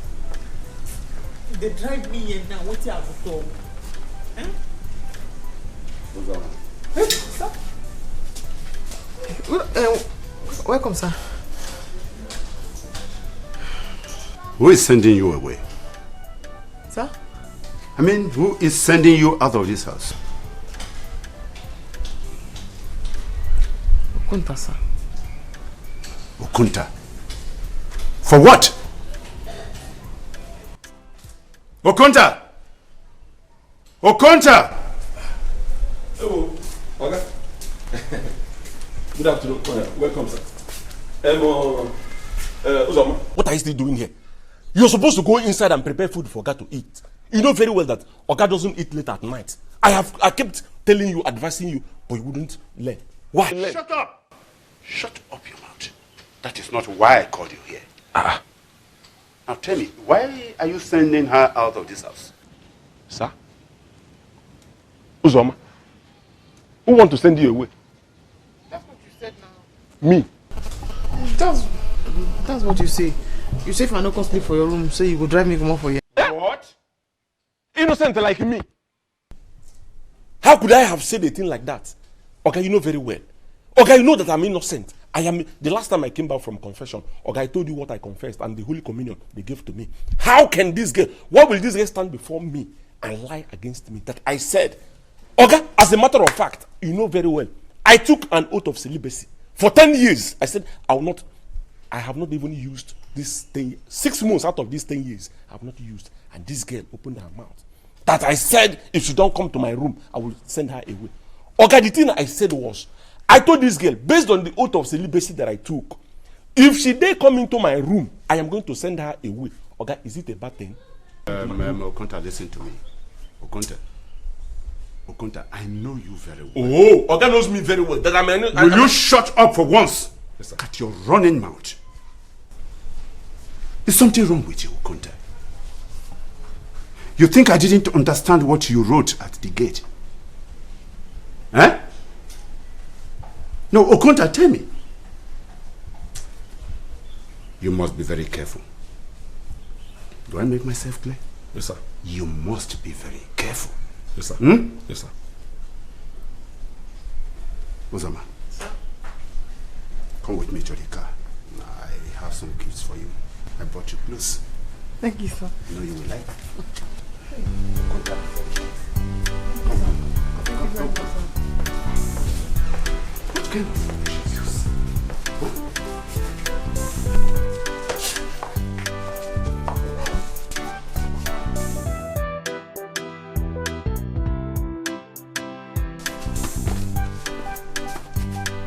[SPEAKER 11] They drive me here now. What you have to do? Hey, sir. Welcome, sir.
[SPEAKER 21] Who is sending you away?
[SPEAKER 11] Sir?
[SPEAKER 21] I mean, who is sending you out of this house?
[SPEAKER 11] Okunta, sir.
[SPEAKER 21] Okunta? For what? Okunta! Okunta!
[SPEAKER 22] Hello, Oga. Good afternoon. Welcome, sir. Uzoma, what are you still doing here? You're supposed to go inside and prepare food for Oga to eat. You know very well that Oga doesn't eat late at night. I kept telling you, advising you, but you wouldn't learn. Why?
[SPEAKER 21] Shut up! Shut up your mouth. That is not why I called you here. Now tell me, why are you sending her out of this house?
[SPEAKER 22] Sir? Uzoma, who want to send you away?
[SPEAKER 11] That's what you said now.
[SPEAKER 22] Me?
[SPEAKER 11] That's what you say. You say if I no come sleep for your room, say you go drive me come out for here.
[SPEAKER 22] What? Innocent like me?
[SPEAKER 6] How could I have said a thing like that? Okay, you know very well. Okay, you know that I'm innocent. The last time I came back from confession, okay, I told you what I confessed and the Holy Communion they gave to me. How can this girl, why will this girl stand before me and lie against me that I said, okay, as a matter of fact, you know very well, I took an oath of celibacy. For 10 years, I said, I have not even used this thing. 6 months out of these 10 years, I have not used. And this girl opened her mouth. That I said, if she don't come to my room, I will send her away. Okay, the thing I said was, I told this girl, based on the oath of celibacy that I took, if she dare come into my room, I am going to send her away. Okay, is it a bad thing?
[SPEAKER 21] Okonta, listen to me. Okonta, I know you very well.
[SPEAKER 6] Oh, Oga knows me very well. That
[SPEAKER 21] Will you shut up for once? Yes, at your running mouth. Is something wrong with you, Okonta? You think I didn't understand what you wrote at the gate? Eh? No, Okonta, tell me. You must be very careful. Do I make myself clear?
[SPEAKER 6] Yes, sir.
[SPEAKER 21] You must be very careful.
[SPEAKER 6] Yes, sir. Yes, sir.
[SPEAKER 21] Uzoma, come with me to the car. I have some gifts for you. I brought you clothes.
[SPEAKER 11] Thank you, sir.
[SPEAKER 21] You know you will like. Come.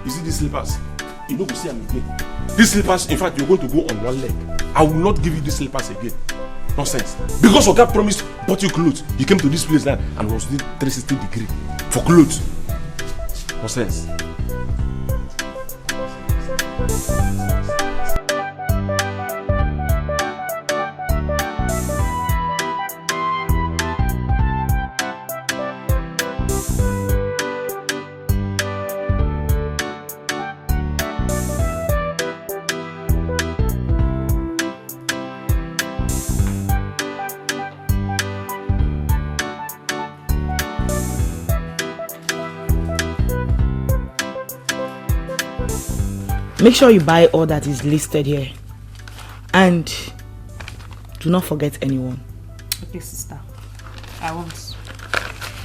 [SPEAKER 6] You see these slippers? You don't go see them again. These slippers, in fact, you're going to go on one leg. I will not give you these slippers again. Nonsense. Because Oga promised bought you clothes. You came to this place now and was doing 360 degree for clothes. Nonsense.
[SPEAKER 4] Make sure you buy all that is listed here. And do not forget anyone.
[SPEAKER 8] Okay, sister. I won't.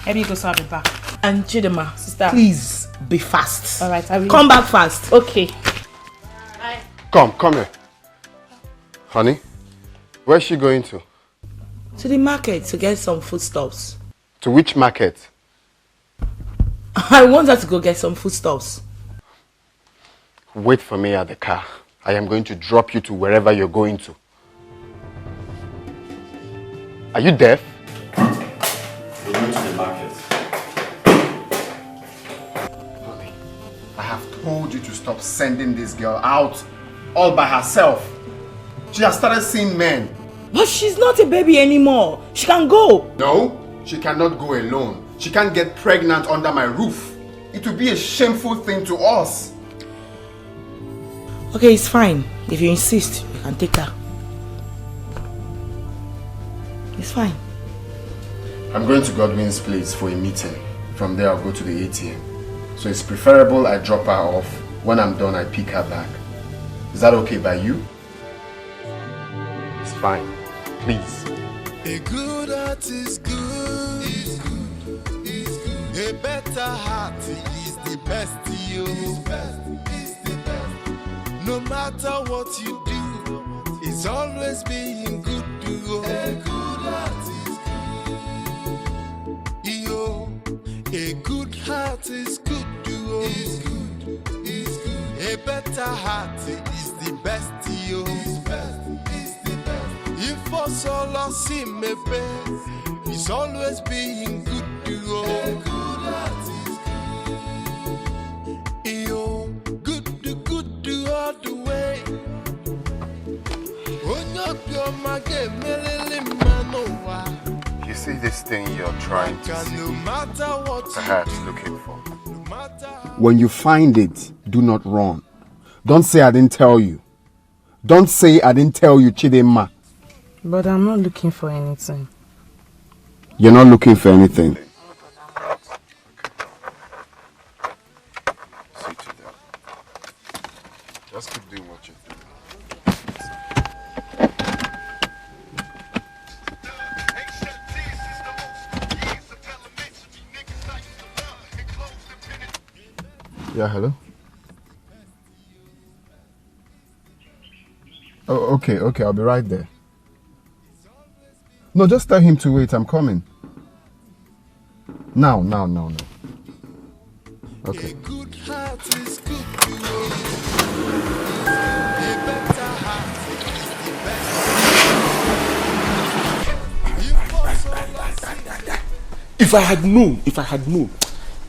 [SPEAKER 8] Let me go so I'll be back.
[SPEAKER 4] And Chidema,
[SPEAKER 8] sister,
[SPEAKER 4] please be fast.
[SPEAKER 8] All right, I will.
[SPEAKER 4] Come back fast.
[SPEAKER 8] Okay.
[SPEAKER 14] Bye. Come here. Honey, where's she going to?
[SPEAKER 4] To the market to get some foodstuffs.
[SPEAKER 14] To which market?
[SPEAKER 4] I want her to go get some foodstuffs.
[SPEAKER 14] Wait for me at the car. I am going to drop you to wherever you're going to. Are you deaf?
[SPEAKER 21] We're going to the market.
[SPEAKER 7] Honey, I have told you to stop sending this girl out all by herself. She has started seeing men.
[SPEAKER 4] But she's not a baby anymore. She can go.
[SPEAKER 7] No, she cannot go alone. She can't get pregnant under my roof. It would be a shameful thing to us.
[SPEAKER 4] Okay, it's fine. If you insist, you can take her. It's fine.
[SPEAKER 7] I'm going to Godwin's place for a meeting. From there, I'll go to the ATM. So it's preferable I drop her off. When I'm done, I pick her back. Is that okay by you?
[SPEAKER 14] It's fine. Please.
[SPEAKER 10] A good heart is good. Is good. Is good. A better heart is the best. You. No matter what you do, it's always being good to go. A good heart is good. Yo, a good heart is good to go. Is good. Is good. A better heart is the best. Yo, is best. Is the best. If for solo see me best, it's always being good to go. A good heart is good. Yo, good all the way.
[SPEAKER 7] You see, see this thing you're trying to see, perhaps looking for. When you find it, do not run. Don't say I didn't tell you. Don't say I didn't tell you, Chidema.
[SPEAKER 3] But I'm not looking for anything.
[SPEAKER 7] You're not looking for anything. See to that. Just keep doing what you're doing. Yeah, hello? Oh, okay, I'll be right there. No, just tell him to wait, I'm coming. Now. Okay.
[SPEAKER 6] If I had known,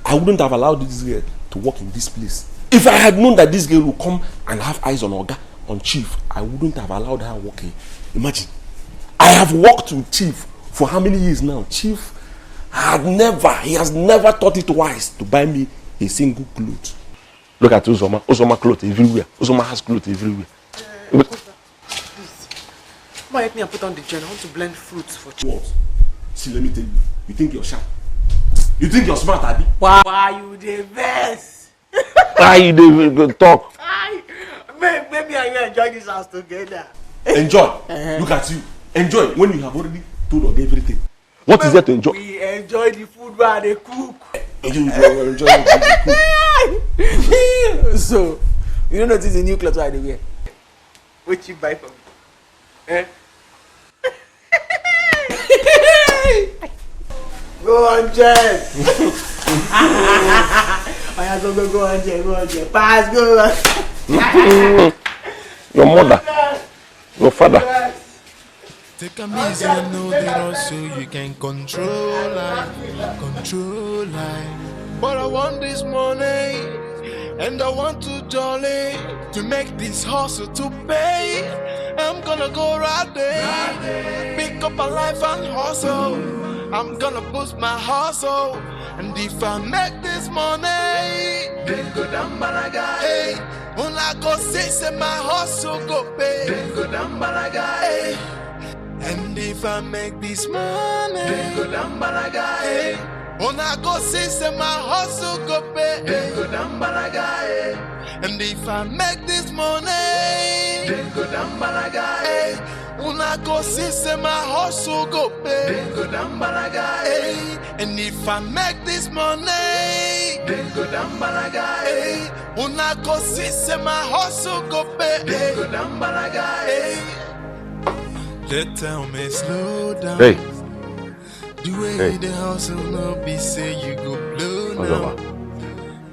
[SPEAKER 6] I wouldn't have allowed this girl to work in this place. If I had known that this girl would come and have eyes on Oga, on Chief, I wouldn't have allowed her working. Imagine, I have worked with Chief for how many years now? Chief he has never thought it wise to buy me a single cloth. Look at Uzoma. Uzoma clothes everywhere. Uzoma has clothes everywhere.
[SPEAKER 3] Please. Come on, help me and put on the gel. I want to blend fruits for Chief.
[SPEAKER 6] What? See, let me tell you. You think you're sharp? You think you're smart, Abi?
[SPEAKER 3] Why you the best?
[SPEAKER 6] Why you the talk?
[SPEAKER 3] Maybe I will enjoy this house together.
[SPEAKER 6] Enjoy. Look at you. Enjoy when you have already told Oga everything. What is there to enjoy?
[SPEAKER 3] We enjoy the food while they cook.
[SPEAKER 6] Enjoy the food.
[SPEAKER 3] So, you don't notice the new clothes I wear? What you buy for me? Go on, Jess. Go on, Jess. Pass, go on.
[SPEAKER 6] Your mother. Your father.
[SPEAKER 10] Take a easy and know that also you can control life. But I want this money, and I want to jolly to make this hustle to pay. I'm gonna go right there, pick up a life and hustle. I'm gonna boost my hustle, and if I make this money, then go down balaga. Hey, when I go say my hustle go pay, then go down balaga. Hey. And if I make this money, then go down balaga. Hey. When I go say my hustle go pay, then go down balaga. Hey. And if I make this money, then go down balaga. Hey. When I go say my hustle go pay, then go down balaga. Hey. And if I make this money, then go down balaga. Hey. When I go say my hustle go pay, then go down balaga. Hey. They tell me slow down.
[SPEAKER 6] Hey.
[SPEAKER 10] The way the hustle no be say you go blow now.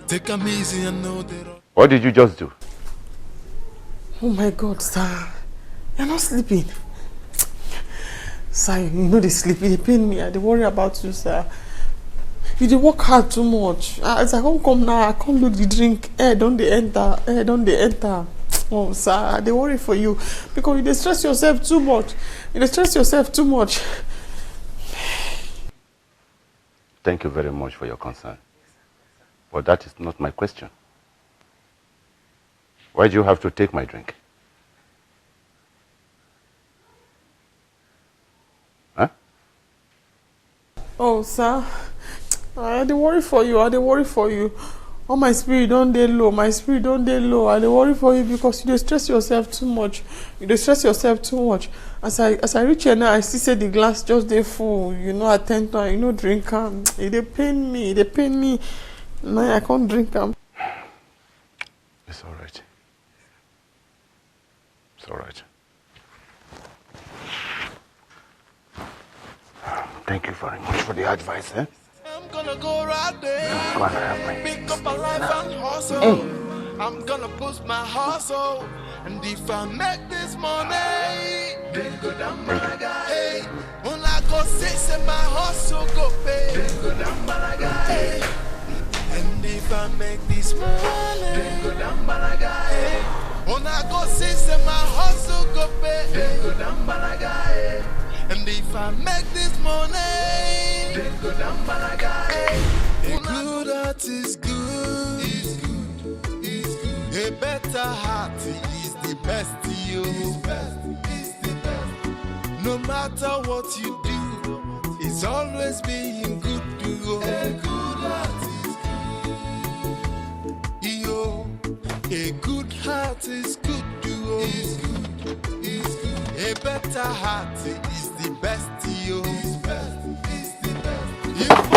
[SPEAKER 10] Take 'em easy and know that.
[SPEAKER 6] What did you just do?
[SPEAKER 3] Oh my God, sir. You're not sleeping. Sir, you know they sleep. They pain me. They worry about you, sir. You work hard too much. As I come now, I can't do the drink. Don't they enter? Oh, sir, they worry for you because you stress yourself too much.
[SPEAKER 6] Thank you very much for your concern. But that is not my question. Why do you have to take my drink? Huh?
[SPEAKER 3] Oh, sir, I dey worry for you. Oh, my spirit don't dey low. I dey worry for you because you dey stress yourself too much. As I reach here now, I see the glass just dey full. You know, I tend to, drink am. It dey pain me. Now I can't drink am.
[SPEAKER 6] It's all right. Thank you very much for the advice, eh?
[SPEAKER 10] I'm gonna go right there.
[SPEAKER 6] Go and have my
[SPEAKER 10] pick up a life and hustle.
[SPEAKER 6] Hey.
[SPEAKER 10] I'm gonna boost my hustle. And if I make this money, then go down balaga. Hey, when I go say my hustle go pay, then go down balaga. Hey, and if I make this money, then go down balaga. Hey, when I go say my hustle go pay, then go down balaga. Hey, And if I make this money, a good heart is good. A better heart is the best to you. No matter what you do, it's always being good to you. A good heart is good. A good heart is good to you. A better heart is the best to you.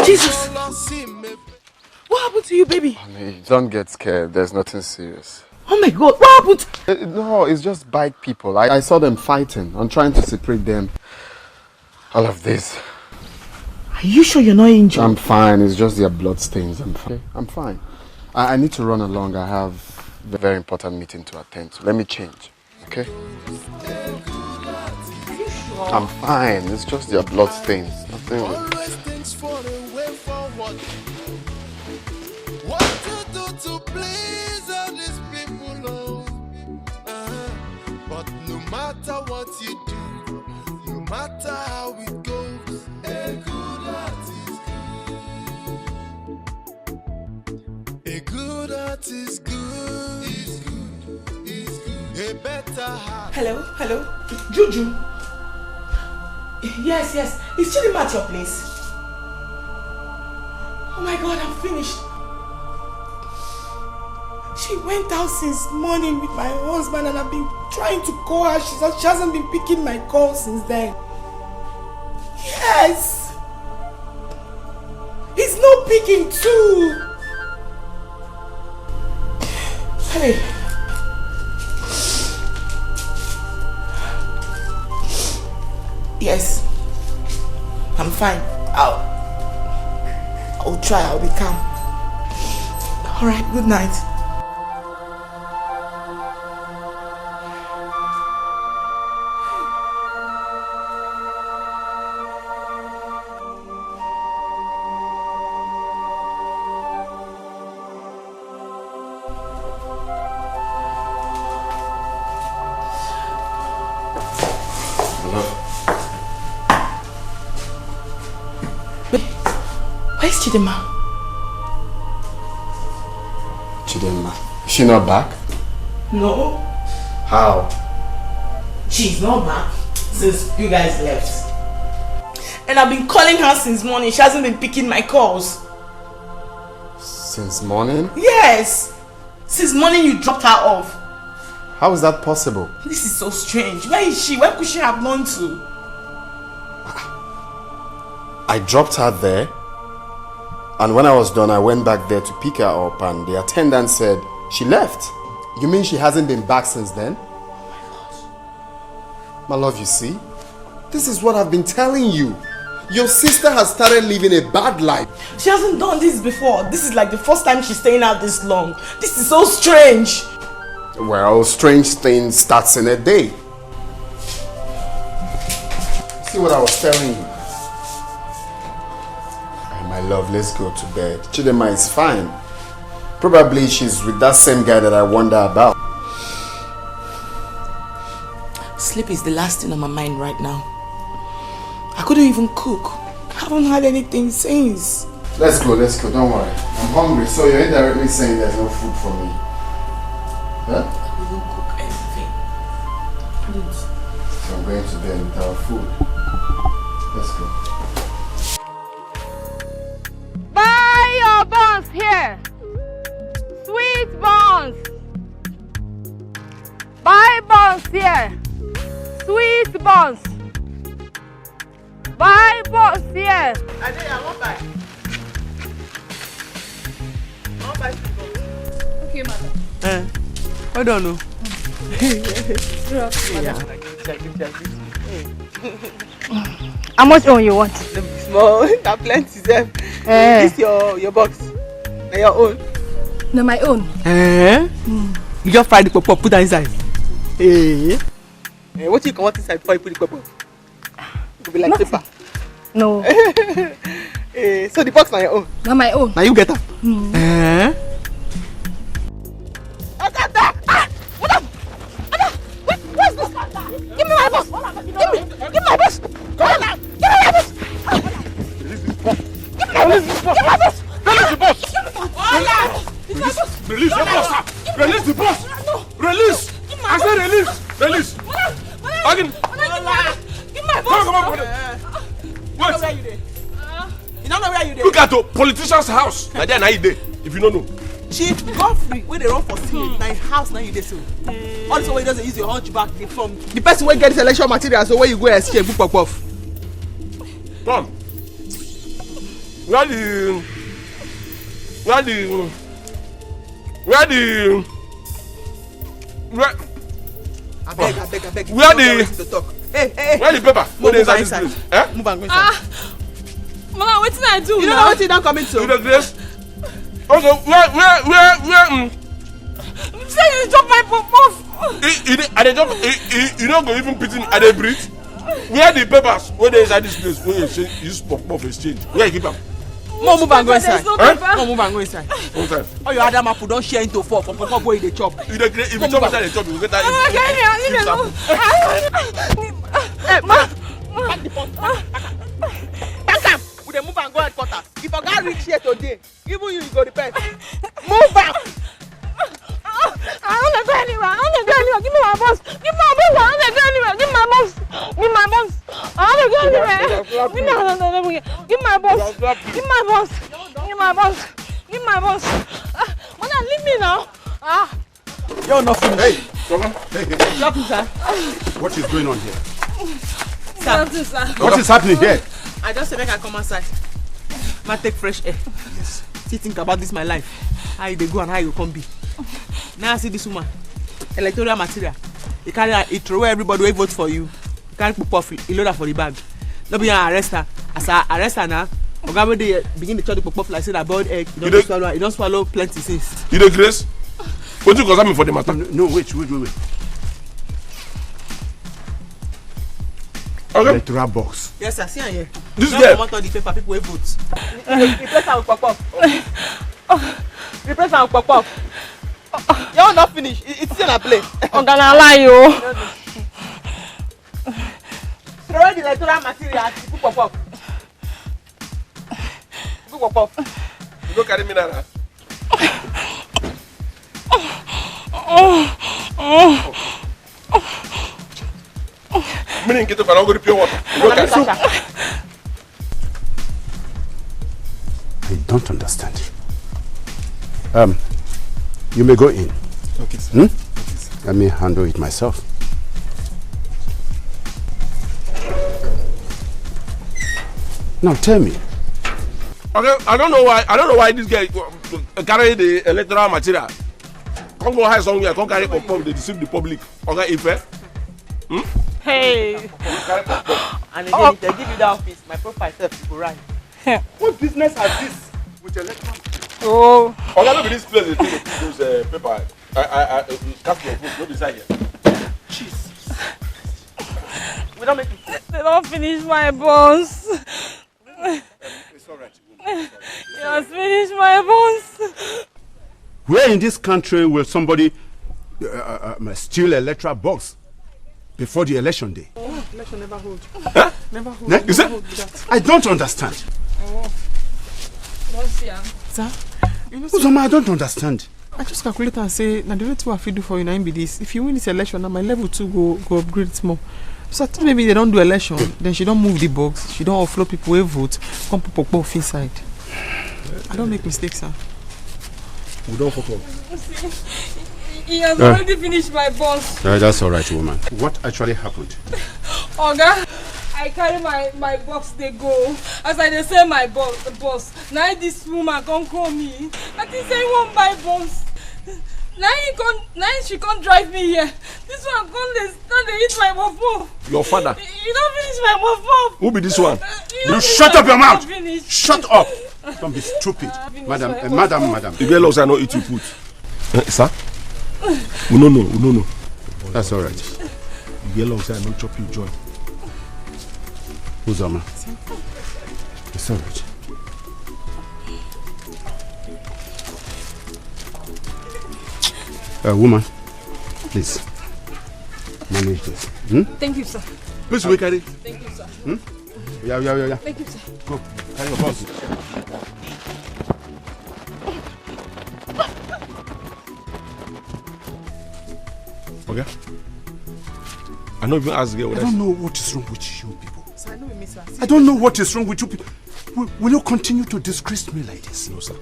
[SPEAKER 11] Jesus! What happened to you, baby?
[SPEAKER 14] Honey, don't get scared. There's nothing serious.
[SPEAKER 11] Oh my God, what happened?
[SPEAKER 14] No, it's just bike people. I saw them fighting. I'm trying to separate them. All of this.
[SPEAKER 11] Are you sure you're not injured?
[SPEAKER 14] I'm fine. It's just their blood stains. I'm fine. I'm fine. I need to run along. I have a very important meeting to attend. So let me change. Okay? I'm fine. It's just their blood stains. Nothing.
[SPEAKER 10] What to do to please all these people, but no matter what you do, no matter how it goes, a good heart is good. A good heart is good. A better heart.
[SPEAKER 4] Hello? Juju? Yes. Is Chidima at your place? Oh my God, I'm finished. She went out since morning with my husband and I've been trying to call her. She hasn't been picking my call since then. Yes! He's not picking too! Hey! Yes. I'm fine. I'll try. I'll be calm. Alright, good night. Where's Chidima?
[SPEAKER 14] Chidima. Is she not back?
[SPEAKER 4] No.
[SPEAKER 14] How?
[SPEAKER 4] She's not back since you guys left. And I've been calling her since morning. She hasn't been picking my calls.
[SPEAKER 14] Since morning?
[SPEAKER 4] Yes! Since morning you dropped her off.
[SPEAKER 14] How is that possible?
[SPEAKER 4] This is so strange. Where is she? Where could she have gone to?
[SPEAKER 14] I dropped her there, and when I was done, I went back there to pick her up, and the attendant said she left. You mean she hasn't been back since then? Oh my love, you see? This is what I've been telling you. Your sister has started living a bad life.
[SPEAKER 4] She hasn't done this before. This is like the first time she's staying out this long. This is so strange.
[SPEAKER 14] Well, strange thing starts in a day. See what I was telling you? My love, let's go to bed. Chidima is fine. Probably she's with that same guy that I wonder about.
[SPEAKER 4] Sleep is the last thing on my mind right now. I couldn't even cook. I haven't had anything since.
[SPEAKER 14] Let's go, don't worry. I'm hungry, so you're indirectly saying there's no food for me. Huh?
[SPEAKER 4] I couldn't cook anything. I couldn't.
[SPEAKER 14] So I'm going to bed without food. Let's go.
[SPEAKER 8] Buy your buns here. Sweet buns. Buy buns here. Sweet buns. Buy buns here.
[SPEAKER 4] I won't buy. I won't buy sweet buns. Okay, madam.
[SPEAKER 3] I don't know.
[SPEAKER 8] How much on you want?
[SPEAKER 3] Small, that plenty, Zef. This your box. Na your own.
[SPEAKER 8] No, my own.
[SPEAKER 3] You just fry the pop put that inside. What you come out inside before you put the pop? It could be like paper.
[SPEAKER 8] No.
[SPEAKER 3] So the box na your own.
[SPEAKER 8] Not my own.
[SPEAKER 3] Now you get her.
[SPEAKER 8] Give me my boss. Give me my boss.
[SPEAKER 3] Come
[SPEAKER 6] Release the boss!
[SPEAKER 5] No!
[SPEAKER 6] Release! I said release! Release! Again!
[SPEAKER 5] Give my boss!
[SPEAKER 6] Come on,
[SPEAKER 5] Wait! Where you there? You don't know where you there?
[SPEAKER 6] Look at the politician's house. Now there, now you there. If you don't know.
[SPEAKER 3] Chief Godfrey, where they run for Senate, now house now you dey so. All the way doesn't use your hunchback, they from the person wey get this election material, so where you go escape, book pop off.
[SPEAKER 6] Come. Where the
[SPEAKER 3] I beg.
[SPEAKER 6] Where the
[SPEAKER 3] Hey.
[SPEAKER 6] Where the paper?
[SPEAKER 3] Move
[SPEAKER 6] inside this
[SPEAKER 3] inside.
[SPEAKER 6] place. Eh?
[SPEAKER 3] Move and go inside.
[SPEAKER 5] Mama, what did I do?
[SPEAKER 3] You don't know what you don't come into.
[SPEAKER 6] You the grace? Also, where?
[SPEAKER 5] Say you drop my pop.
[SPEAKER 6] I dey jump. You don't go even pity me. I dey breathe. Where the papers? Where they inside this place? Where you say you use pop exchange? Where you keep them?
[SPEAKER 3] More move and go inside.
[SPEAKER 5] No
[SPEAKER 3] More move and go inside.
[SPEAKER 6] Okay.
[SPEAKER 3] All your other map don't share into 4 for pop boy they chop.
[SPEAKER 6] If you chop inside the chop, you get that.
[SPEAKER 3] Hey, ma. Back the pot. Back up. We dey move and go headquarters. If I got reach here today, even you go repent. Move back.
[SPEAKER 5] I don't go anywhere. Give me my boss. Give me my boss. I don't go anywhere. Give me my boss. I don't go anywhere. Give me my boss. Mother, leave me now.
[SPEAKER 3] You're not finished.
[SPEAKER 21] Hey, come on. Hey.
[SPEAKER 3] Nothing, sir.
[SPEAKER 21] What is going on here?
[SPEAKER 5] Nothing, sir.
[SPEAKER 21] What is happening here?
[SPEAKER 3] I just say make I come outside. Ma take fresh air.
[SPEAKER 21] Yes.
[SPEAKER 3] See think about this my life. How you dey go and how you come be. Now I see this woman. Electoral material. You carry her, you throw away everybody who vote for you. You carry pop off, you load her for the bag. No be arrest her. As I arrest her now, Oga wey dey begin to chop the pop off like say that boiled egg. You don't swallow plenty things.
[SPEAKER 6] You the grace? What you concern me for the matter?
[SPEAKER 21] No, wait.
[SPEAKER 6] Okay.
[SPEAKER 21] Electoral box.
[SPEAKER 3] Yes, sir. See here.
[SPEAKER 6] This
[SPEAKER 3] girl. Come on the paper, people will vote. Replace her with pop off. Replace her with pop off. You're not finished. It's still a play.
[SPEAKER 5] I'm gonna lie you.
[SPEAKER 3] Throw away the electoral material. Put pop off. Put pop off.
[SPEAKER 6] You go carry me now. Meaning get up and I'll go to pure water.
[SPEAKER 21] I don't understand. You may go in.
[SPEAKER 7] Okay, sir.
[SPEAKER 21] Okay, sir. Let me handle it myself. Now tell me.
[SPEAKER 6] Okay, I don't know why this guy carry the electoral material. Come go hide somewhere, come carry pop they deceive the public. Okay, if
[SPEAKER 5] Hey.
[SPEAKER 3] And again, if they give you that office, my profile self will run.
[SPEAKER 6] What business has this with electoral?
[SPEAKER 5] Oh.
[SPEAKER 6] Okay, look at this place. They take those paper. I cast your vote. Go decide here.
[SPEAKER 3] Jesus. We don't make it.
[SPEAKER 5] They don't finish my bones.
[SPEAKER 21] It's alright.
[SPEAKER 5] You have finished my bones.
[SPEAKER 21] Where in this country will somebody steal electoral box before the election day?
[SPEAKER 3] Oh, election never hold.
[SPEAKER 21] Huh?
[SPEAKER 3] Never hold.
[SPEAKER 21] You see? I don't understand.
[SPEAKER 5] Don't see her.
[SPEAKER 3] Sir? You know,
[SPEAKER 21] Uzoma, I don't understand.
[SPEAKER 3] I just calculate and say, now the only thing I feel do for you now be this. If you win this election, now my level 2 go upgrade more. So I think maybe they don't do election, then she don't move the box, she don't offload people who vote, come pop off inside. I don't make mistakes, sir.
[SPEAKER 6] We don't fuck up.
[SPEAKER 5] He has already finished my bones.
[SPEAKER 21] That's alright, woman. What actually happened?
[SPEAKER 5] Oga, I carry my box, they go. As I dey say my boss. Now this woman come call me. I think say he won't buy bones. Now she can't drive me here. This one can't eat my muff.
[SPEAKER 6] Your father.
[SPEAKER 5] You don't finish my muff.
[SPEAKER 6] Who be this one?
[SPEAKER 21] You shut up your mouth! Shut up! Don't be stupid. Madam.
[SPEAKER 6] The girl also not eat you food. Sir? No.
[SPEAKER 21] That's alright.
[SPEAKER 6] The girl also not chop you joy.
[SPEAKER 21] Uzoma. It's alright. Woman, please manage this.
[SPEAKER 5] Thank you, sir.
[SPEAKER 6] Please wait, carry.
[SPEAKER 5] Thank you, sir.
[SPEAKER 21] Yeah.
[SPEAKER 5] Thank you, sir.
[SPEAKER 21] Go, carry your boss.
[SPEAKER 6] Okay? I don't even ask girl.
[SPEAKER 21] I don't know what is wrong with you people. I don't know what is wrong with you people. Will you continue to disgrace me like this?
[SPEAKER 6] No, sir.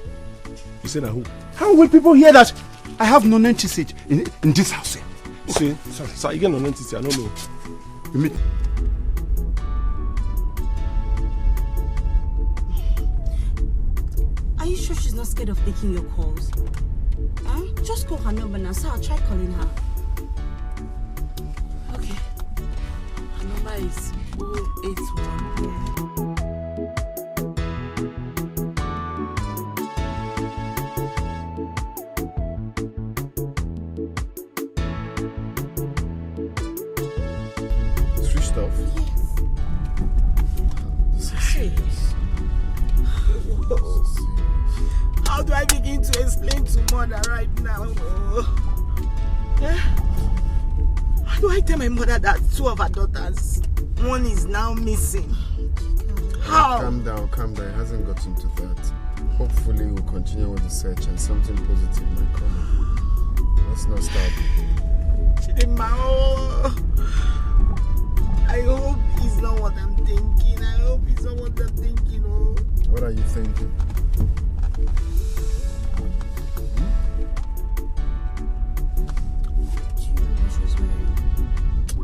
[SPEAKER 6] You say that who?
[SPEAKER 21] How will people hear that I have non-entity in this house here?
[SPEAKER 6] See, sir, you get non-entity, I don't know.
[SPEAKER 21] You mean?
[SPEAKER 9] Are you sure she's not scared of taking your calls? Huh? Just call her number now, so I'll try calling her.
[SPEAKER 3] Okay. Her number is 081.
[SPEAKER 7] Switched off? This is serious.
[SPEAKER 11] How do I begin to explain to mother right now? How do I tell my mother that two of her daughters, one is now missing? How?
[SPEAKER 7] Calm down. It hasn't gotten to that. Hopefully we'll continue with the search and something positive might come. Let's not stop.
[SPEAKER 11] Chidinma, I hope it's not what I'm thinking. I hope it's not what I'm thinking. Oh.
[SPEAKER 7] What are you thinking? I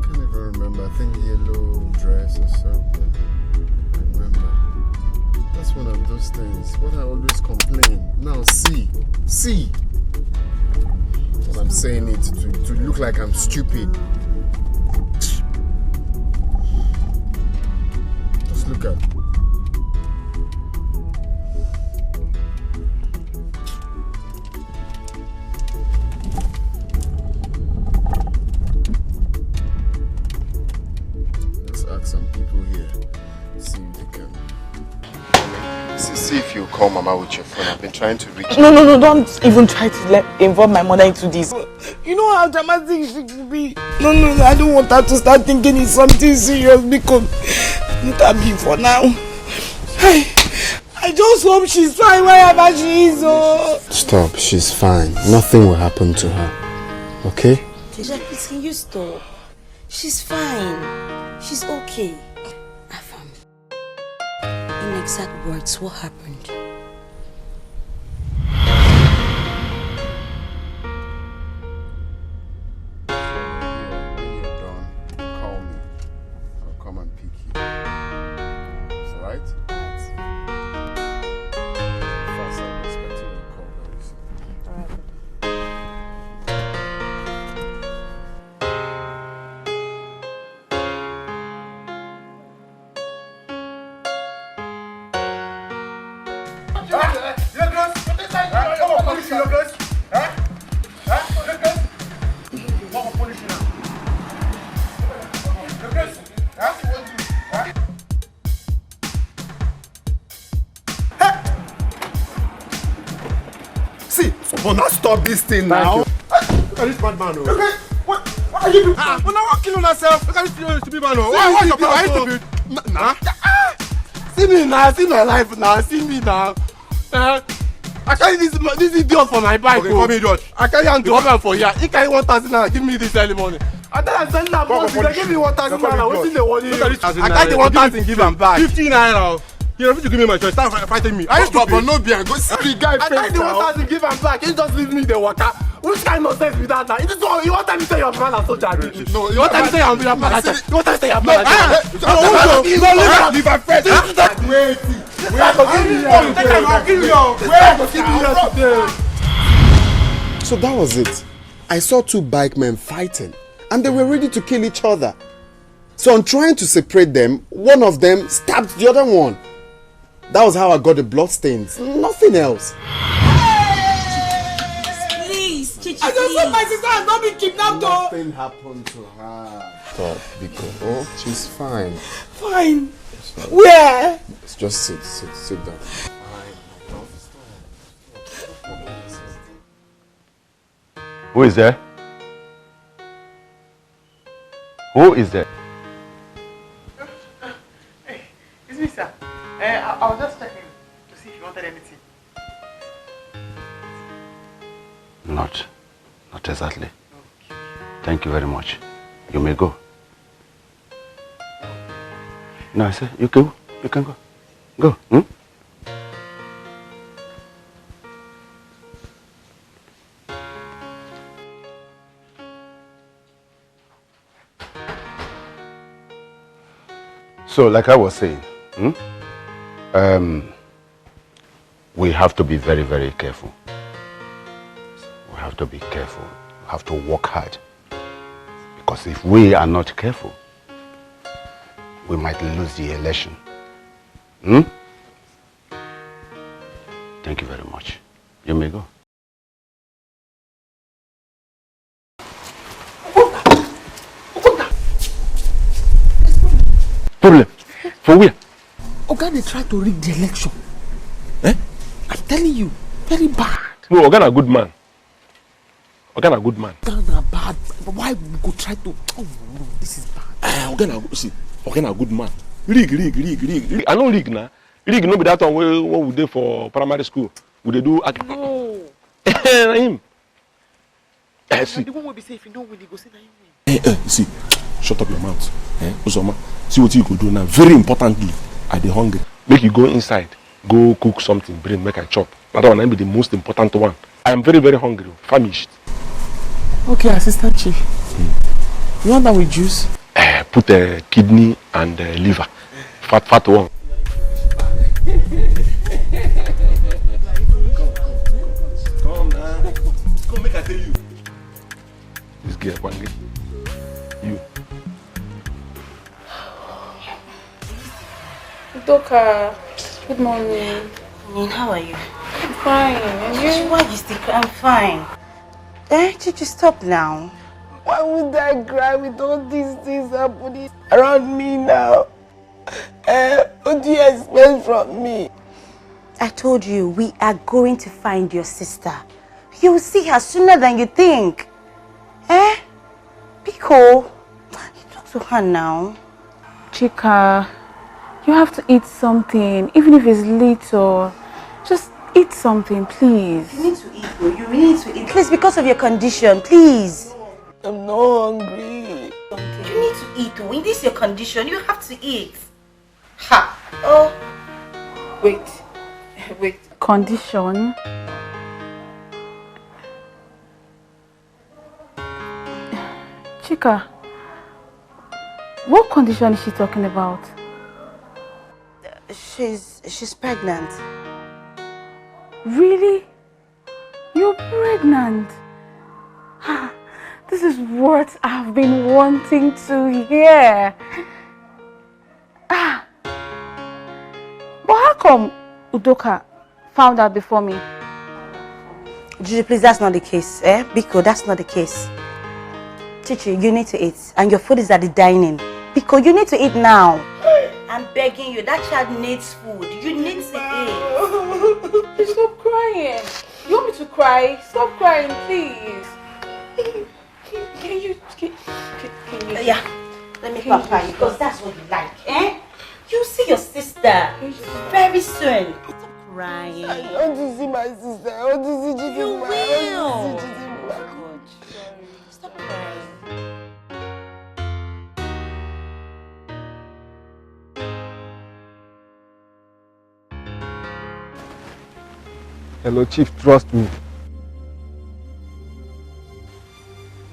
[SPEAKER 7] can't even remember. I think yellow dress or something. I remember. That's one of those things. What I always complain. Now see. Well, I'm saying it to look like I'm stupid. Just look at. Some people here, see if they can. See if you call Mama with your phone. I've been trying to reach.
[SPEAKER 11] No, don't even try to involve my mother into this. You know how dramatic she could be. No, I don't want her to start thinking it's something serious because let her be for now. I just hope she's fine wherever she is. Oh.
[SPEAKER 7] Stop, she's fine. Nothing will happen to her. Okay?
[SPEAKER 9] Teja, please, can you stop? She's fine. She's okay. Afam, in exact words, what happened?
[SPEAKER 7] When you're done, call me. I'll come and pick you. Is that right? First, I'm expecting your call very soon.
[SPEAKER 8] Alright.
[SPEAKER 7] See, for now, stop this thing now. Look at this bad man. Okay, what are you doing? We're not killing ourselves. Look at this stupid man. What's your problem? Nah. See me now. See my life now. See me now. I carry this idiot for my bike. Okay, call me idiot. I carry him to open for here. He carry 1,000 naira. Give me this early morning. And then I send that money. They give me 1,000 naira. What's in the money? I carry the 1,000. Give him back. 15 naira. You refuse to give me my choice. Start fighting me. Are you stupid? But no be. Go see the guy. I carry the 1,000. Give him back. He just leave me the water. Which kind of nonsense with that now? It is all. You want time to say your man and soldier? No. You want time to say your man? You want time to say your man? No. Leave my friend. Wait. So that was it. I saw two bike men fighting and they were ready to kill each other. So on trying to separate them, one of them stabbed the other one. That was how I got the blood stains. Nothing else.
[SPEAKER 9] Please, Chichi,
[SPEAKER 11] I just said my sister has not been kidnapped.
[SPEAKER 7] Nothing happened to her. Stop, Biko. Oh, she's fine.
[SPEAKER 11] Fine. Where?
[SPEAKER 7] Just sit down.
[SPEAKER 13] Who is there? Who is there?
[SPEAKER 11] Hey, it's me, sir. I was just checking to see if you wanted anything.
[SPEAKER 13] Not exactly. Thank you very much. You may go. No, I said, you can go. Go. Hmm? So, like I was saying, we have to be very, very careful. We have to be careful. We have to work hard. Because if we are not careful, we might lose the election. Thank you very much. You may go. Problem? For where?
[SPEAKER 3] Oga, they try to rig the election. I'm telling you, very bad.
[SPEAKER 6] No, Oga a good man. Oga a good man.
[SPEAKER 3] Oga bad. Why we go try to? Oh no, this is bad.
[SPEAKER 6] Oga a good man. Rig. I know rig now. Rig no be that one what we did for primary school. We dey do.
[SPEAKER 3] No.
[SPEAKER 6] Him. See.
[SPEAKER 3] The one will be safe. If you know when they go say na him.
[SPEAKER 6] See. Shut up your mouth. Uzoma, see what you could do now. Very importantly, I dey hungry. Make you go inside, go cook something, bring, make I chop. That one be the most important one. I am very, very hungry, famished.
[SPEAKER 3] Okay, assistant chief. You want that with juice?
[SPEAKER 6] Put kidney and liver. Fat one. Come now. Come make I tell you. This girl, one girl. You.
[SPEAKER 15] Doka, good morning.
[SPEAKER 9] How are you?
[SPEAKER 15] I'm fine. And you?
[SPEAKER 9] Why you still cry? I'm fine. Chichi, stop now.
[SPEAKER 22] Why would I cry with all these things happening around me now? What do you expect from me?
[SPEAKER 9] I told you, we are going to find your sister. You will see her sooner than you think. Pico, you talk to her now.
[SPEAKER 8] Chika, you have to eat something, even if it's little. Just eat something, please.
[SPEAKER 9] You need to eat, bro. You need to eat. Please, because of your condition, please.
[SPEAKER 22] I'm not hungry.
[SPEAKER 9] You need to eat. When this is your condition, you have to eat. Ha! Oh.
[SPEAKER 8] Wait. Condition? Chika, what condition is she talking about?
[SPEAKER 9] She's pregnant.
[SPEAKER 8] Really? You're pregnant? This is what I've been wanting to hear. But how come Udoka found out before me?
[SPEAKER 9] Gigi, please, that's not the case. Biko, that's not the case. Chichi, you need to eat. And your food is at the dining. Biko, you need to eat now. I'm begging you. That child needs food. You need to eat.
[SPEAKER 8] Please stop crying. You want me to cry? Stop crying, please. Can you...
[SPEAKER 9] Yeah. Let me papa you, because that's what you like. You see your sister very soon. Stop crying.
[SPEAKER 22] I want to see my sister. I want to see Gigi.
[SPEAKER 9] You will. Stop crying.
[SPEAKER 1] Hello, Chief, trust me.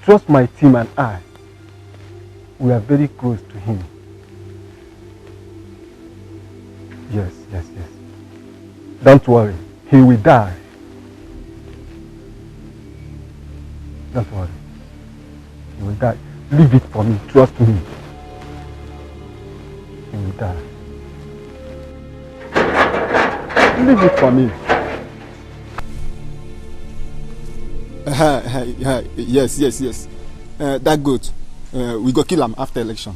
[SPEAKER 1] Trust my team and I. We are very close to him. Yes. Don't worry, he will die. Don't worry, he will die. Leave it for me, trust me. He will die. Leave it for me.
[SPEAKER 2] Yes. That goat, we go kill him after election.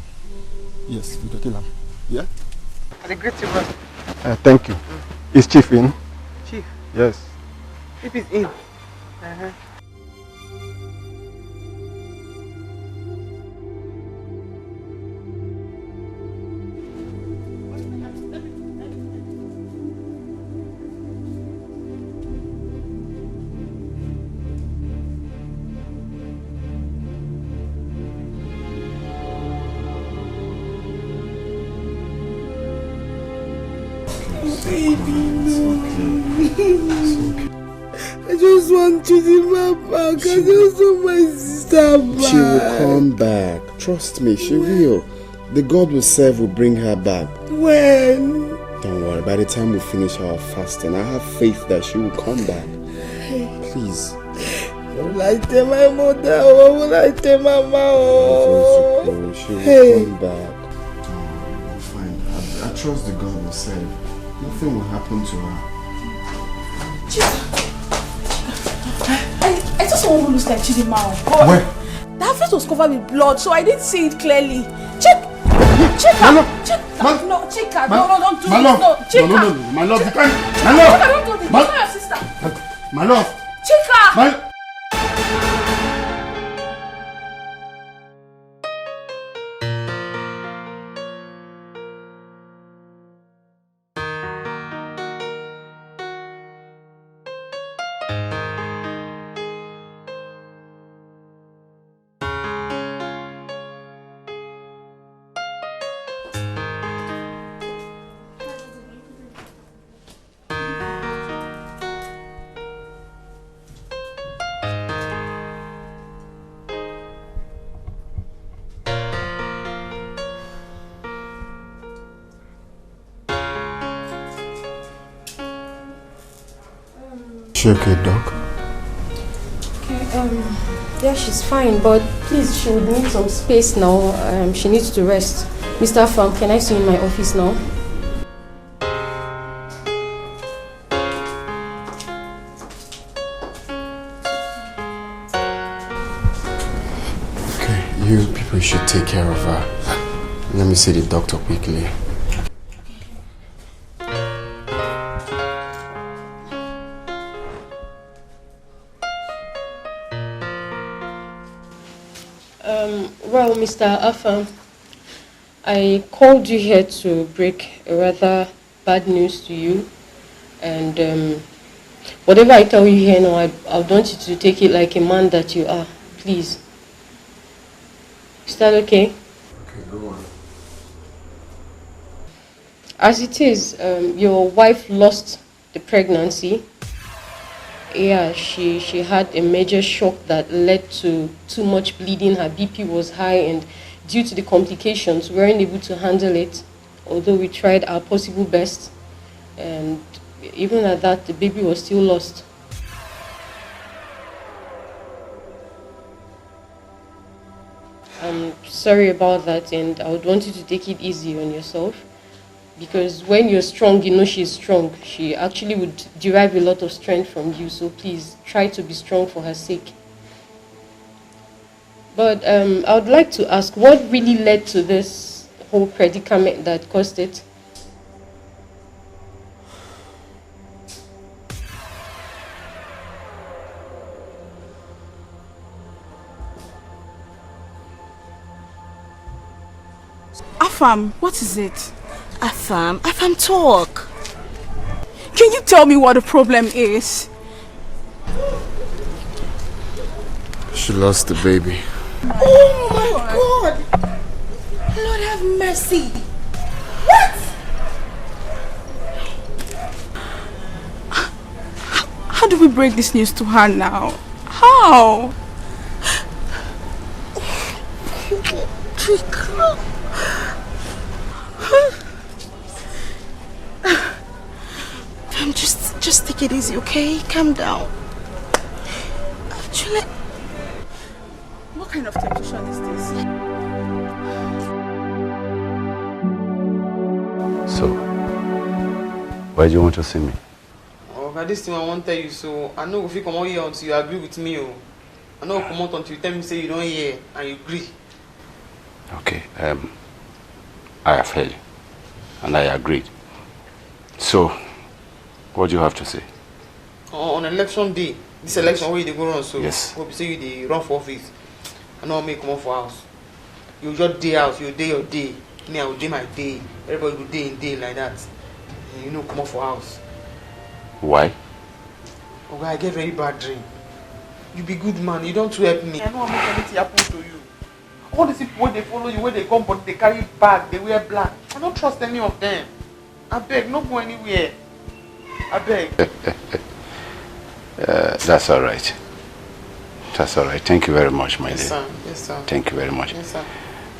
[SPEAKER 2] Yes, we go kill him. Yeah?
[SPEAKER 11] I greet you, boss.
[SPEAKER 1] Thank you. Is Chief in?
[SPEAKER 11] Chief?
[SPEAKER 1] Yes.
[SPEAKER 11] Chief is in.
[SPEAKER 9] baby, no. It's okay. I just want Chidima back. I just want my sister back.
[SPEAKER 2] She will come back. Trust me, she will. The God we serve will bring her back.
[SPEAKER 9] When?
[SPEAKER 2] Don't worry, by the time we finish our fasting, I have faith that she will come back. Please.
[SPEAKER 9] Will I tell my mother or will I tell my mom?
[SPEAKER 2] She will come back. Fine. I trust the God we serve. Nothing will happen to her.
[SPEAKER 9] I just want to look like Chidima.
[SPEAKER 2] Where?
[SPEAKER 9] That face was covered with blood, so I didn't see it clearly. Check her. Check her. No, check her. No, don't do this. No, check her.
[SPEAKER 2] No, my love, you can't.
[SPEAKER 9] My love. Don't do this. It's not your sister.
[SPEAKER 2] My love.
[SPEAKER 9] Check her.
[SPEAKER 2] She okay, Doc?
[SPEAKER 15] Okay, yeah, she's fine, but please, she would need some space now. She needs to rest. Mr. Afam, can I see you in my office now?
[SPEAKER 2] Okay, you people should take care of her. Let me see the doctor quickly.
[SPEAKER 15] Well, Mr. Afam, I called you here to break a rather bad news to you, and whatever I tell you here now, I want you to take it like a man that you are, please. Is that okay?
[SPEAKER 2] Okay, go on.
[SPEAKER 15] As it is, your wife lost the pregnancy. Yeah, she had a major shock that led to too much bleeding. Her BP was high, and due to the complications, we weren't able to handle it, although we tried our possible best. And even at that, the baby was still lost. I'm sorry about that, and I would want you to take it easy on yourself. Because when you're strong, you know she's strong. She actually would derive a lot of strength from you. So please, try to be strong for her sake. But I would like to ask, what really led to this whole predicament that caused it?
[SPEAKER 9] Afam, what is it? Afam, talk.
[SPEAKER 5] Can you tell me what the problem is?
[SPEAKER 2] She lost the baby.
[SPEAKER 9] Oh my God! Lord have mercy. What?
[SPEAKER 5] How do we break this news to her now? How?
[SPEAKER 9] Just take it easy, okay? Calm down. Actually,
[SPEAKER 5] what kind of temptation is this?
[SPEAKER 13] So, why do you want to see me?
[SPEAKER 3] Okay, this thing I want to tell you, so I know if you come out here until you agree with me, oh. I know come out until you tell me say you don't hear and you agree.
[SPEAKER 13] Okay, I have heard and I agreed. So, what do you have to say?
[SPEAKER 3] On election day, this election where they go on, so
[SPEAKER 13] yes.
[SPEAKER 3] Hope you say you they run for office. I know I make come out for house. You just day out, you day your day. Me, I will day my day. Everybody will day in day like that. And you know, come out for house.
[SPEAKER 13] Why?
[SPEAKER 3] Okay, I get very bad dream. You be good man, you don't help me. I know I make anything happen to you. All these people when they follow you, when they come, but they carry bag, they wear black. I don't trust any of them.
[SPEAKER 19] I beg, not go anywhere. I beg.
[SPEAKER 13] That's all right. That's all right. Thank you very much, my dear.
[SPEAKER 19] Yes, sir. Yes, sir.
[SPEAKER 13] Thank you very much.
[SPEAKER 19] Yes, sir.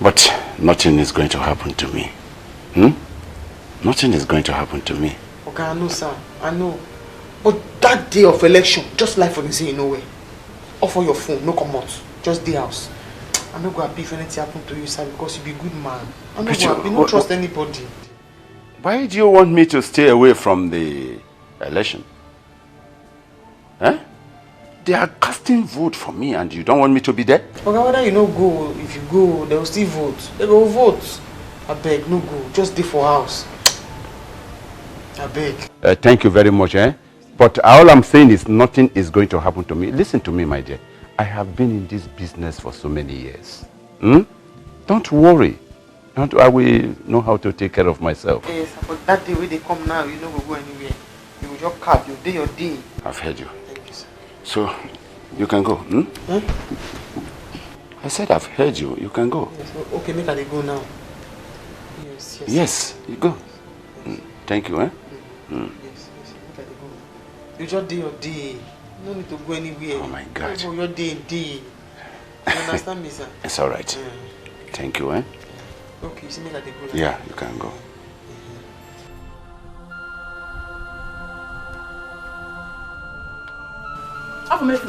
[SPEAKER 13] But nothing is going to happen to me. Nothing is going to happen to me.
[SPEAKER 19] Okay, I know, sir. I know. But that day of election, just like for the say nowhere. Offer your phone, no come out. Just the house. I'm not going to happy if anything happen to you, sir, because you be a good man. I'm not going to happy. Don't trust anybody.
[SPEAKER 13] Why do you want me to stay away from the election? Huh? They are casting vote for me and you don't want me to be there?
[SPEAKER 19] Okay, whether you no go, if you go, they will still vote. They will vote. I beg, no go. Just stay for house. I beg.
[SPEAKER 13] Thank you very much, But all I'm saying is nothing is going to happen to me. Listen to me, my dear. I have been in this business for so many years. Don't worry. I will know how to take care of myself.
[SPEAKER 19] Yes, but that day when they come now, you don't go anywhere. You will just cap your day.
[SPEAKER 13] I've heard you.
[SPEAKER 19] Thank you, sir.
[SPEAKER 13] So, you can go. I said I've heard you. You can go.
[SPEAKER 19] Yes, okay, make I go now. Yes, yes.
[SPEAKER 13] Yes, you go. Thank you,
[SPEAKER 19] Yes, make I go. You just do your day. No need to go anywhere.
[SPEAKER 13] Oh my God.
[SPEAKER 19] You go your day. You understand me, sir?
[SPEAKER 13] It's all right. Thank you,
[SPEAKER 19] Okay, you see me like they go.
[SPEAKER 13] Yeah, you can go.
[SPEAKER 17] Afọ mefu.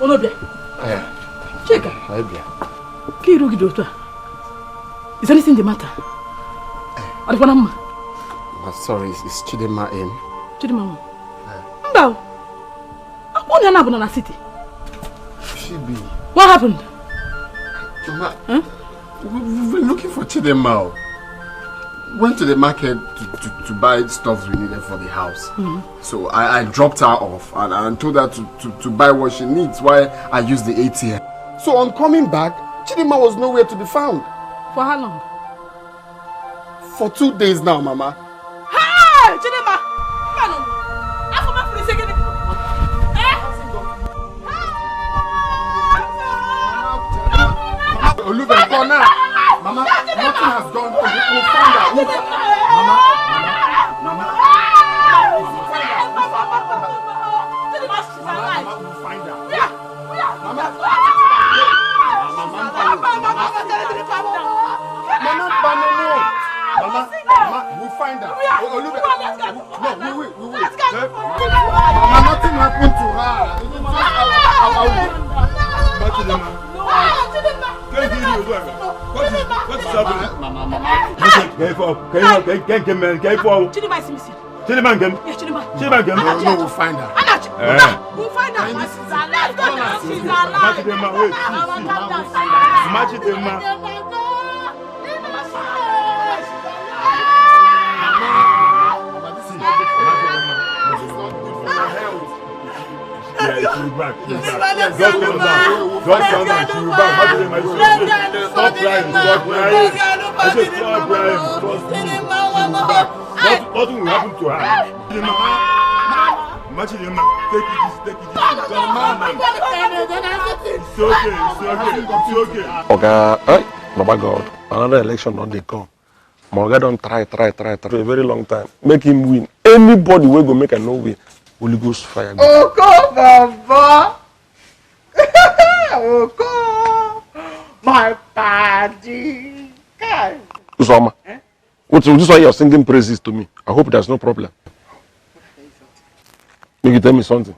[SPEAKER 17] Ono bia. Chika.
[SPEAKER 7] I bia.
[SPEAKER 17] Ki iru gido to. Is anything the matter? Adikwana mma.
[SPEAKER 7] Sorry, it's Chidema in.
[SPEAKER 17] Chidema. Mba. Akwa na na city.
[SPEAKER 7] She be.
[SPEAKER 17] What happened?
[SPEAKER 7] Mama, we've been looking for Chidema. Went to the market to buy stuff we needed for the house. So I dropped her off and told her to buy what she needs while I used the ATM. So on coming back, Chidema was nowhere to be found.
[SPEAKER 17] For how long?
[SPEAKER 7] For 2 days now, Mama.
[SPEAKER 17] Hey, Chidema! Afọ mefu ni segene.
[SPEAKER 7] Oluben, go now. Mama, nothing has gone. We'll find out. Mama. We'll find out. Oluben, no, we will. Mama, nothing happened to her.
[SPEAKER 6] What is happening? Mama. Listen, careful.
[SPEAKER 17] Chidema is missing.
[SPEAKER 6] Chidema game.
[SPEAKER 17] Yeah, Chidema.
[SPEAKER 7] No, we'll find her.
[SPEAKER 17] We'll find her. She's alive. She's alive.
[SPEAKER 6] Chidema, wait. Chidema. Yeah, she'll be back. Yes. Just calm down. She'll be back. Stop crying. I said stop crying. She'll be back. Nothing will happen to her. Chidema, take it easy. It's okay.
[SPEAKER 22] Okay, Baba God, another election not they come. Morgan don't try for a very long time. Make him win. Anybody will go make a no win. Holy Ghost fire.
[SPEAKER 11] Oh, go, Baba. Oh, go. My party.
[SPEAKER 22] Usama, this why you're singing praises to me. I hope there's no problem. Make you tell me something.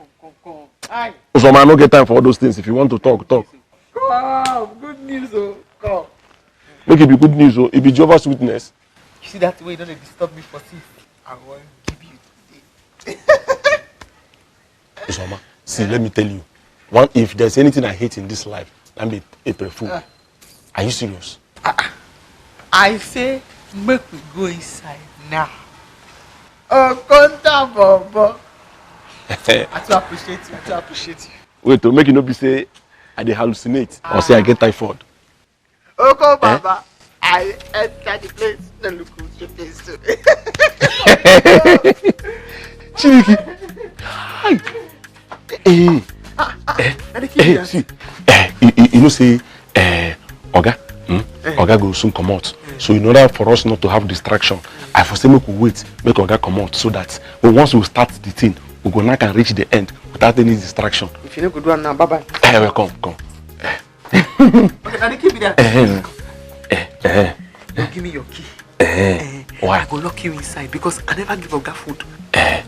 [SPEAKER 22] Usama, I don't get time for all those things. If you want to talk.
[SPEAKER 11] Come, good news, oh, come.
[SPEAKER 22] Make it be good news, oh. It be Jehovah's Witness.
[SPEAKER 19] You see that way, don't disturb me for sleep. I want to give you today.
[SPEAKER 6] Usama, see, let me tell you. If there's anything I hate in this life, I'm a perfume. Are you serious?
[SPEAKER 19] I say, make we go inside now. Oh, conta, Baba. I do appreciate you.
[SPEAKER 6] Wait, to make you not be say, I dey hallucinate or say I get typhoid.
[SPEAKER 19] Okay, Baba. I enter the place. The look of the place too.
[SPEAKER 6] Chiriki. See, you know say, Oga go soon come out. So in order for us not to have distraction, I foresee make we wait, make Oga come out so that once we start the thing, we go now can reach the end without any distraction.
[SPEAKER 11] If you no go do it now, bye-bye.
[SPEAKER 6] Well, come.
[SPEAKER 11] Okay, now keep it there.
[SPEAKER 3] Give me your key.
[SPEAKER 6] Why?
[SPEAKER 3] I go lock you inside because I never give Oga food.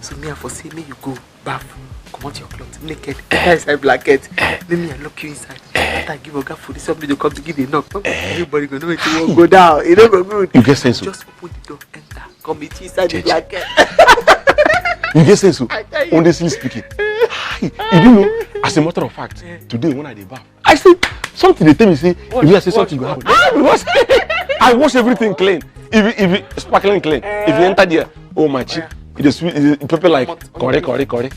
[SPEAKER 3] So me I foresee me you go bath, come out your clothes, naked, inside blanket. Then me I lock you inside. After I give Oga food, somebody to come to give a knock. Everybody go know it won't go down. It don't go good.
[SPEAKER 6] You get sense?
[SPEAKER 3] Just open the door, enter, come meet you inside the blanket.
[SPEAKER 6] You get sense? Honestly speaking. You do know, as a matter of fact, today when I dey bath, I see something they tell me say, if you say something will happen. I wash everything clean. If it sparkling clean. If you enter there, oh my cheek, it is sweet, it is pepper like curry.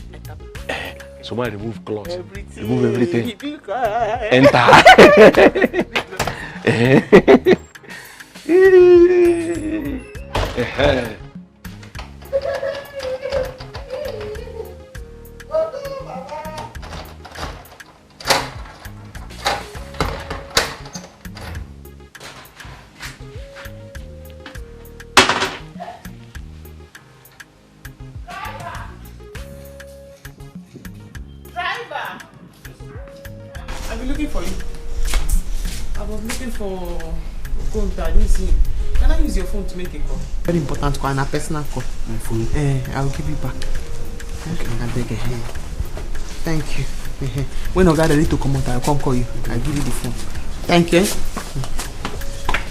[SPEAKER 6] So I remove clothes, remove everything. Enter.
[SPEAKER 3] I've been looking for you. I was looking for Tonto. I didn't see him. Can I use your phone to make a call? Very important call and a personal call. My phone? I'll give you back. Okay. I beg you. Thank you. When Oga ready to come out, I'll come call you. I'll give you the phone. Thank you.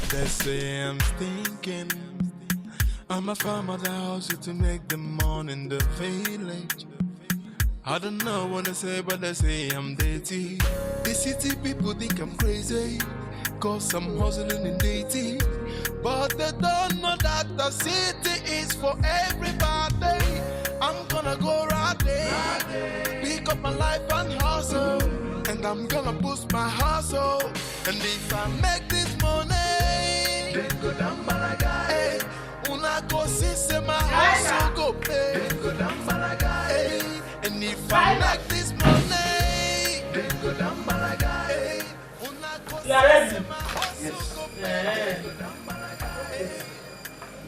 [SPEAKER 10] They say I'm thinking I must find my house to make the morning the village. I don't know what to say, but they say I'm dirty. The city people think I'm crazy, cause I'm hustling in dirty. But they don't know that the city is for everybody. I'm gonna go right there, pick up my life and hustle. And I'm gonna boost my hustle. And if I make this money, then go down Balaga. Hey, una go see my hustle go pay. Then go down Balaga. Hey, and if I make this money, then go down Balaga. Hey, una go see my hustle go pay.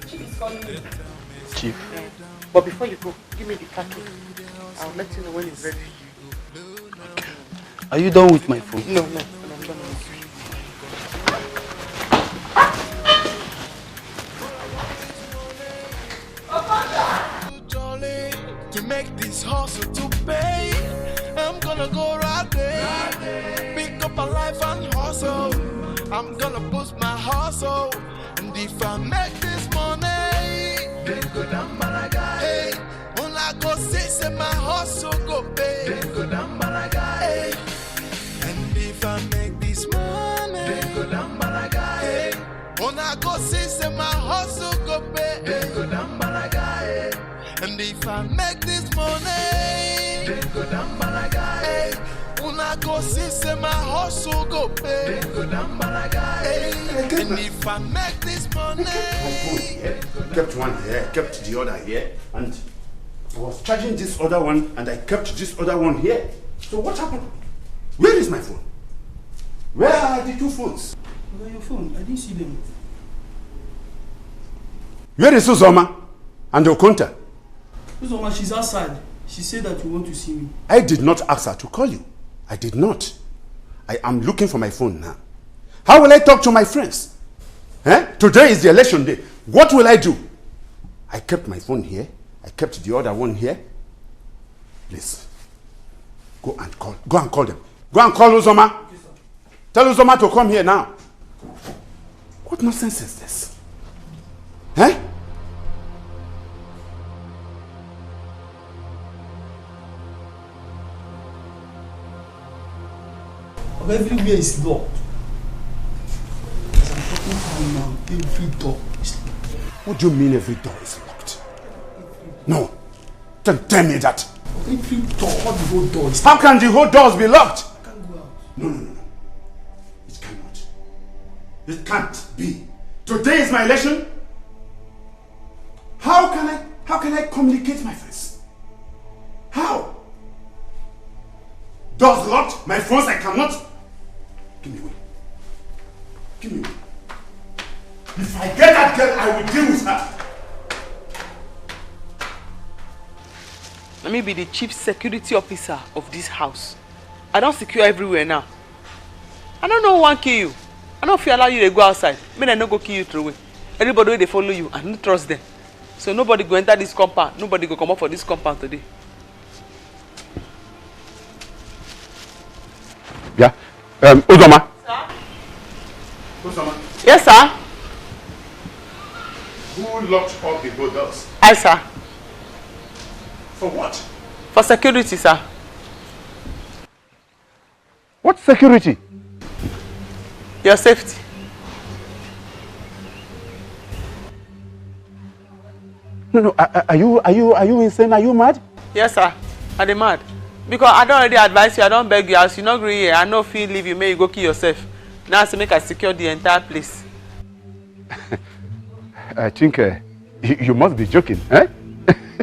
[SPEAKER 3] Chief is calling you.
[SPEAKER 6] Chief.
[SPEAKER 3] But before you go, give me the package. I'll let you know when it's ready.
[SPEAKER 19] Are you done with my phone?
[SPEAKER 3] No, I'm done.
[SPEAKER 10] To make this hustle to pay, I'm gonna go right there, pick up a life and hustle. I'm gonna boost my hustle. And if I make this money, then go down Balaga. Hey, when I go say my hustle go pay, then go down Balaga. Hey, and if I make this money, then go down Balaga. Hey, when I go say my hustle go pay, then go down Balaga. Hey, and if I make this money, then go down Balaga. Hey, when I go see my hustle go pay, then go down Balaga. Hey, and if I make this money,
[SPEAKER 21] Kept one here, kept the other here, and I was charging this other one, and I kept this other one here. So what happened? Where is my phone? Where are the two phones?
[SPEAKER 19] Where are your phone? I didn't see them.
[SPEAKER 21] Where is Uzoma and Okonta?
[SPEAKER 19] Uzoma, she's outside. She said that you want to see me.
[SPEAKER 21] I did not ask her to call you. I did not. I am looking for my phone now. How will I talk to my friends? Today is the election day. What will I do? I kept my phone here. I kept the other one here. Please, go and call. Go and call them. Go and call Uzoma. Okay, tell Uzoma to come here now. What nonsense is this?
[SPEAKER 19] Everywhere is locked. As I'm talking to you now, every door is locked.
[SPEAKER 21] What do you mean every door is locked? No. Don't tell me that.
[SPEAKER 19] Every door, the whole door is
[SPEAKER 21] locked. How can the whole doors be locked?
[SPEAKER 19] I can't go out.
[SPEAKER 21] No. It cannot. It can't be. Today is my election. How can I communicate my friends? How? Doors locked, my phones I cannot. Give me away. Give me away. If I That girl, I will deal with her.
[SPEAKER 3] Let me be the chief security officer of this house. I don't secure everywhere now. I don't know who want kill you. I don't feel allow you to go outside. Me I no go kill you through away. Everybody they follow you, I don't trust them. So nobody go enter this compound. Nobody go come up for this compound today.
[SPEAKER 13] Yeah. Uzoma.
[SPEAKER 3] Sir?
[SPEAKER 21] Uzoma.
[SPEAKER 3] Yes, sir.
[SPEAKER 21] Who locked up the both doors?
[SPEAKER 3] I, sir.
[SPEAKER 21] For what?
[SPEAKER 3] For security, sir.
[SPEAKER 13] What security?
[SPEAKER 3] Your safety.
[SPEAKER 13] No, are you insane? Are you mad?
[SPEAKER 3] Yes, sir. I am mad. Because I don't already advise you, I don't beg you, as you not agree here, I know if you leave you, may you go kill yourself. Now I say make I secure the entire place.
[SPEAKER 13] I think you must be joking, eh?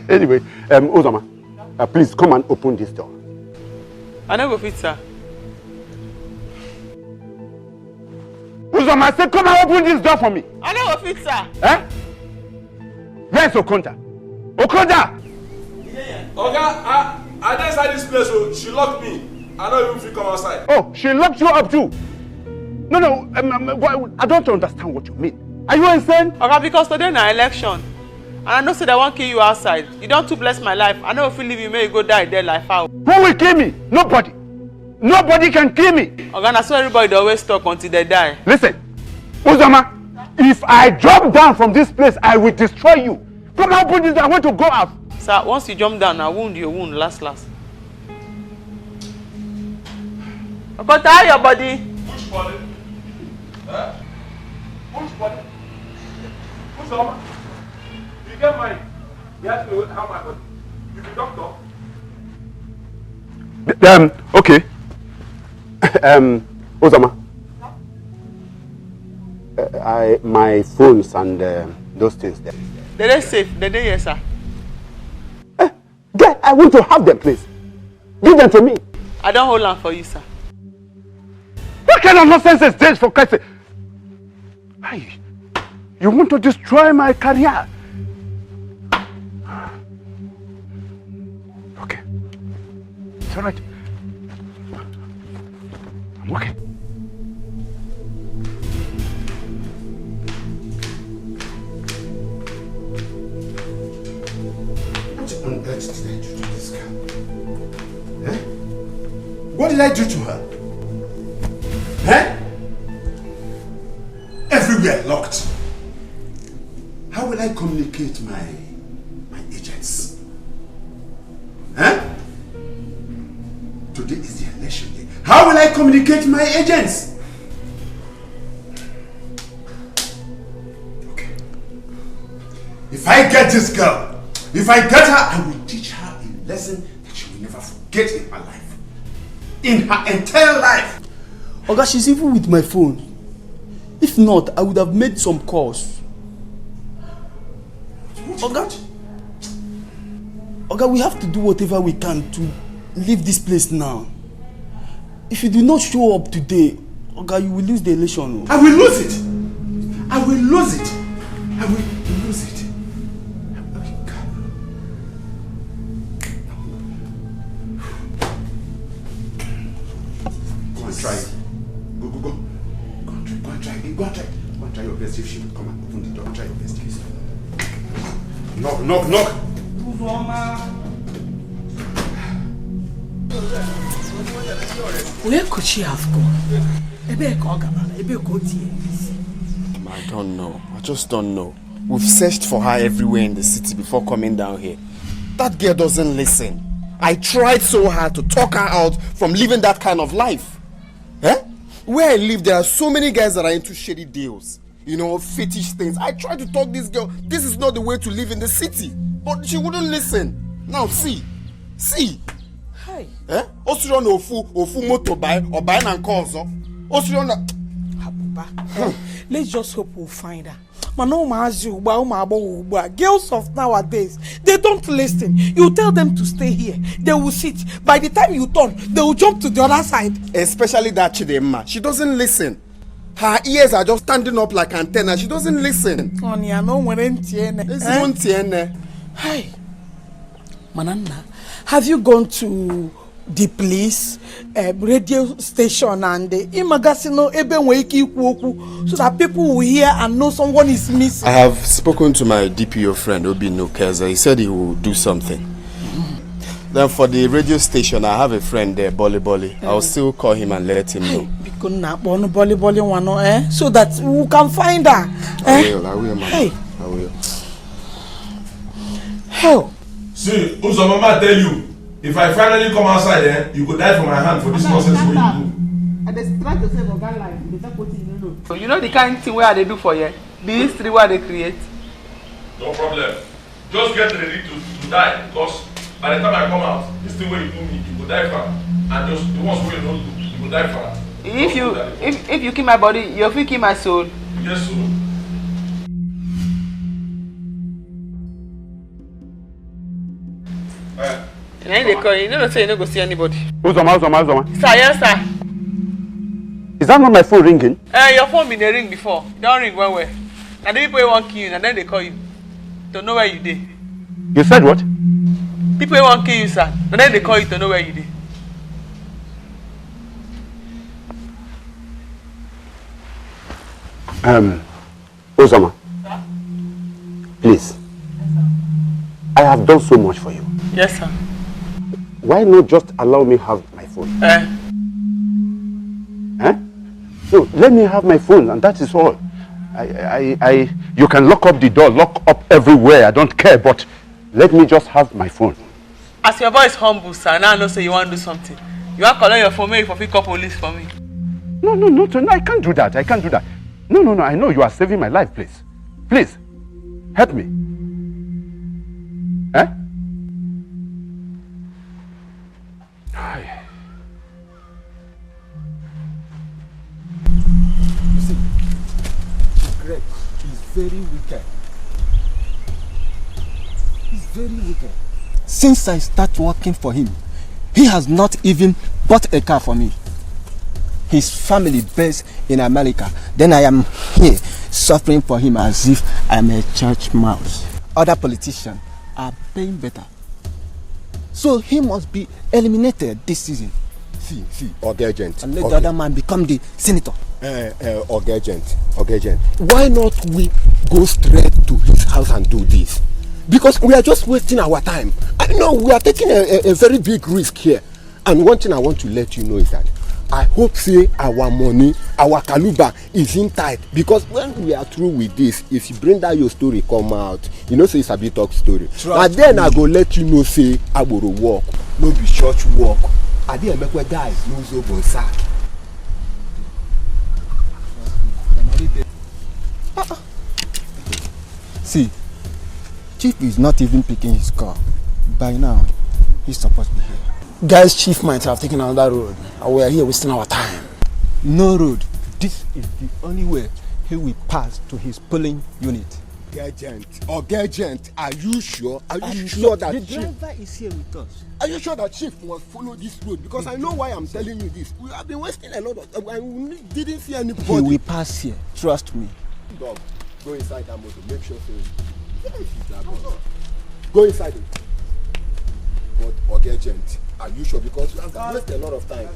[SPEAKER 13] Anyway, Uzoma, please come and open this door.
[SPEAKER 3] I don't go fit, sir.
[SPEAKER 13] Uzoma, I said come and open this door for me.
[SPEAKER 3] I don't go fit, sir.
[SPEAKER 13] Eh? Where's Okonta? Okonta!
[SPEAKER 6] Oga, I didn't inside this place, so she locked me. I don't even feel come outside.
[SPEAKER 13] Oh, she locked you up too? No, I don't understand what you mean. Are you insane?
[SPEAKER 3] Okay, because today is an election. And I know say they won't kill you outside. You don't to bless my life. I know if you leave you, may you go die there like how.
[SPEAKER 13] Who will kill me? Nobody. Nobody can kill me.
[SPEAKER 3] Okay, that's why everybody always talk until they die.
[SPEAKER 13] Listen, Uzoma, if I drop down from this place, I will destroy you. Come and open this door. I want to go out.
[SPEAKER 3] Sir, once you jump down, I wound your wound last. Okay, tie your body.
[SPEAKER 6] Which body? Huh? Which body? Who's Uzoma? You get mine. You have to know how my body. You be doctor.
[SPEAKER 13] Okay. Uzoma. My phones and those things there.
[SPEAKER 3] They're safe. They're there, yes, sir.
[SPEAKER 13] Girl, I want to have them, please. Give them to me.
[SPEAKER 3] I don't hold on for you, sir.
[SPEAKER 13] What kind of nonsense is this, for Christ's sake? Hey, you want to destroy my career? Okay. It's all right. I'm okay.
[SPEAKER 21] What on earth did I do to this girl? Eh? What did I do to her? Eh? Everywhere locked. How will I communicate my agents? Eh? Today is the election day. How will I communicate my agents? Okay. If I get this girl, if I get her, I will teach her a lesson that she will never forget in her life. In her entire life.
[SPEAKER 19] Oga, she's even with my phone. If not, I would have made some calls. Oga, we have to do whatever we can to leave this place now. If you do not show up today, Oga, you will lose the election.
[SPEAKER 21] I will lose it. I will lose it. I will lose it. Go and try it. Go. Go and try. Go and try your best if she will come and open the door. Try your best, please. Knock.
[SPEAKER 11] Where could she have gone?
[SPEAKER 7] I don't know. I just don't know. We've searched for her everywhere in the city before coming down here. That girl doesn't listen. I tried so hard to talk her out from living that kind of life. Eh? Where I live, there are so many guys that are into shady deals. You know, fetish things. I tried to talk this girl. This is not the way to live in the city. But she wouldn't listen. Now, see.
[SPEAKER 11] Hi.
[SPEAKER 7] Eh? Osirion ofu moto buy or buy and cause. Osirion.
[SPEAKER 11] Let's just hope we'll find her. Girls of nowadays, they don't listen. You tell them to stay here, they will sit. By the time you turn, they will jump to the other side.
[SPEAKER 7] Especially that Chidemma. She doesn't listen. Her ears are just standing up like antenna. She doesn't listen.
[SPEAKER 11] Hey, Manana, have you gone to the police radio station and Imagasino Ebenweki so that people will hear and know someone is missing?
[SPEAKER 7] I have spoken to my DPO friend Obi Nokeza. He said he will do something. Then for the radio station, I have a friend there, Bolly. I'll still call him and let him know.
[SPEAKER 11] So that we can find her.
[SPEAKER 7] I will, Mama.
[SPEAKER 11] Hey.
[SPEAKER 7] I will.
[SPEAKER 11] Hell.
[SPEAKER 6] See, Uzo Mama tell you, if I finally come outside, you could die for my hand for this nonsense way you do.
[SPEAKER 11] And they try to save a guy life.
[SPEAKER 3] So you know the kind of thing where they do for you? The history where they create?
[SPEAKER 6] No problem. Just get ready to die, because by the time I come out, this thing where you do me, you could die fast. And just the ones where you don't do, you could die fast.
[SPEAKER 3] If you kill my body, you will kill my soul.
[SPEAKER 6] Yes, sir.
[SPEAKER 3] And then they call you, don't say you don't go see anybody.
[SPEAKER 13] Uzoma.
[SPEAKER 3] Sir, yes, sir.
[SPEAKER 13] Is that not my phone ringing?
[SPEAKER 3] Your phone been a ring before. Don't ring one way. And the people won't kill you, and then they call you. Don't know where you did.
[SPEAKER 13] You said what?
[SPEAKER 3] People won't kill you, sir. And then they call you to know where you did.
[SPEAKER 13] Uzoma. Please. I have done so much for you.
[SPEAKER 3] Yes, sir.
[SPEAKER 13] Why not just allow me have my phone? No, let me have my phone, and that is all. You can lock up the door, lock up everywhere. I don't care, but let me just have my phone.
[SPEAKER 3] As your boy is humble, sir, now I know say you want to do something. You want to call your phone, maybe for pick up police for me.
[SPEAKER 13] No, I can't do that. No, I know you are saving my life, please. Please, help me.
[SPEAKER 1] Greg is very wicked. He's very wicked. Since I start working for him, he has not even bought a car for me. His family based in America. Then I am here suffering for him as if I'm a church mouse. Other politicians are paying better. So he must be eliminated this season.
[SPEAKER 7] See, Ogagent.
[SPEAKER 1] And let the other man become the senator.
[SPEAKER 7] Ogagent. Why not we go straight to his house and do this? Because we are just wasting our time. I know we are taking a very big risk here. And one thing I want to let you know is that I hope say our money, our kaluba is in tight. Because when we are through with this, if you bring that your story come out, you know say it's a bit talk story. And then I go let you know say I will walk, no be church walk. I didn't make a guy lose over sack.
[SPEAKER 1] See, Chief is not even picking his car. By now, he's supposed to be here.
[SPEAKER 19] Guys, Chief might have taken another road. And we are here wasting our time.
[SPEAKER 1] No road. This is the only way he will pass to his polling unit.
[SPEAKER 7] Ogagent, are you sure? Are you sure that
[SPEAKER 1] the
[SPEAKER 7] Chief
[SPEAKER 1] driver is here with us?
[SPEAKER 7] Are you sure that Chief must follow this road? Because I know why I'm telling you this. We have been wasting a lot of time and we didn't see anybody.
[SPEAKER 1] He will pass here. Trust me.
[SPEAKER 7] Dog, go inside that motor. Make sure go inside it. But Ogagent, are you sure? Because we have wasted a lot of time.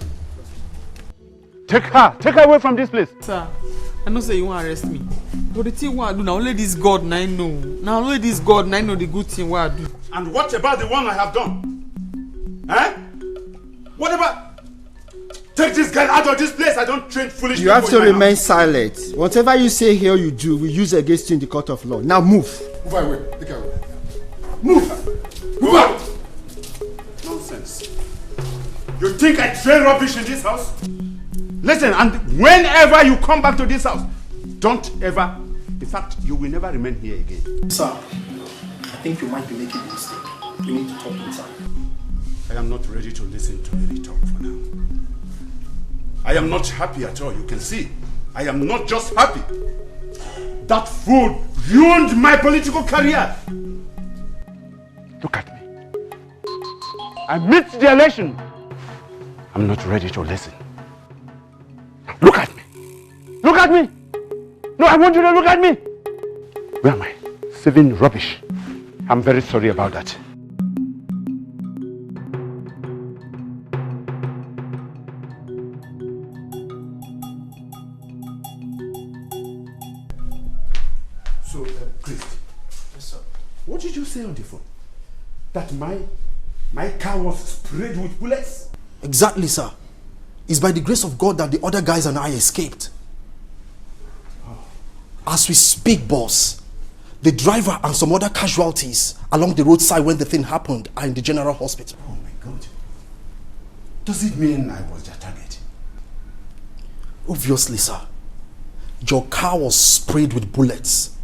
[SPEAKER 13] Take her away from this place.
[SPEAKER 3] Sir, I know say you want to arrest me. But the thing what I do, now only this God I know. Now only this God I know the good thing what I do.
[SPEAKER 21] And what about the one I have done? What about... Take this guy out of this place. I don't train foolish people.
[SPEAKER 7] You have to remain silent. Whatever you say here you do, we use against you in the court of law. Now move.
[SPEAKER 21] Move away. Take her away. Move out. Nonsense. You think I train rubbish in this house? Listen, and whenever you come back to this house, don't ever, in fact, you will never remain here again.
[SPEAKER 19] Sir, I think you might be making a mistake. We need to talk inside.
[SPEAKER 21] I am not ready to listen to any talk for now. I am not happy at all, you can see. I am not just happy. That fool ruined my political career.
[SPEAKER 13] Look at me. I missed the election. I'm not ready to listen. Look at me. Look at at me. No, I want you to look at me. Where am I? Saving rubbish. I'm very sorry about that.
[SPEAKER 21] So, Chris, what did you say on the phone? That my car was sprayed with bullets?
[SPEAKER 16] Exactly, sir. It's by the grace of God that the other guys and I escaped. As we speak, boss, the driver and some other casualties along the roadside when the thing happened are in the general hospital.
[SPEAKER 21] Oh my God. Does it mean I was their target?
[SPEAKER 16] Obviously, sir. Your car was sprayed with bullets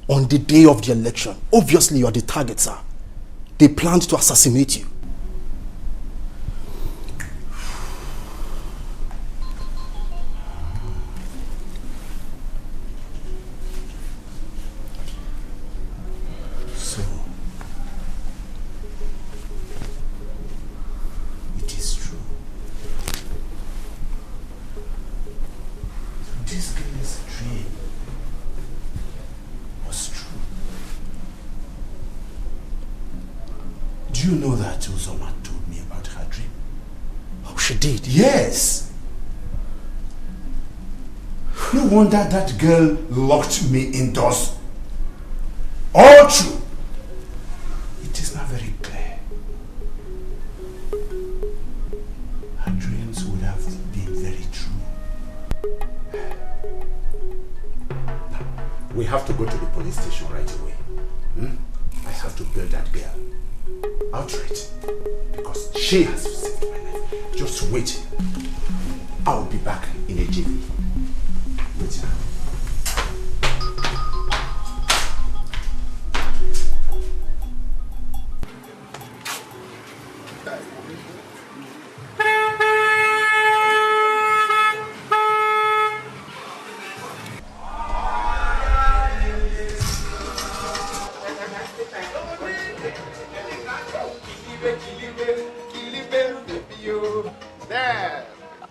[SPEAKER 16] on the day of the election. Obviously, you are the target, sir. They planned to assassinate you.
[SPEAKER 21] So, it is true. This girl's dream was true. Do you know that Uzoma told me about her dream?
[SPEAKER 16] Oh, she did?
[SPEAKER 21] Yes. No wonder that girl locked me indoors. All true. It is not very clear. Her dreams would have been very true. Now, we have to go to the police station right away. I have to bail that girl outright because she has saved my life. Just wait. I will be back in a jiffy. Wait now.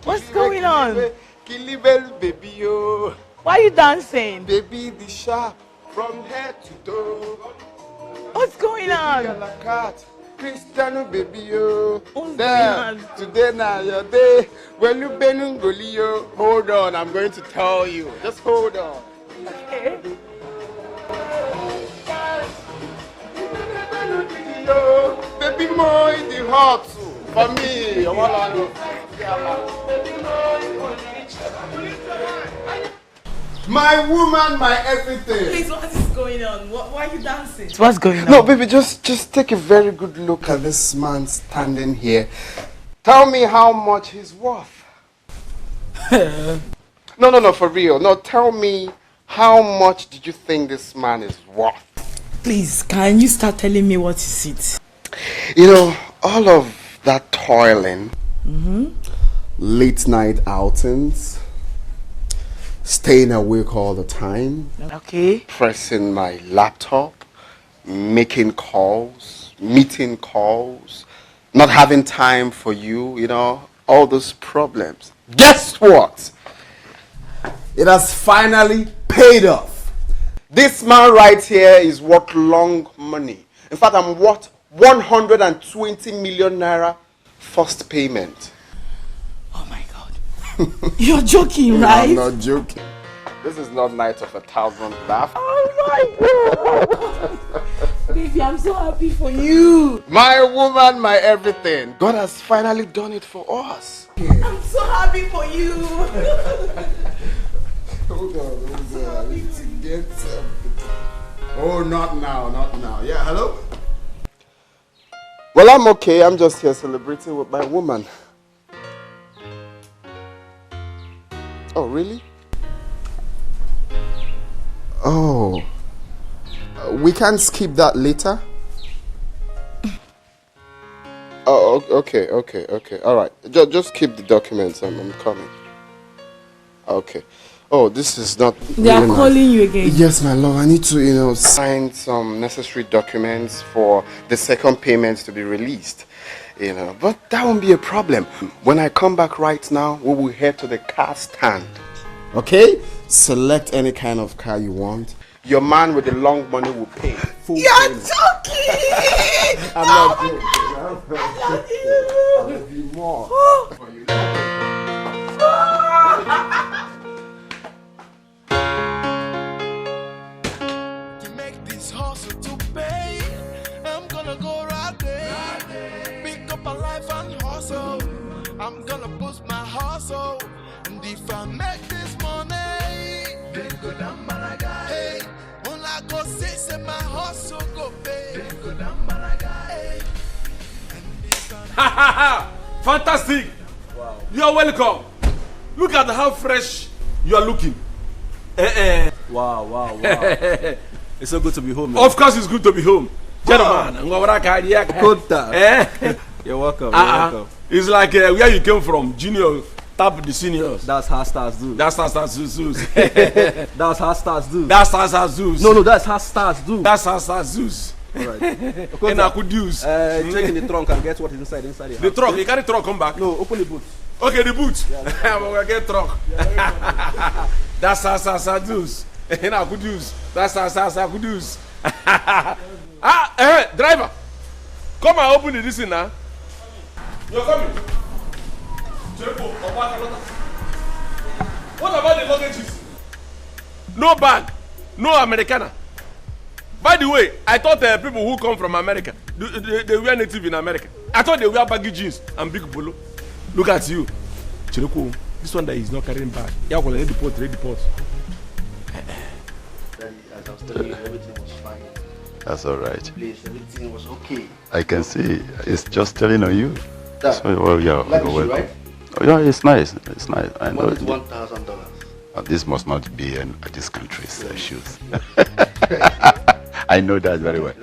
[SPEAKER 3] What's going on?
[SPEAKER 18] Kilibel, baby, yo.
[SPEAKER 3] Why are you dancing?
[SPEAKER 18] Baby, the sharp from head to toe.
[SPEAKER 3] What's going on?
[SPEAKER 18] Cat, Cristiano, baby, yo.
[SPEAKER 3] What's
[SPEAKER 18] There,
[SPEAKER 3] going on?
[SPEAKER 18] today now your day. When you benungoli, yo. Hold on, I'm going to tell you. Just hold on.
[SPEAKER 3] Okay.
[SPEAKER 18] Yo, baby, more in the heart for me. My woman, my everything.
[SPEAKER 3] Please, what is going on? Why are you dancing?
[SPEAKER 18] What's going on? No, baby, just take a very good look at this man standing here. Tell me how much he's worth. No, for real. No, tell me how much did you think this man is worth?
[SPEAKER 3] Please, can you start telling me what is it?
[SPEAKER 18] You know, all of that toiling, late night outings, staying awake all the time,
[SPEAKER 3] okay,
[SPEAKER 18] pressing my laptop, making calls, meeting calls, not having time for you, you know, all those problems. Guess what? It has finally paid off. This man right here is worth long money. In fact, I'm worth 120 million naira first payment.
[SPEAKER 3] Oh my God. You're joking, right?
[SPEAKER 18] I'm not joking. This is not night of 1,000 laughs.
[SPEAKER 3] Oh my God. Baby, I'm so happy for you.
[SPEAKER 18] My woman, my everything. God has finally done it for us.
[SPEAKER 3] I'm so happy for you.
[SPEAKER 18] Hold on. I need to get something. Oh, not now. Yeah, hello? Well, I'm okay. I'm just here celebrating with my woman. Oh, really? Oh. We can skip that later? Oh, okay. All right. Just keep the documents. I'm coming. Okay. Oh, this is not.
[SPEAKER 3] They are calling you again.
[SPEAKER 18] Yes, my love. I need to, sign some necessary documents for the second payment to be released. But that won't be a problem. When I come back right now, we will head to the car stand. Okay?
[SPEAKER 14] select any kind of car you want. Your man with the long money will pay.
[SPEAKER 9] You're joking!
[SPEAKER 14] I'm not joking. I love you more.
[SPEAKER 10] To make this hustle to pay, I'm gonna go right there. Pick up a life and hustle. I'm gonna boost my hustle. And if I make this money, then go down Malaga. Hey, all I go say my hustle go pay. Then go down Malaga. Hey.
[SPEAKER 6] Fantastic! Wow. You are welcome. Look at how fresh you are looking.
[SPEAKER 1] Wow, wow, wow. It's so good to be home. Man.
[SPEAKER 6] Of course, it's good to be home. Gentlemen,
[SPEAKER 1] you're welcome. You're welcome.
[SPEAKER 6] It's like where you came from, junior. Tap the seniors.
[SPEAKER 1] That's how stars do.
[SPEAKER 6] That's how stars do.
[SPEAKER 1] That's how stars do.
[SPEAKER 6] That's how stars do.
[SPEAKER 1] No, that's how stars do.
[SPEAKER 6] That's how stars do.
[SPEAKER 1] Alright.
[SPEAKER 6] And I could use.
[SPEAKER 1] Check in the trunk and get what is inside the house.
[SPEAKER 6] The trunk, you carry trunk, come back.
[SPEAKER 1] No, open the boot.
[SPEAKER 6] Okay, the boot.
[SPEAKER 1] Yeah,
[SPEAKER 6] I'm gonna get trunk. That's how stars do. And I could use. That's how stars could use. Driver, come and open the this thing now. You're coming. What about the luggages? No bag, no Americana. By the way, I thought people who come from America, they were native in America. I thought they wear baggy jeans and big polo. Look at you. Chiroko, this one that is not carrying bag. Yeah, well, ready port.
[SPEAKER 19] Daddy, as I was telling you, everything was fine.
[SPEAKER 13] That's all right.
[SPEAKER 19] Please, everything was okay.
[SPEAKER 13] I can see. It's just telling on you.
[SPEAKER 19] Dad,
[SPEAKER 13] so, well, yeah,
[SPEAKER 19] like
[SPEAKER 13] you're
[SPEAKER 19] you,
[SPEAKER 13] welcome.
[SPEAKER 19] right?
[SPEAKER 13] Oh, yeah, it's nice. It's nice. I know.
[SPEAKER 19] What is $1,000?
[SPEAKER 13] This must not be this country's shoes. I know that very well.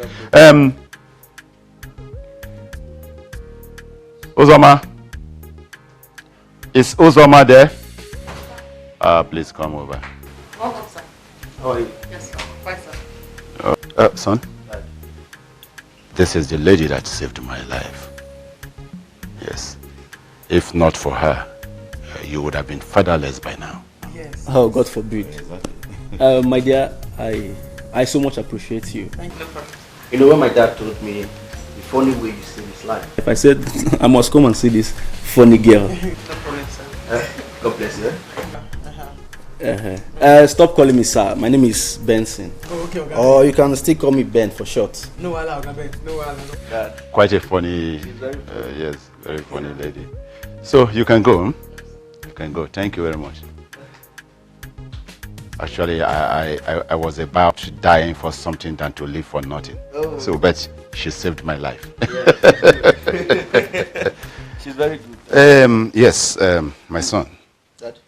[SPEAKER 13] Uzoma. Is Uzoma there? Please come over.
[SPEAKER 17] Welcome, sir.
[SPEAKER 19] How are you?
[SPEAKER 17] Yes, sir. Fine, sir.
[SPEAKER 13] Son, this is the lady that saved my life. Yes. If not for her, you would have been fatherless by now.
[SPEAKER 1] Yes. Oh, God forbid. My dear, I so much appreciate you.
[SPEAKER 19] Thank you. You know, when my dad told me the funny way you see his life.
[SPEAKER 1] If I said I must come and see this funny girl.
[SPEAKER 19] No problem, sir. God bless you.
[SPEAKER 1] Stop calling me sir. My name is Benson.
[SPEAKER 19] Oh, okay, okay.
[SPEAKER 1] Or you can still call me Ben for short.
[SPEAKER 19] No, Ben. No,
[SPEAKER 13] Quite a funny, yes, very funny lady. So you can go. You can go. Thank you very much. Actually, I was about dying for something than to live for nothing.
[SPEAKER 19] Oh.
[SPEAKER 13] So, but she saved my life.
[SPEAKER 19] She's very good.
[SPEAKER 13] Yes, my son.
[SPEAKER 19] Dad?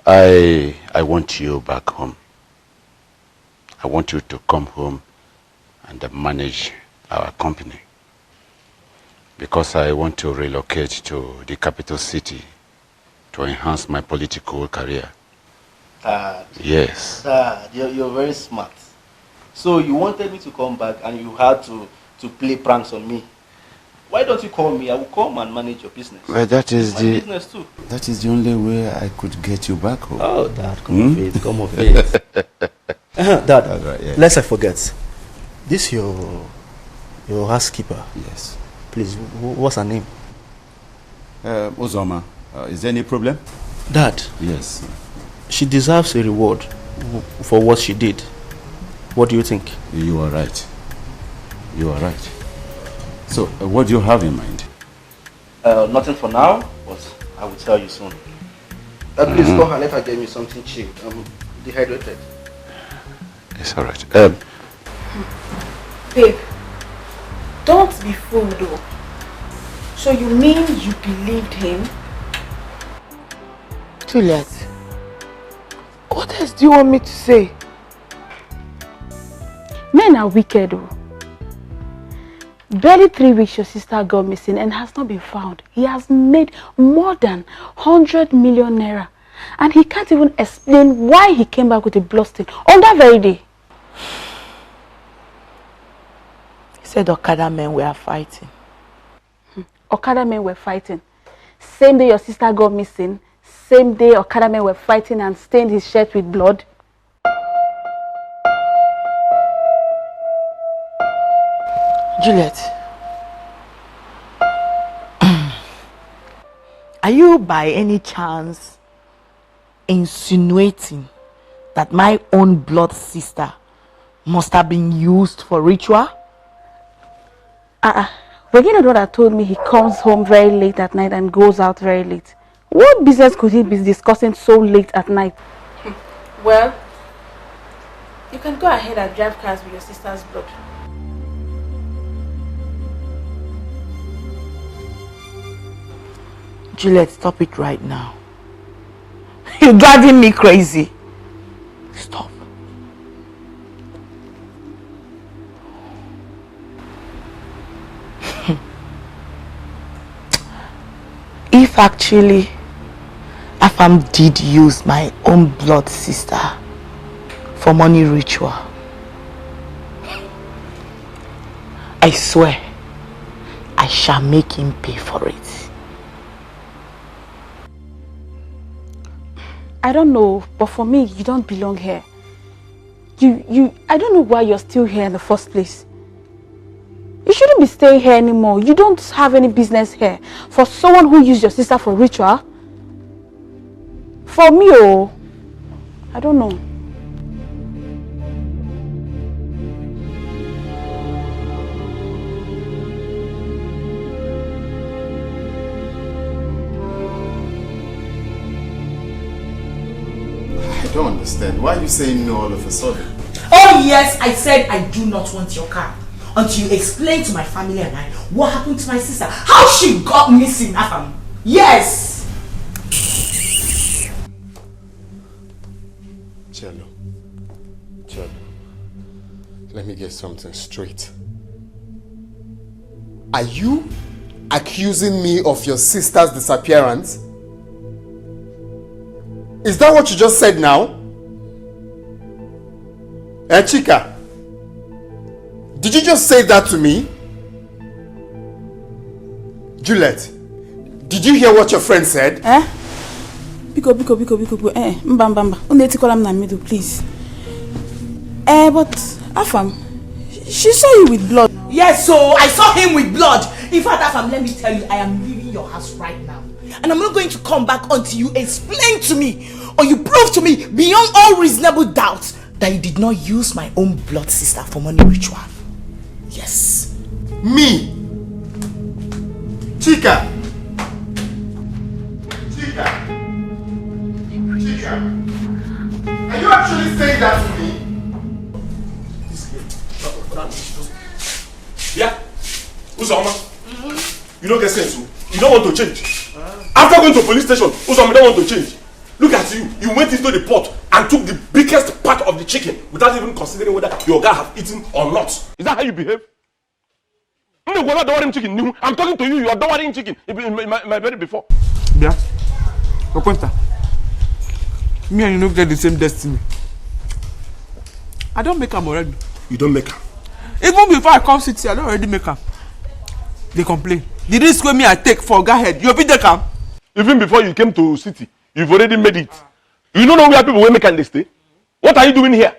[SPEAKER 13] I want you back home. I want you to come home and manage our company. Because I want to relocate to the capital city to enhance my political career.
[SPEAKER 19] Dad.
[SPEAKER 13] Yes.
[SPEAKER 19] Dad, you're very smart. So you wanted me to come back and you had to play pranks on me. Why don't you call me? I will come and manage your business.
[SPEAKER 13] Well, that is
[SPEAKER 19] my business too.
[SPEAKER 13] That is the only way I could get you back home.
[SPEAKER 1] Oh, Dad, come of it, come of it. Dad,
[SPEAKER 13] right, yeah.
[SPEAKER 1] lest I forget. This your housekeeper.
[SPEAKER 13] Yes.
[SPEAKER 1] Please, what's her name?
[SPEAKER 21] Uzoma. Is there any problem?
[SPEAKER 1] Dad.
[SPEAKER 21] Yes.
[SPEAKER 1] She deserves a reward for what she did. What do you think?
[SPEAKER 21] You are right. You are right. So, what do you have in mind?
[SPEAKER 19] Nothing for now, but I will tell you soon. Please call her, let her get me something cheap. I'm dehydrated.
[SPEAKER 13] It's all right.
[SPEAKER 17] Babe, don't be fooled though. So you mean you believed him?
[SPEAKER 3] Juliet, what else do you want me to say?
[SPEAKER 8] Men are wicked though. Barely 3 weeks your sister got missing and has not been found. He has made more than 100 million naira. And he can't even explain why he came back with a blood stain on that very day.
[SPEAKER 3] He said Okada men were fighting.
[SPEAKER 8] Okada men were fighting. Same day your sister got missing, same day Okada men were fighting and stained his shirt with blood?
[SPEAKER 4] Juliet, are you by any chance insinuating that my own blood sister must have been used for ritual?
[SPEAKER 8] Regina Daughter told me he comes home very late at night and goes out very late. What business could he be discussing so late at night? Well, you can go ahead and drive cars with your sister's blood.
[SPEAKER 4] Juliet, stop it right now. You're driving me crazy. Stop. If actually Afam did use my own blood sister for money ritual, I swear I shall make him pay for it.
[SPEAKER 8] I don't know, but for me, you don't belong here. I don't know why you're still here in the first place. You shouldn't be staying here anymore. You don't have any business here. For someone who used your sister for ritual. For me, I don't know.
[SPEAKER 7] I don't understand. Why are you saying no all of a sudden?
[SPEAKER 4] Oh yes, I said I do not want your car. Until you explain to my family and I what happened to my sister. How she got missing, Afam. Yes!
[SPEAKER 7] Cello. Let me get something straight. Are you accusing me of your sister's disappearance? Is that what you just said now? Chika, did you just say that to me? Juliet, did you hear what your friend said?
[SPEAKER 9] Biko. Mbamba. Uneti call am na middle, please. But Afam, she saw you with blood.
[SPEAKER 4] Yes, so I saw him with blood. In fact, Afam, let me tell you, I am leaving your house right now. And I'm not going to come back until you explain to me or you prove to me beyond all reasonable doubt that you did not use my own blood sister for money ritual. Yes.
[SPEAKER 7] Me? Chika, are you actually saying that to me?
[SPEAKER 6] Yeah? Uzoma? You don't get sense. You don't want to change. After going to police station, Uzoma don't want to change. Look at you. You went into the pot and took the biggest part of the chicken without even considering whether your guy have eaten or not. Is that how you behave? I'm talking to you. You are dowering chicken in my bed before.
[SPEAKER 11] Yeah. Okwenta. Me and you don't get the same destiny. I don't make them already.
[SPEAKER 6] You don't make her.
[SPEAKER 11] Even before I come city, I don't already make her. They complain. The risk me I take for go ahead. You be take her.
[SPEAKER 6] Even before you came to city, you've already made it. You don't know where people will make and they stay. What are you doing here?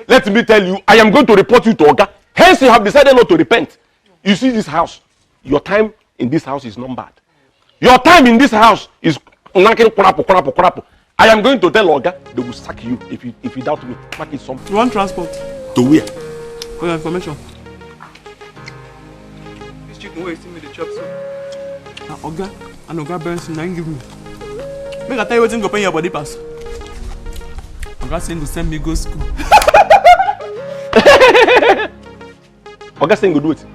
[SPEAKER 6] Let me tell you, I am going to report you to Oga. Hence, you have decided not to repent. You see this house. Your time in this house is numbered. Your time in this house is I am going to tell Oga they will sack you if you doubt me. Mark it something.
[SPEAKER 11] You want transport?
[SPEAKER 6] To where?
[SPEAKER 11] For your information. This chicken where you see me the chop so. Now Oga and Oga Benson now give me. Make I tell you what's going to pay your body pass. Oga saying to send me go school.
[SPEAKER 6] Oga saying go do it.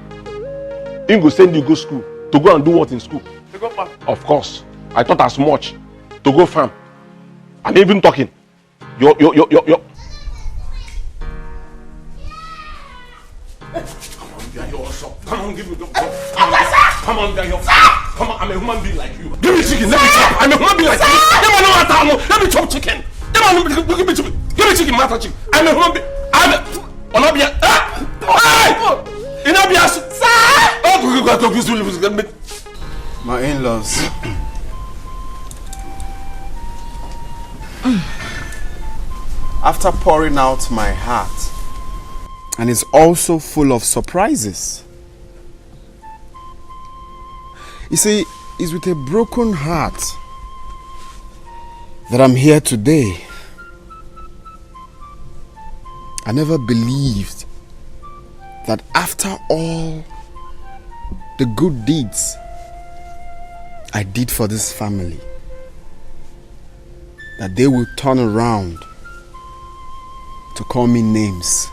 [SPEAKER 6] He go send you go school. To go and do what in school?
[SPEAKER 11] To go farm.
[SPEAKER 6] Of course. I thought as much. To go farm. I'm even talking. Yo. Come on, give me the Come on, come on, I'm a human being like you. Give me chicken, let me chop. I'm a human being like you. Let me chop chicken. Give me chicken. Give me chicken, master chicken. I'm a human being. Onabia. Inabia.
[SPEAKER 7] My in-laws.
[SPEAKER 2] after pouring out my heart. And it's also full of surprises. You see, it's with a broken heart that I'm here today. I never believed that after all the good deeds I did for this family, that they will turn around to call me names.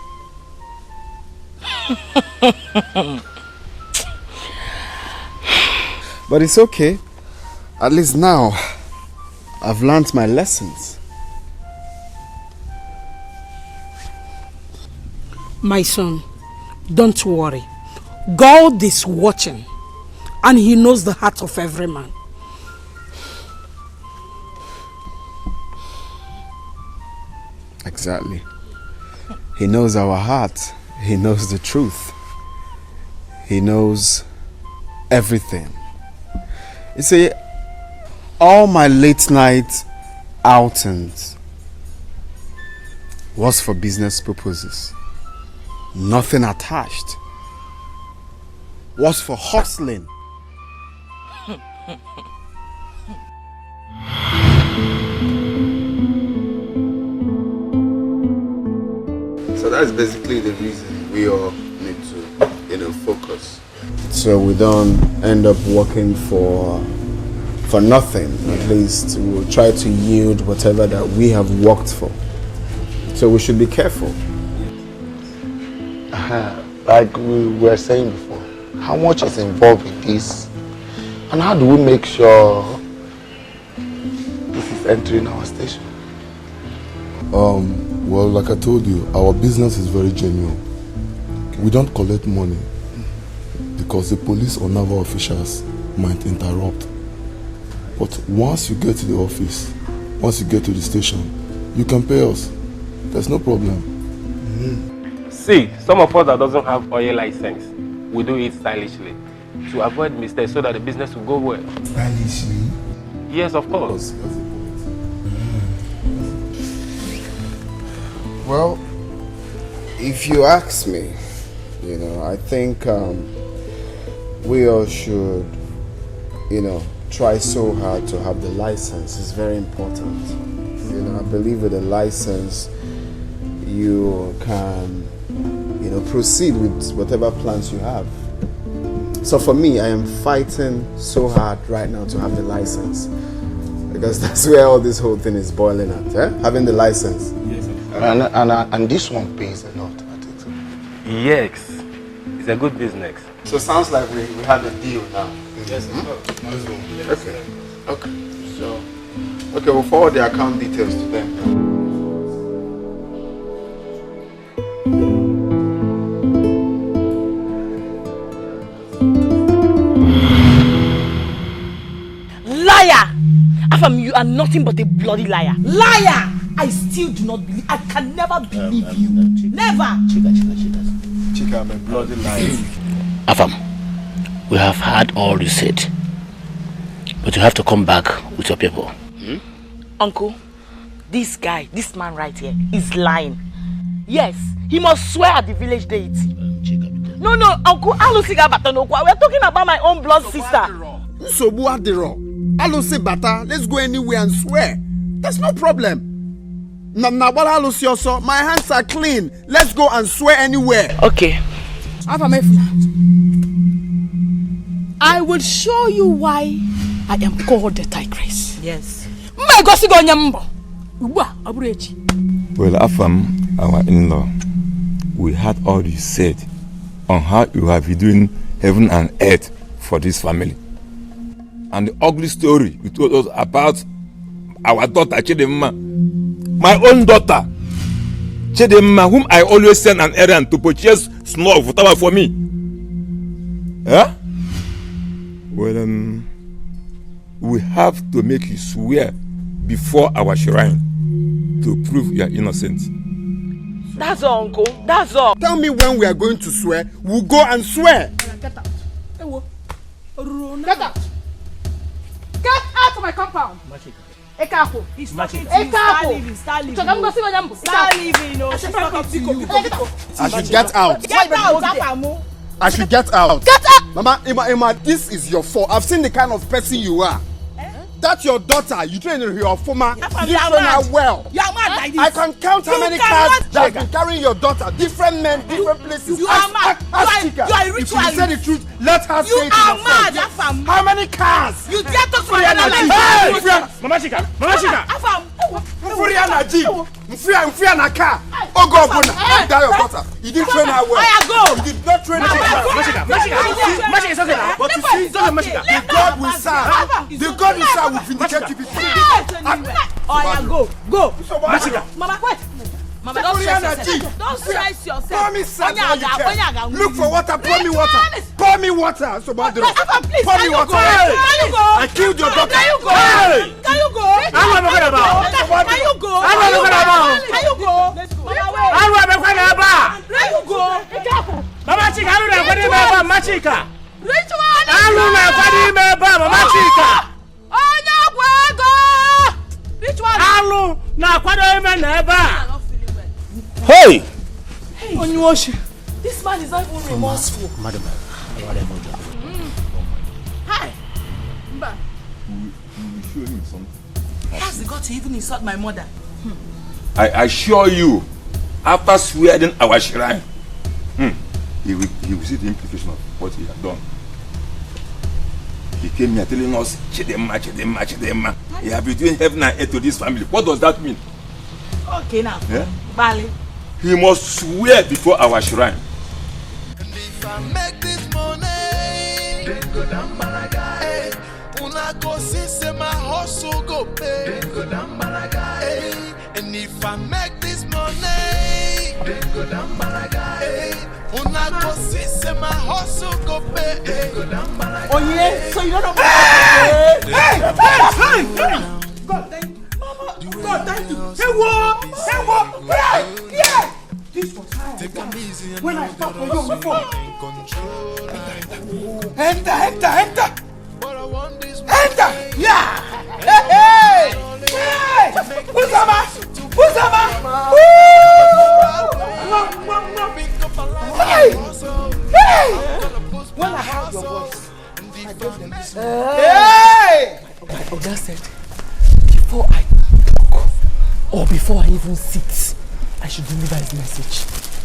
[SPEAKER 2] But it's okay. At least now I've learned my lessons.
[SPEAKER 5] My son, don't worry. God is watching and he knows the heart of every man.
[SPEAKER 2] Exactly. He knows our heart. He knows the truth. He knows everything. You see, all my late night outings was for business purposes. Nothing attached. Was for hustling.
[SPEAKER 14] So that's basically the reason we all need to, focus.
[SPEAKER 2] So we don't end up working for nothing. At least we'll try to yield whatever that we have worked for. So we should be careful.
[SPEAKER 14] Like we were saying before, how much is involved in this? And how do we make sure this is entering our station?
[SPEAKER 12] Well, like I told you, our business is very genuine. We don't collect money because the police or naval officials might interrupt. But once you get to the office, once you get to the station, you can pay us. There's no problem.
[SPEAKER 22] See, some of us that doesn't have oil license, we do it stylishly to avoid mistakes so that the business will go well.
[SPEAKER 12] Stylishly?
[SPEAKER 22] Yes, of course.
[SPEAKER 2] Well, if you ask me, I think we all should, try so hard to have the license. It's very important. I believe with a license, you can, proceed with whatever plans you have. So for me, I am fighting so hard right now to have the license. Because that's where all this whole thing is boiling at, having the license.
[SPEAKER 22] Yes,
[SPEAKER 14] and this one pays a lot, I think so.
[SPEAKER 22] Yes, it's a good business.
[SPEAKER 2] So it sounds like we have a deal now.
[SPEAKER 22] Yes,
[SPEAKER 2] Let's go. Okay, we'll forward the account details to them.
[SPEAKER 9] Liar! Afam, you are nothing but a bloody liar. Liar! I still do not believe. I can never believe you. Never.
[SPEAKER 2] Chika, I'm a bloody liar.
[SPEAKER 20] Afam, we have heard all you said, but you have to come back with your people.
[SPEAKER 9] Uncle, this guy, this man right here, is lying. Yes, he must swear at the village deity. No, Uncle, we're talking about my own blood sister.
[SPEAKER 7] So let's go anywhere and swear. There's no problem. My hands are clean. Let's go and swear anywhere.
[SPEAKER 9] Okay. I will show you why I am called the Tigress.
[SPEAKER 4] Yes.
[SPEAKER 21] Well, Afam, our in-law, we heard all you said on how you have been doing heaven and earth for this family. And the ugly story you told us about our daughter Chidemma, my own daughter Chidemma, whom I always send an errand to purchase small whatever for me. Well, we have to make you swear before our shrine to prove you are innocent.
[SPEAKER 9] That's all, Uncle. That's all.
[SPEAKER 7] Tell me when we are going to swear. We'll go and swear.
[SPEAKER 17] Get out. Get out. Get out of my compound.
[SPEAKER 5] Ekako.
[SPEAKER 9] He's talking to you. Start leaving. Start leaving. Start leaving. No, she's talking to you.
[SPEAKER 7] I should get out.
[SPEAKER 9] Get out, Afamu.
[SPEAKER 7] I should get out.
[SPEAKER 9] Get out!
[SPEAKER 7] Mama, Emma, this is your fault. I've seen the kind of person you are. That's your daughter. You train your former. You train her well.
[SPEAKER 9] You are mad like this.
[SPEAKER 7] I can count how many cars that have been carrying your daughter. Different men, different places.
[SPEAKER 9] You are mad. You are a
[SPEAKER 7] If
[SPEAKER 9] ritual.
[SPEAKER 7] you say the truth, let her say it.
[SPEAKER 9] You are mad, Afam.
[SPEAKER 7] How many cars?
[SPEAKER 9] You dare talk to my
[SPEAKER 7] Hey!
[SPEAKER 22] Mama Chika, Mama Chika.
[SPEAKER 9] Afam.
[SPEAKER 7] Mfuriana G. Mfuriana car. Oh God, Bona. Die your daughter. You didn't train her well.
[SPEAKER 9] I go.
[SPEAKER 7] You did not train her well.
[SPEAKER 22] Machika is okay now.
[SPEAKER 7] But you see, the God we serve, the God we serve will vindicate you before.
[SPEAKER 9] Oh, go.
[SPEAKER 22] Machika.
[SPEAKER 9] Mama, wait. Mama, don't stress yourself. Don't stress yourself.
[SPEAKER 7] Pour me sand all you can. Look for water. Pour me water. Pour me water. So bad. Pour me water.
[SPEAKER 9] Can you go?
[SPEAKER 7] I killed your daughter.
[SPEAKER 9] Can you go?
[SPEAKER 7] Hey!
[SPEAKER 9] Can you go?
[SPEAKER 22] I'm not talking about.
[SPEAKER 9] Can you go?
[SPEAKER 22] I'm not talking about.
[SPEAKER 9] Can you go? Mama, wait.
[SPEAKER 22] I'm not talking about.
[SPEAKER 9] Can you go?
[SPEAKER 22] Mama Chika, I'm not talking about Mama Chika.
[SPEAKER 9] Ritual.
[SPEAKER 22] I'm not talking about Mama Chika.
[SPEAKER 9] Oh, no, go. Ritual.
[SPEAKER 22] I'm not talking about.
[SPEAKER 20] Hey!
[SPEAKER 9] Onyuoshi, this man is not even remorseful.
[SPEAKER 20] Madam,
[SPEAKER 9] Hi. Mba.
[SPEAKER 6] You show him something.
[SPEAKER 9] How's the God to even insult my mother?
[SPEAKER 6] I assure you, after swearing our shrine, he will see the implication of what he had done. He came here telling us, Chidema. He has been doing heaven and earth to this family. What does that mean?
[SPEAKER 9] Okay now.
[SPEAKER 6] Yeah?
[SPEAKER 9] Bali.
[SPEAKER 6] He must swear before our shrine.
[SPEAKER 10] If I make this money, then go down Malaga. Una go see my hustle go pay. Then go down Malaga. And if I make this money, then go down Malaga. Una go see my hustle go pay. Then go down Malaga.
[SPEAKER 9] Oh yeah, so you don't know.
[SPEAKER 10] Hey!
[SPEAKER 9] God thank you. Mama, God thank you. Hey, what? Yeah. This was how I done when I fought for you before. Enter. Yeah. Hey. Uzama. Hey. When I heard your voice, I gave them this. Hey. My Oga said, before I talk or before I even sit, I should deliver his message.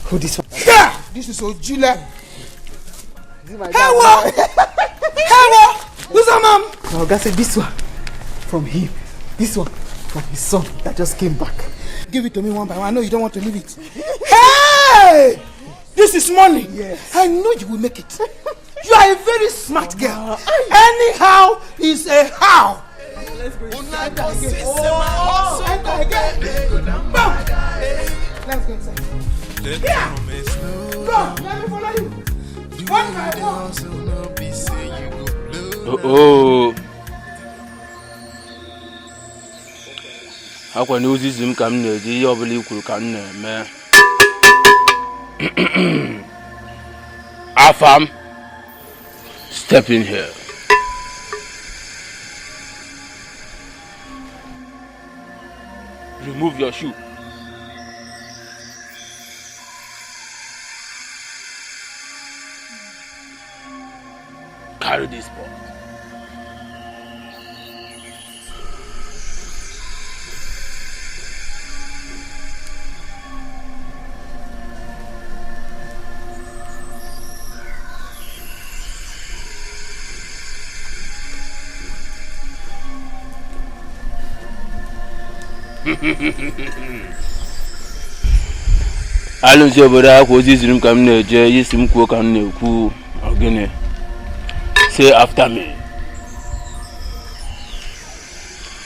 [SPEAKER 9] Who this one? Yeah! This is Ojula. Hello! Who's that, mom? My Oga said this one from him. This one from his son that just came back. Give it to me one by one. I know you don't want to leave it. Hey! This is money. Yes. I know you will make it. You are a very smart girl. Anyhow is a how. Let's go. Enter again. Let's go inside. Yeah. Go. Let me follow you. One by one.
[SPEAKER 20] Oh. Akwa na ozizi m ka m na-eji ihe ọbụla ikwuru ka m na-eme. Afam, step in here. Remove your shoe. Carry this ball. Alụzi obodo akwa ozi ziri m ka m na-eje isi m kwuo ka m na-ekwu ogene. Say after me.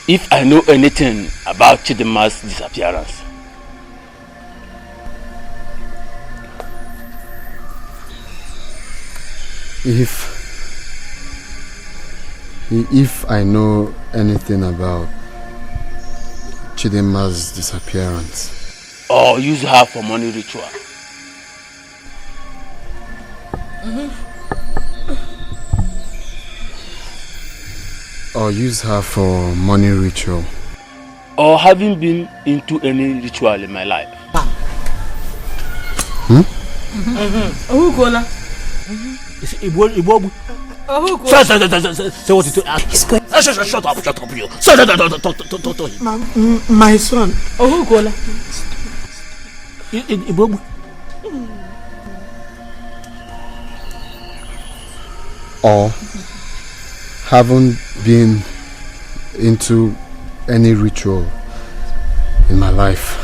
[SPEAKER 20] If I know anything about Chidinma's disappearance,
[SPEAKER 2] If I know anything about Chidinma's disappearance,
[SPEAKER 20] or use her for money ritual.
[SPEAKER 2] or use her for money ritual.
[SPEAKER 20] or having been into any ritual in my life.
[SPEAKER 5] Oh, Gola.
[SPEAKER 20] Say what you shut up, you. Talk to him.
[SPEAKER 11] My son.
[SPEAKER 5] Oh, Gola.
[SPEAKER 2] Or haven't been into any ritual in my life.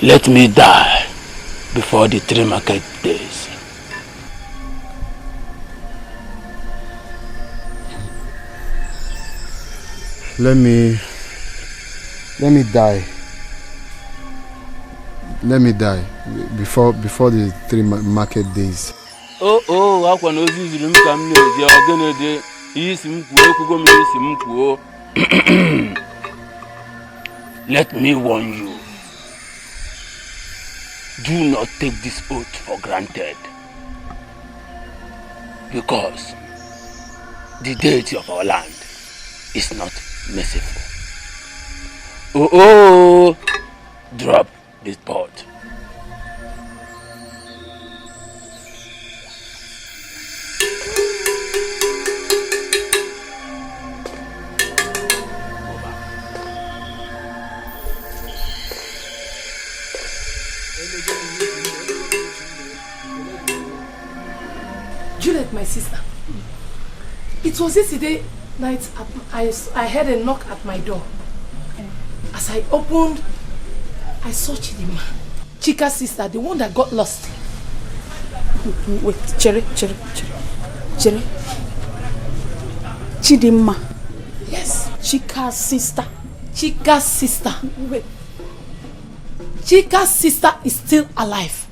[SPEAKER 20] Let me die before the 3 market days.
[SPEAKER 2] Let me die. Let me die before the 3 market days.
[SPEAKER 20] Oh, how can you come near? Let me warn you. Do not take this oath for granted. Because the deity of our land is not merciful. Oh, drop this pot.
[SPEAKER 15] Juliet, my sister, it was yesterday night I heard a knock at my door. As I opened, I saw Chidima, Chika's sister, the one that got lost.
[SPEAKER 9] Wait, Cherry. Chidima.
[SPEAKER 15] Yes.
[SPEAKER 9] Chika's sister.
[SPEAKER 15] Chika's sister. Wait. Chika's sister is still alive.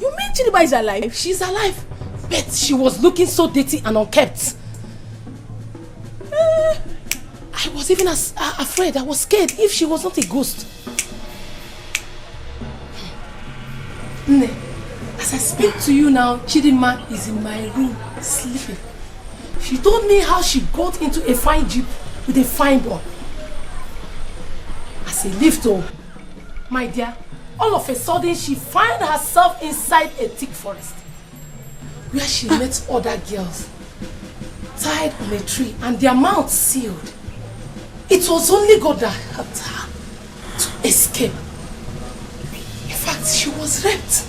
[SPEAKER 9] You mean Chidima is alive?
[SPEAKER 15] She's alive. But she was looking so dirty and unkept. I was even afraid. I was scared if she was not a ghost. Nne, as I speak to you now, Chidima is in my room sleeping. She told me how she got into a fine jeep with a fine boy. As a lift, my dear, all of a sudden she found herself inside a thick forest where she met other girls tied on a tree and their mouths sealed. It was only God that helped her to escape. In fact, she was raped.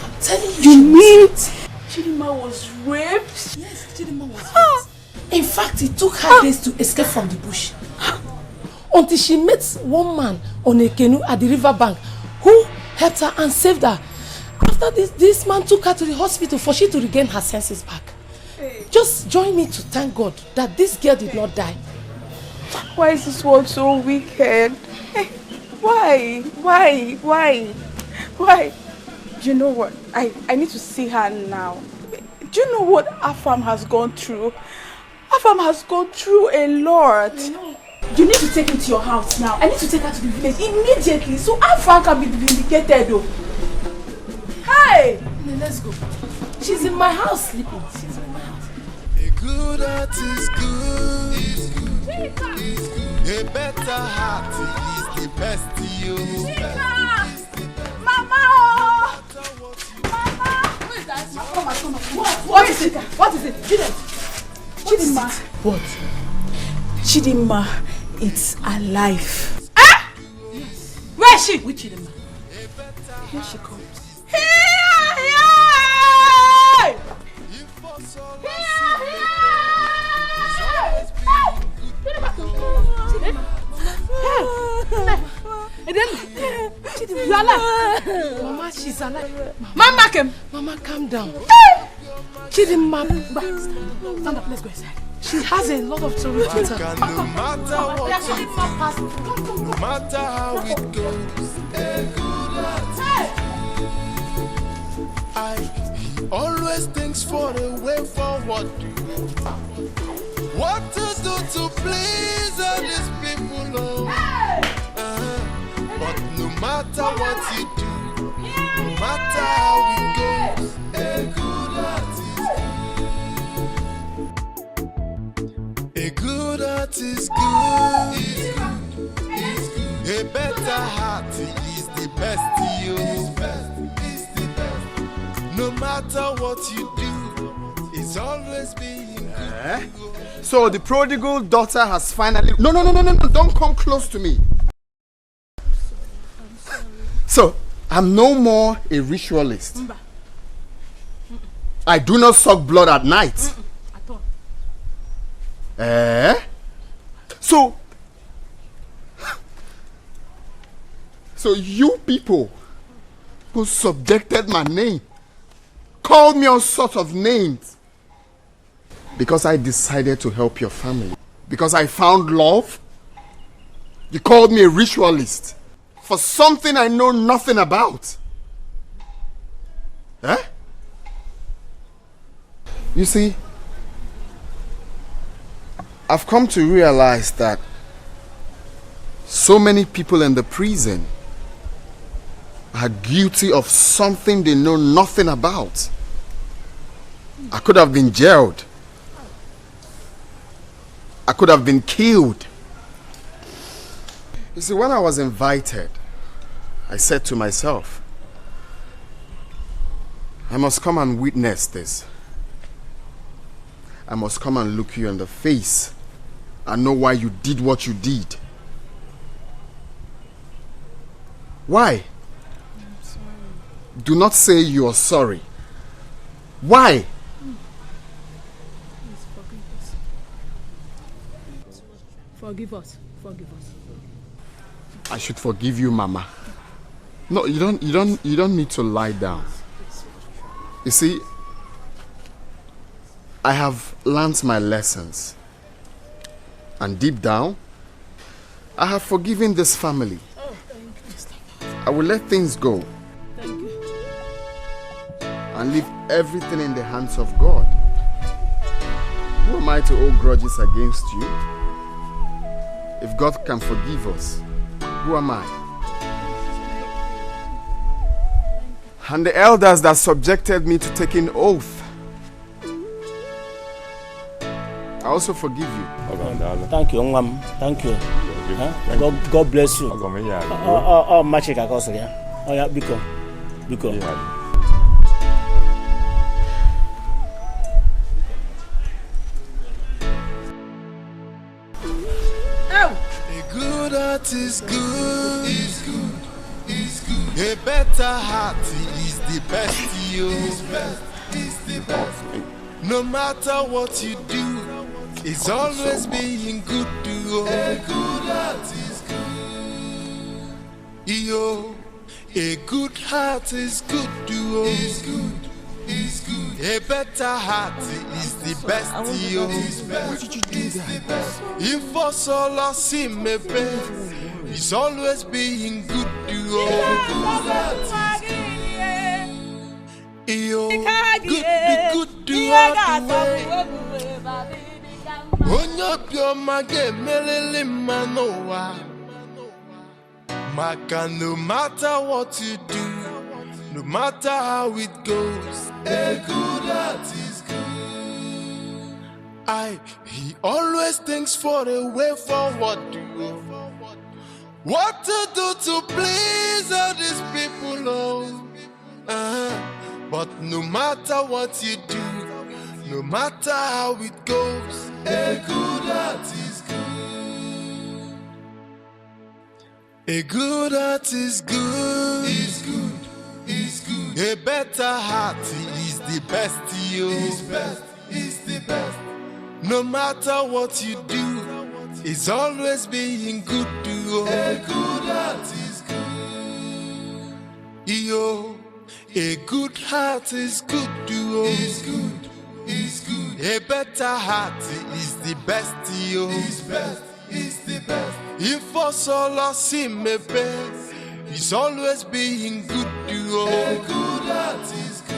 [SPEAKER 15] I'm telling you.
[SPEAKER 9] You mean Chidima was raped?
[SPEAKER 15] Yes, Chidima was raped. In fact, it took her days to escape from the bush. Until she met one man on a canoe at the river bank who helped her and saved her. After this man took her to the hospital for she to regain her senses back. Just join me to thank God that this girl did not die.
[SPEAKER 9] Why is this world so wicked? Why? Do you know what? I need to see her now. Do you know what Afam has gone through? Afam has gone through a lot. You need to take him to your house now. I need to take her to the village immediately so Afam can be vindicated though. Hey!
[SPEAKER 15] Let's go. She's in my house sleeping. She's in my house.
[SPEAKER 10] A good heart is good. A better heart is the best to you.
[SPEAKER 9] Mama!
[SPEAKER 15] Who is that? What is it? What is it?
[SPEAKER 9] Chidima.
[SPEAKER 15] What?
[SPEAKER 9] Chidima, it's alive.
[SPEAKER 15] Ah! Yes. Where is she? Which Chidima? Here she comes. You are alive. Mama, she's alive. Mama, calm down. Chidima, stand up, let's go inside. She has a lot of trouble to tell.
[SPEAKER 10] No matter how it goes, a good heart. I always thinks for a way forward. What to do to please all these people, oh. But no matter what you do, no matter how it goes, a good heart is good. A good heart is good. better heart is the best to you. No matter what you do, it's always being good.
[SPEAKER 7] So the prodigal daughter has finally... No, don't come close to me. So, I'm no more a ritualist. I do not suck blood at night. So you people who subjected my name, called me all sorts of names, because I decided to help your family, because I found love, you called me a ritualist for something I know nothing about. You see, I've come to realize that so many people in the prison are guilty of something they know nothing about. I could have been jailed. I could have been killed. You see, when I was invited, I said to myself, I must come and witness this. I must come and look you in the face and know why you did what you did. Why?
[SPEAKER 5] I'm sorry.
[SPEAKER 7] Do not say you are sorry. Why?
[SPEAKER 5] Please forgive us. Forgive us.
[SPEAKER 7] I should forgive you, Mama. No, you don't need to lie down. You see, I have learned my lessons. And deep down, I have forgiven this family. I will let things go.
[SPEAKER 5] Thank you.
[SPEAKER 7] And leave everything in the hands of God. Who am I to hold grudges against you? If God can forgive us, who am I? And the elders that subjected me to taking oath, I also forgive you.
[SPEAKER 20] Thank you, Ngam. Thank you. God bless you. Oh, Machika Kosoria. Oh, yeah, Biko.
[SPEAKER 10] A good heart is good. A better heart is the best to you. No matter what you do, it's always being good to you. A good heart is good. Yo, a good heart is good to you. A better heart is the best to you.
[SPEAKER 7] Why did you do that?
[SPEAKER 10] If us all see me best, it's always being good to you. A good heart is good. Yo, good to you. Onyopyo mage melele manoa. Maka, no matter what you do, no matter how it goes, a good heart is good. He always thinks for a way forward to go. What to do to please all these people, oh. But no matter what you do, no matter how it goes, a good heart is good. A good heart is good. A better heart is the best to you. Is the best. No matter what you do, it's always being good to you. A good heart is good. Yo, a good heart is good to you. Is good. A better heart is the best to you. Is the best. If us all see me best, it's always being good to you. A good heart is good.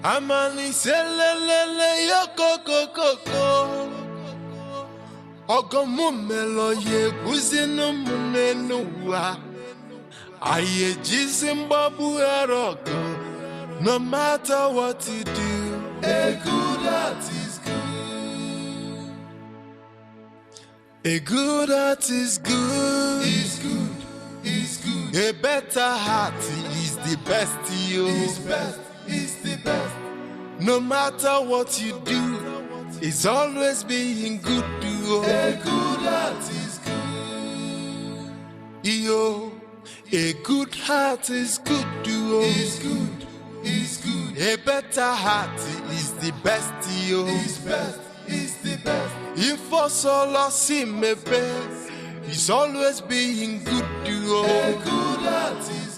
[SPEAKER 10] Amani selelele yo ko. Ogomu melo ye buzinu munenua. Aye jizimbabu eroko. No matter what you do, a good heart is good. A good heart is good. A better heart is the best, yo.
[SPEAKER 16] Is the best.
[SPEAKER 10] No matter what you do, it's always being good to you.
[SPEAKER 16] A good heart is good.
[SPEAKER 10] Yo, a good heart is good to you.
[SPEAKER 16] Is good.
[SPEAKER 10] A better heart is the best, yo.
[SPEAKER 16] Is the best.
[SPEAKER 10] If us all see me best, it's always being good to you.
[SPEAKER 16] A good heart is